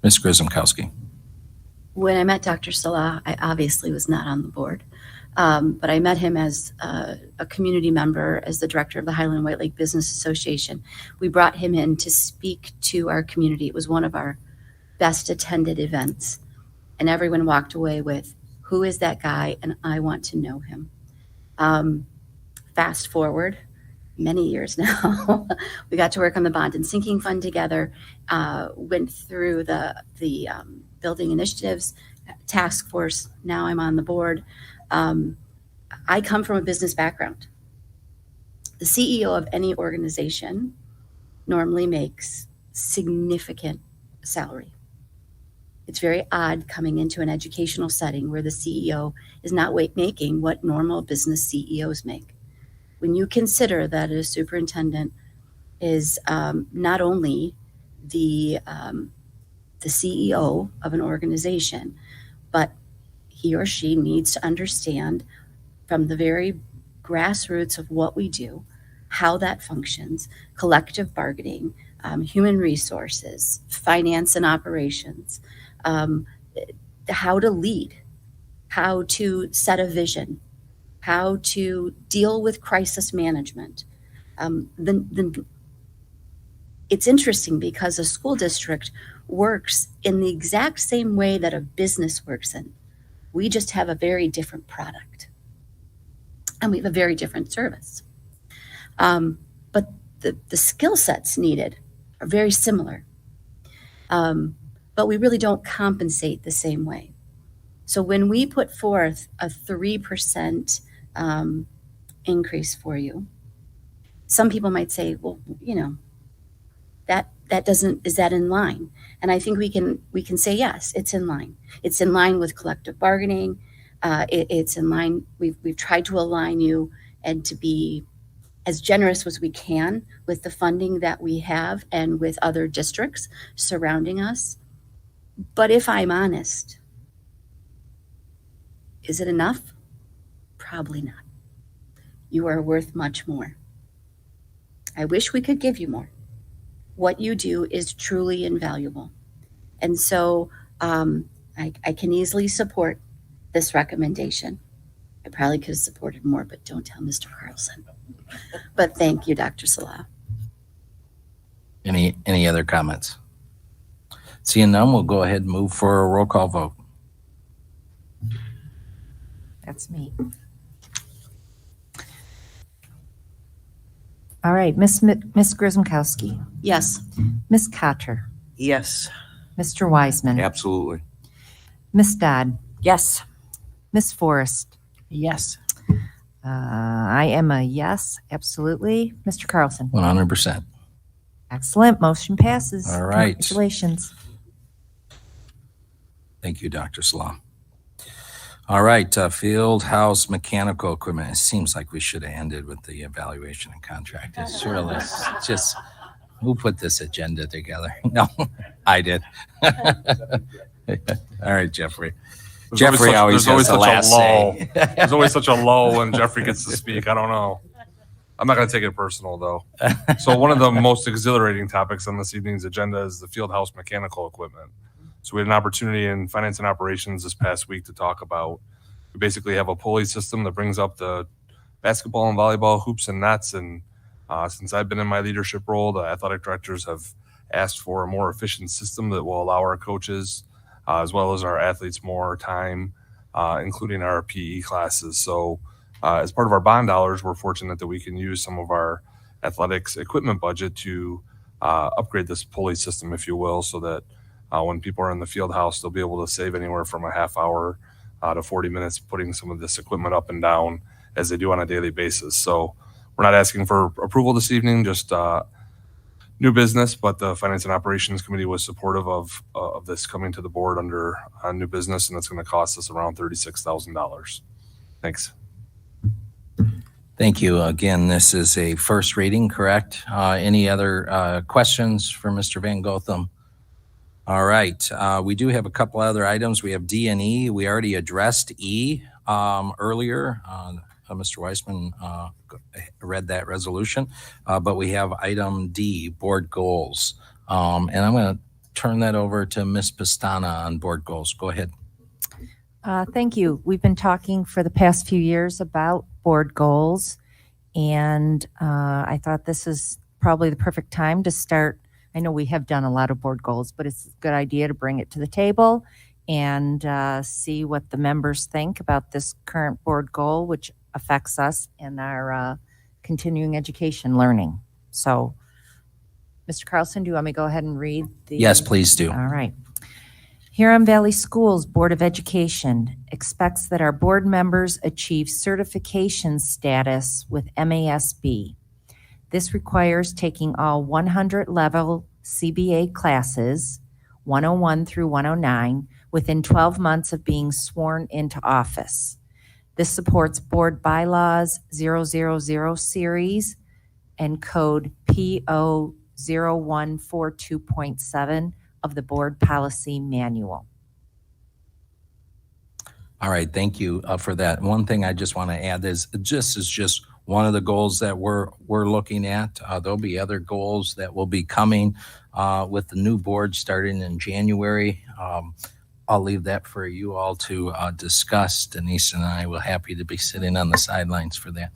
Speaker 2: Ms. Grisomkowski.
Speaker 9: When I met Dr. Salah, I obviously was not on the board, but I met him as a community member, as the director of the Highland White Lake Business Association. We brought him in to speak to our community. It was one of our best attended events, and everyone walked away with, who is that guy? And I want to know him. Fast forward many years now, we got to work on the bond and sinking fund together, went through the building initiatives task force. Now I'm on the board. I come from a business background. The CEO of any organization normally makes significant salary. It's very odd coming into an educational setting where the CEO is not making what normal business CEOs make. When you consider that a superintendent is not only the CEO of an organization, but he or she needs to understand from the very grassroots of what we do, how that functions, collective bargaining, human resources, finance and operations, how to lead, how to set a vision, how to deal with crisis management. It's interesting because a school district works in the exact same way that a business works in. We just have a very different product and we have a very different service. But the skill sets needed are very similar. But we really don't compensate the same way. So when we put forth a 3% increase for you, some people might say, well, you know, that doesn't, is that in line? And I think we can say, yes, it's in line. It's in line with collective bargaining. It's in line. We've tried to align you and to be as generous as we can with the funding that we have and with other districts surrounding us. But if I'm honest, is it enough? Probably not. You are worth much more. I wish we could give you more. What you do is truly invaluable. And so I can easily support this recommendation. I probably could have supported more, but don't tell Mr. Carlson. But thank you, Dr. Salah.
Speaker 2: Any other comments? Seeing none, we'll go ahead and move for a roll call vote.
Speaker 16: That's me. All right, Miss Grisomkowski.
Speaker 9: Yes.
Speaker 16: Miss Cotter.
Speaker 15: Yes.
Speaker 16: Mr. Wiseman.
Speaker 14: Absolutely.
Speaker 16: Miss Dodd.
Speaker 4: Yes.
Speaker 16: Miss Forrest.
Speaker 13: Yes.
Speaker 16: I am a yes, absolutely. Mr. Carlson.
Speaker 2: 100%.
Speaker 16: Excellent. Motion passes.
Speaker 2: All right.
Speaker 16: Congratulations.
Speaker 2: Thank you, Dr. Salah. All right, field house mechanical equipment. It seems like we should have ended with the evaluation and contract. It's surely just, who put this agenda together? No, I did. All right, Jeffrey. Jeffrey always has the last say.
Speaker 21: There's always such a lull when Jeffrey gets to speak. I don't know. I'm not going to take it personal, though. So one of the most exhilarating topics on this evening's agenda is the field house mechanical equipment. So we had an opportunity in finance and operations this past week to talk about, we basically have a pulley system that brings up the basketball and volleyball hoops and nets. And since I've been in my leadership role, the athletic directors have asked for a more efficient system that will allow our coaches as well as our athletes more time, including our PE classes. So as part of our bond dollars, we're fortunate that we can use some of our athletics equipment budget to upgrade this pulley system, if you will, so that when people are in the field house, they'll be able to save anywhere from a half hour to 40 minutes putting some of this equipment up and down as they do on a daily basis. So we're not asking for approval this evening, just new business, but the Finance and Operations Committee was supportive of this coming to the board under new business, and it's going to cost us around $36,000. Thanks.
Speaker 2: Thank you. Again, this is a first reading, correct? Any other questions for Mr. Van Gotham? All right. We do have a couple other items. We have D and E. We already addressed E earlier. Mr. Weissman read that resolution, but we have item D, board goals. And I'm going to turn that over to Ms. Pastana on board goals. Go ahead.
Speaker 16: Thank you. We've been talking for the past few years about board goals, and I thought this is probably the perfect time to start. I know we have done a lot of board goals, but it's a good idea to bring it to the table and see what the members think about this current board goal, which affects us in our continuing education learning. So, Mr. Carlson, do you want me to go ahead and read the?
Speaker 2: Yes, please do.
Speaker 16: All right. Huron Valley Schools Board of Education expects that our board members achieve certification status with MASB. This requires taking all 100 level CBA classes, 101 through 109, within 12 months of being sworn into office. This supports Board Bylaws 000 series and code PO 0142.7 of the Board Policy Manual.
Speaker 2: All right, thank you for that. One thing I just want to add is just one of the goals that we're looking at. There'll be other goals that will be coming with the new board starting in January. I'll leave that for you all to discuss. Denise and I will happy to be sitting on the sidelines for that.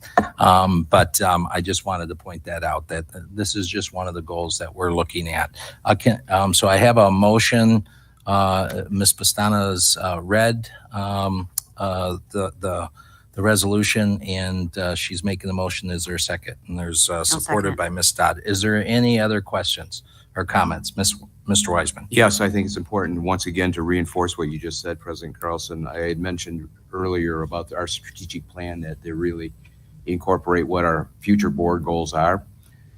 Speaker 2: But I just wanted to point that out, that this is just one of the goals that we're looking at. So I have a motion. Ms. Pastana's read the resolution, and she's making the motion. Is there a second? And there's supported by Ms. Dodd. Is there any other questions or comments? Mr. Weissman.
Speaker 14: Yes, I think it's important, once again, to reinforce what you just said, President Carlson. I had mentioned earlier about our strategic plan that they really incorporate what our future board goals are.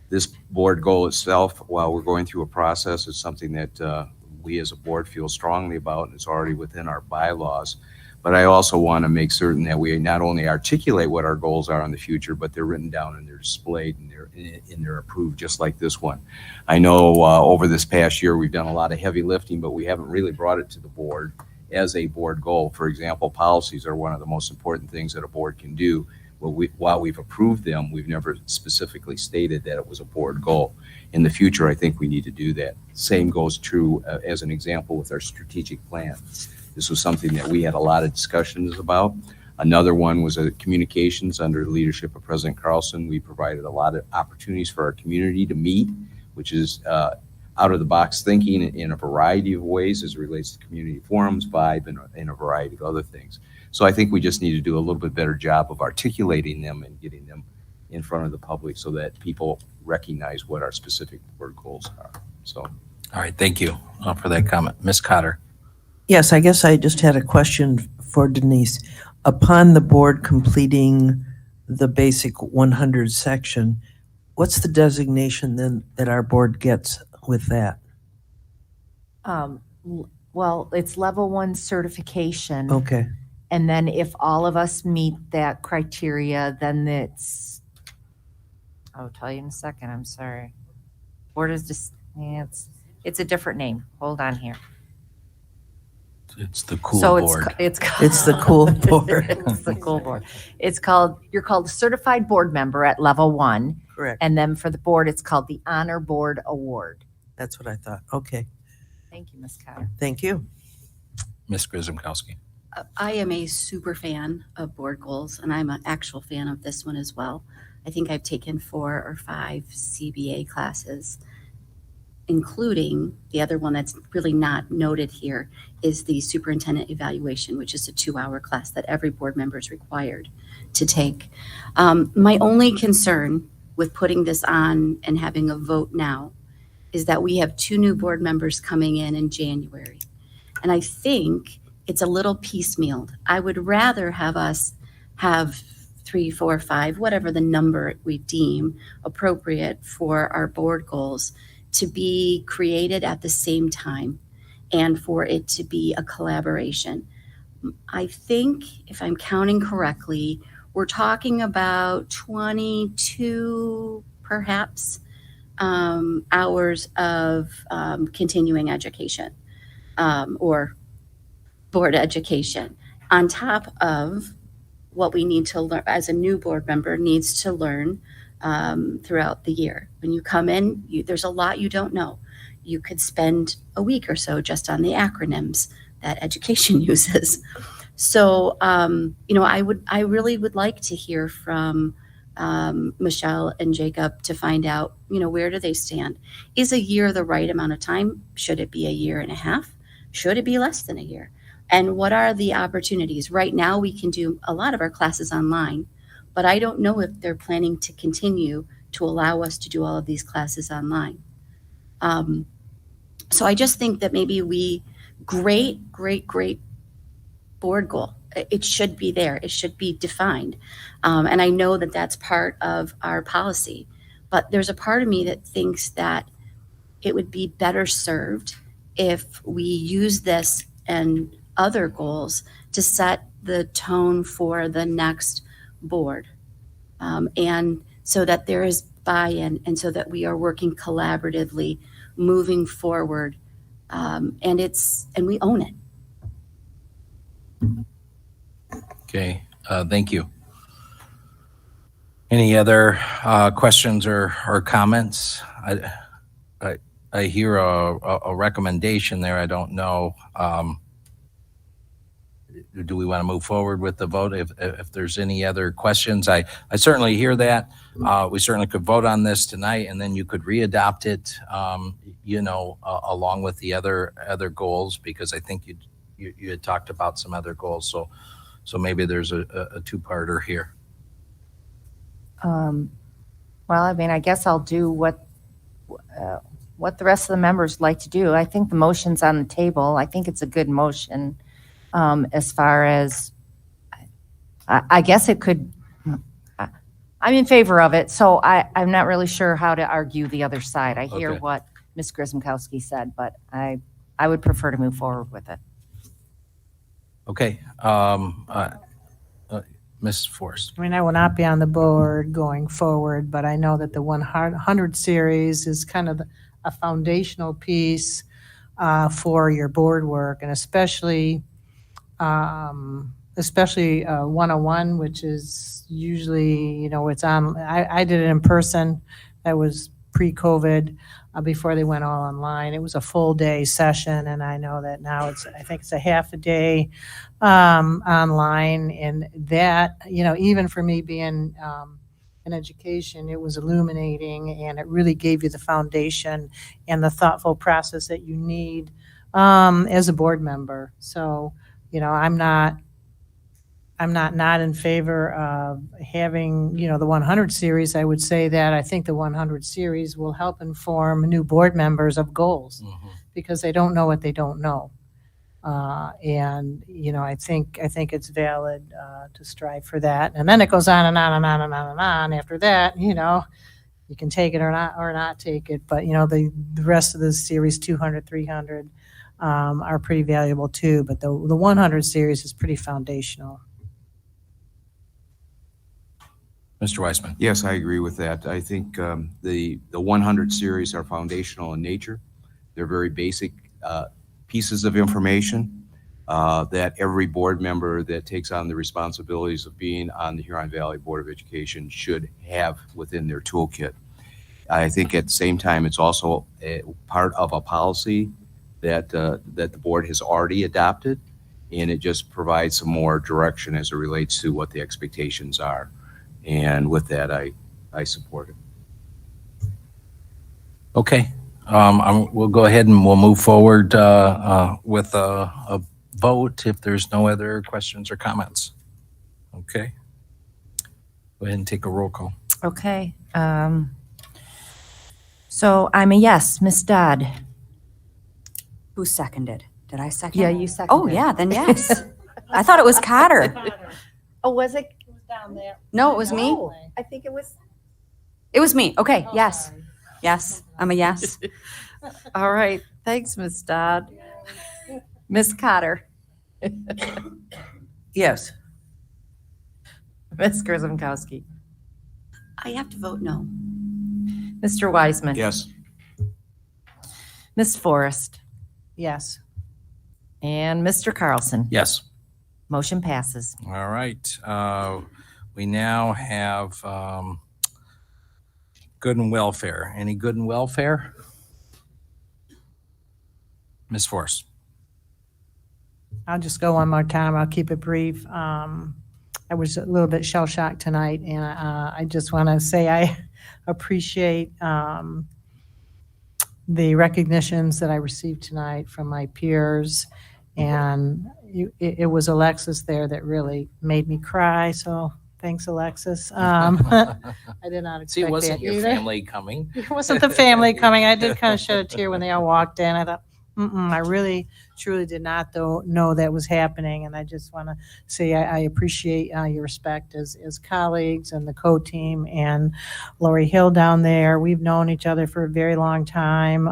Speaker 14: This board goal itself, while we're going through a process, is something that we as a board feel strongly about, and it's already within our bylaws. But I also want to make certain that we not only articulate what our goals are in the future, but they're written down and they're displayed and they're approved, just like this one. I know over this past year we've done a lot of heavy lifting, but we haven't really brought it to the board as a board goal. For example, policies are one of the most important things that a board can do. Well, while we've approved them, we've never specifically stated that it was a board goal. In the future, I think we need to do that. Same goes true as an example with our strategic plan. This was something that we had a lot of discussions about. Another one was communications under the leadership of President Carlson. We provided a lot of opportunities for our community to meet, which is out of the box thinking in a variety of ways as it relates to community forums, Vibe, and a variety of other things. So I think we just need to do a little bit better job of articulating them and getting them in front of the public so that people recognize what our specific board goals are. So,
Speaker 2: all right, thank you for that comment. Ms. Cotter.
Speaker 15: Yes, I guess I just had a question for Denise. Upon the board completing the basic 100 section, what's the designation then that our board gets with that?
Speaker 16: Well, it's level 1 certification.
Speaker 15: Okay.
Speaker 16: And then if all of us meet that criteria, then I'll tell you in a second, I'm sorry. Board is just, it's a different name. Hold on here.
Speaker 2: It's the cool board.
Speaker 15: It's the cool board.
Speaker 16: It's the cool board. You're called a certified board member at level 1.
Speaker 15: Correct.
Speaker 16: And then for the board, it's called the Honor Board Award.
Speaker 15: That's what I thought. Okay.
Speaker 16: Thank you, Ms. Cotter.
Speaker 15: Thank you.
Speaker 2: Ms. Grzymkowski.
Speaker 9: I am a super fan of board goals, and I'm an actual fan of this one as well. I think I've taken 4 or 5 CBA classes, including the other one that's really not noted here is the superintendent evaluation, which is a 2-hour class that every board member is required to take. My only concern with putting this on and having a vote now is that we have 2 new board members coming in January. And I think it's a little piecemealed. I would rather have us have 3, 4, 5, whatever the number we deem appropriate for our board goals, to be created at the same time and for it to be a collaboration. I think, if I'm counting correctly, we're talking about 22 perhaps hours of continuing education or board education on top of what we need to learn as a new board member needs to learn throughout the year. When you come in, there's a lot you don't know. You could spend a week or so just on the acronyms that education uses. So, I really would like to hear from Michelle and Jacob to find out, where do they stand? Is a year the right amount of time? Should it be a year and a half? Should it be less than a year? And what are the opportunities? Right now, we can do a lot of our classes online, but I don't know if they're planning to continue to allow us to do all of these classes online. So I just think that maybe great board goal. It should be there. It should be defined. And I know that that's part of our policy, but there's a part of me that thinks that it would be better served if we use this and other goals to set the tone for the next board. And so that there is buy-in and so that we are working collaboratively, moving forward, and we own it.
Speaker 2: Okay, thank you. Any other questions or comments? I hear a recommendation there. I don't know. Do we want to move forward with the vote? If there's any other questions, I certainly hear that. We certainly could vote on this tonight, and then you could readopt it, along with the other goals, because I think you had talked about some other goals. So maybe there's a two-parter here.
Speaker 16: Well, I guess I'll do what the rest of the members like to do. I think the motion's on the table. I think it's a good motion. As far as, I guess it could, I'm in favor of it, so I'm not really sure how to argue the other side. I hear
Speaker 2: Okay.
Speaker 16: what Ms. Grismkowski said, but I would prefer to move forward with it.
Speaker 2: Okay, Ms. Forrest.
Speaker 13: I will not be on the board going forward, but I know that the 100 series is kind of a foundational piece for your board work, and especially 101, which is usually, it's on, I did it in person. That was pre-COVID, before they went all online. It was a full day session, and I know that now I think it's a half a day online, and that, even for me being in education, it was illuminating, and it really gave you the foundation and the thoughtful process that you need as a board member. So, I'm not in favor of having, the 100 series. I would say that I think the 100 series will help inform new board members of goals, because they don't know what they don't know. And, I think it's valid to strive for that. And then it goes on and on and on and on and on. After that, you can take it or not take it. But, the rest of the series, 200, 300, are pretty valuable too. But the 100 series is pretty foundational.
Speaker 2: Mr. Weissman.
Speaker 14: Yes, I agree with that. I think the 100 series are foundational in nature. They're very basic pieces of information that every board member that takes on the responsibilities of being on the Huron Valley Board of Education should have within their toolkit. I think at the same time, it's also a part of a policy that the board has already adopted, and it just provides some more direction as it relates to what the expectations are. And with that, I support it.
Speaker 2: Okay, we'll go ahead and we'll move forward with a vote if there's no other questions or comments. Okay. Go ahead and take a roll call.
Speaker 16: Okay. So I'm a yes. Ms. Dodd?
Speaker 4: Who seconded? Did I second?
Speaker 16: Yeah, you seconded.
Speaker 4: Oh, yeah, then yes. I thought it was Cotter.
Speaker 16: Oh, was it?
Speaker 13: Down there.
Speaker 4: No, it was me.
Speaker 16: I think it was.
Speaker 4: It was me. Okay, yes. Yes. I'm a yes.
Speaker 16: All right. Thanks, Ms. Dodd. Ms. Cotter.
Speaker 15: Yes.
Speaker 16: Ms. Grzymkowski.
Speaker 9: I have to vote no.
Speaker 16: Mr. Wiseman.
Speaker 17: Yes.
Speaker 16: Ms. Forrest.
Speaker 13: Yes.
Speaker 16: And Mr. Carlson.
Speaker 2: Yes.
Speaker 16: Motion passes.
Speaker 2: All right. We now have good and welfare. Any good and welfare? Ms. Forrest.
Speaker 13: I'll just go one more time. I'll keep it brief. I was a little bit shell shocked tonight, and I just want to say I appreciate the recognitions that I received tonight from my peers, and it was Alexis there that really made me cry. So thanks, Alexis. I did not expect
Speaker 2: See, it wasn't
Speaker 13: that
Speaker 2: your
Speaker 13: either.
Speaker 2: family coming.
Speaker 13: It wasn't the family coming. I did kind of shed a tear when they all walked in. I thought, I really, truly did not know that was happening. And I just want to say I appreciate your respect as colleagues and the co-team and Lori Hill down there. We've known each other for a very long time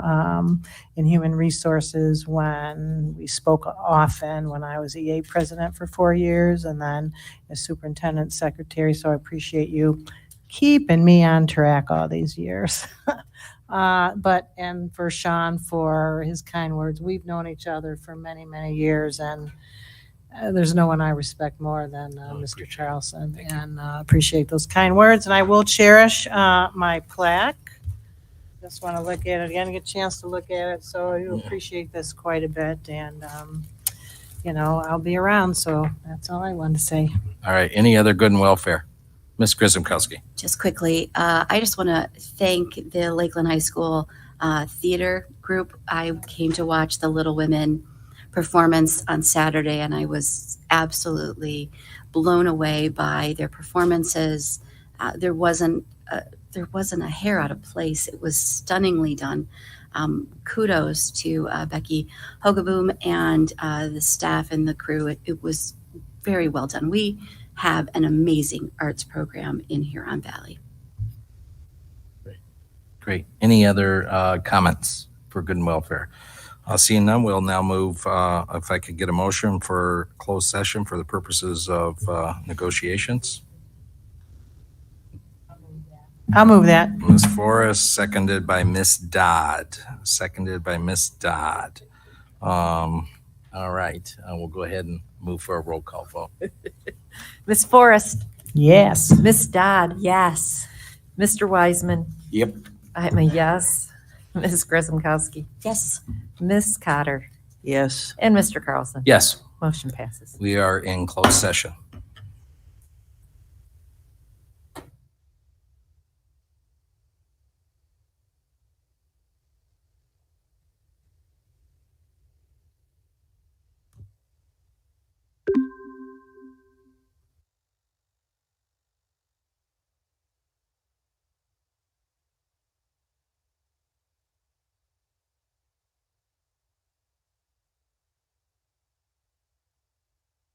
Speaker 13: in human resources when we spoke often when I was EA president for 4 years and then as superintendent secretary. So I appreciate you keeping me on track all these years. And for Sean for his kind words. We've known each other for many, many years, and there's no one I respect more than Mr. Charlson, and appreciate those kind words. And I will cherish my plaque. Just want to look at it again, get a chance to look at it. So I appreciate this quite a bit, and I'll be around. So that's all I wanted to say.
Speaker 2: All right. Any other good and welfare? Ms. Grzymkowski.
Speaker 9: Just quickly, I just want to thank the Lakeland High School theater group. I came to watch the Little Women performance on Saturday, and I was absolutely blown away by their performances. There wasn't a hair out of place. It was stunningly done. Kudos to Becky Hogaboom and the staff and the crew. It was very well done. We have an amazing arts program in Huron Valley.
Speaker 2: Great. Any other comments for good and welfare? Seeing none, we'll now move, if I could get a motion for closed session for the purposes of negotiations.
Speaker 13: I'll move that.
Speaker 2: Ms. Forrest, seconded by Ms. Dodd. All right. We'll go ahead and move for a roll call vote.
Speaker 16: Ms. Forrest.
Speaker 13: Yes.
Speaker 16: Ms. Dodd.
Speaker 4: Yes.
Speaker 16: Mr. Wiseman.
Speaker 2: Yep.
Speaker 16: I'm a yes. Ms. Grzymkowski.
Speaker 9: Yes.
Speaker 16: Ms. Cotter.
Speaker 15: Yes.
Speaker 16: And Mr. Carlson.
Speaker 2: Yes.
Speaker 16: Motion passes.
Speaker 2: We are in closed session.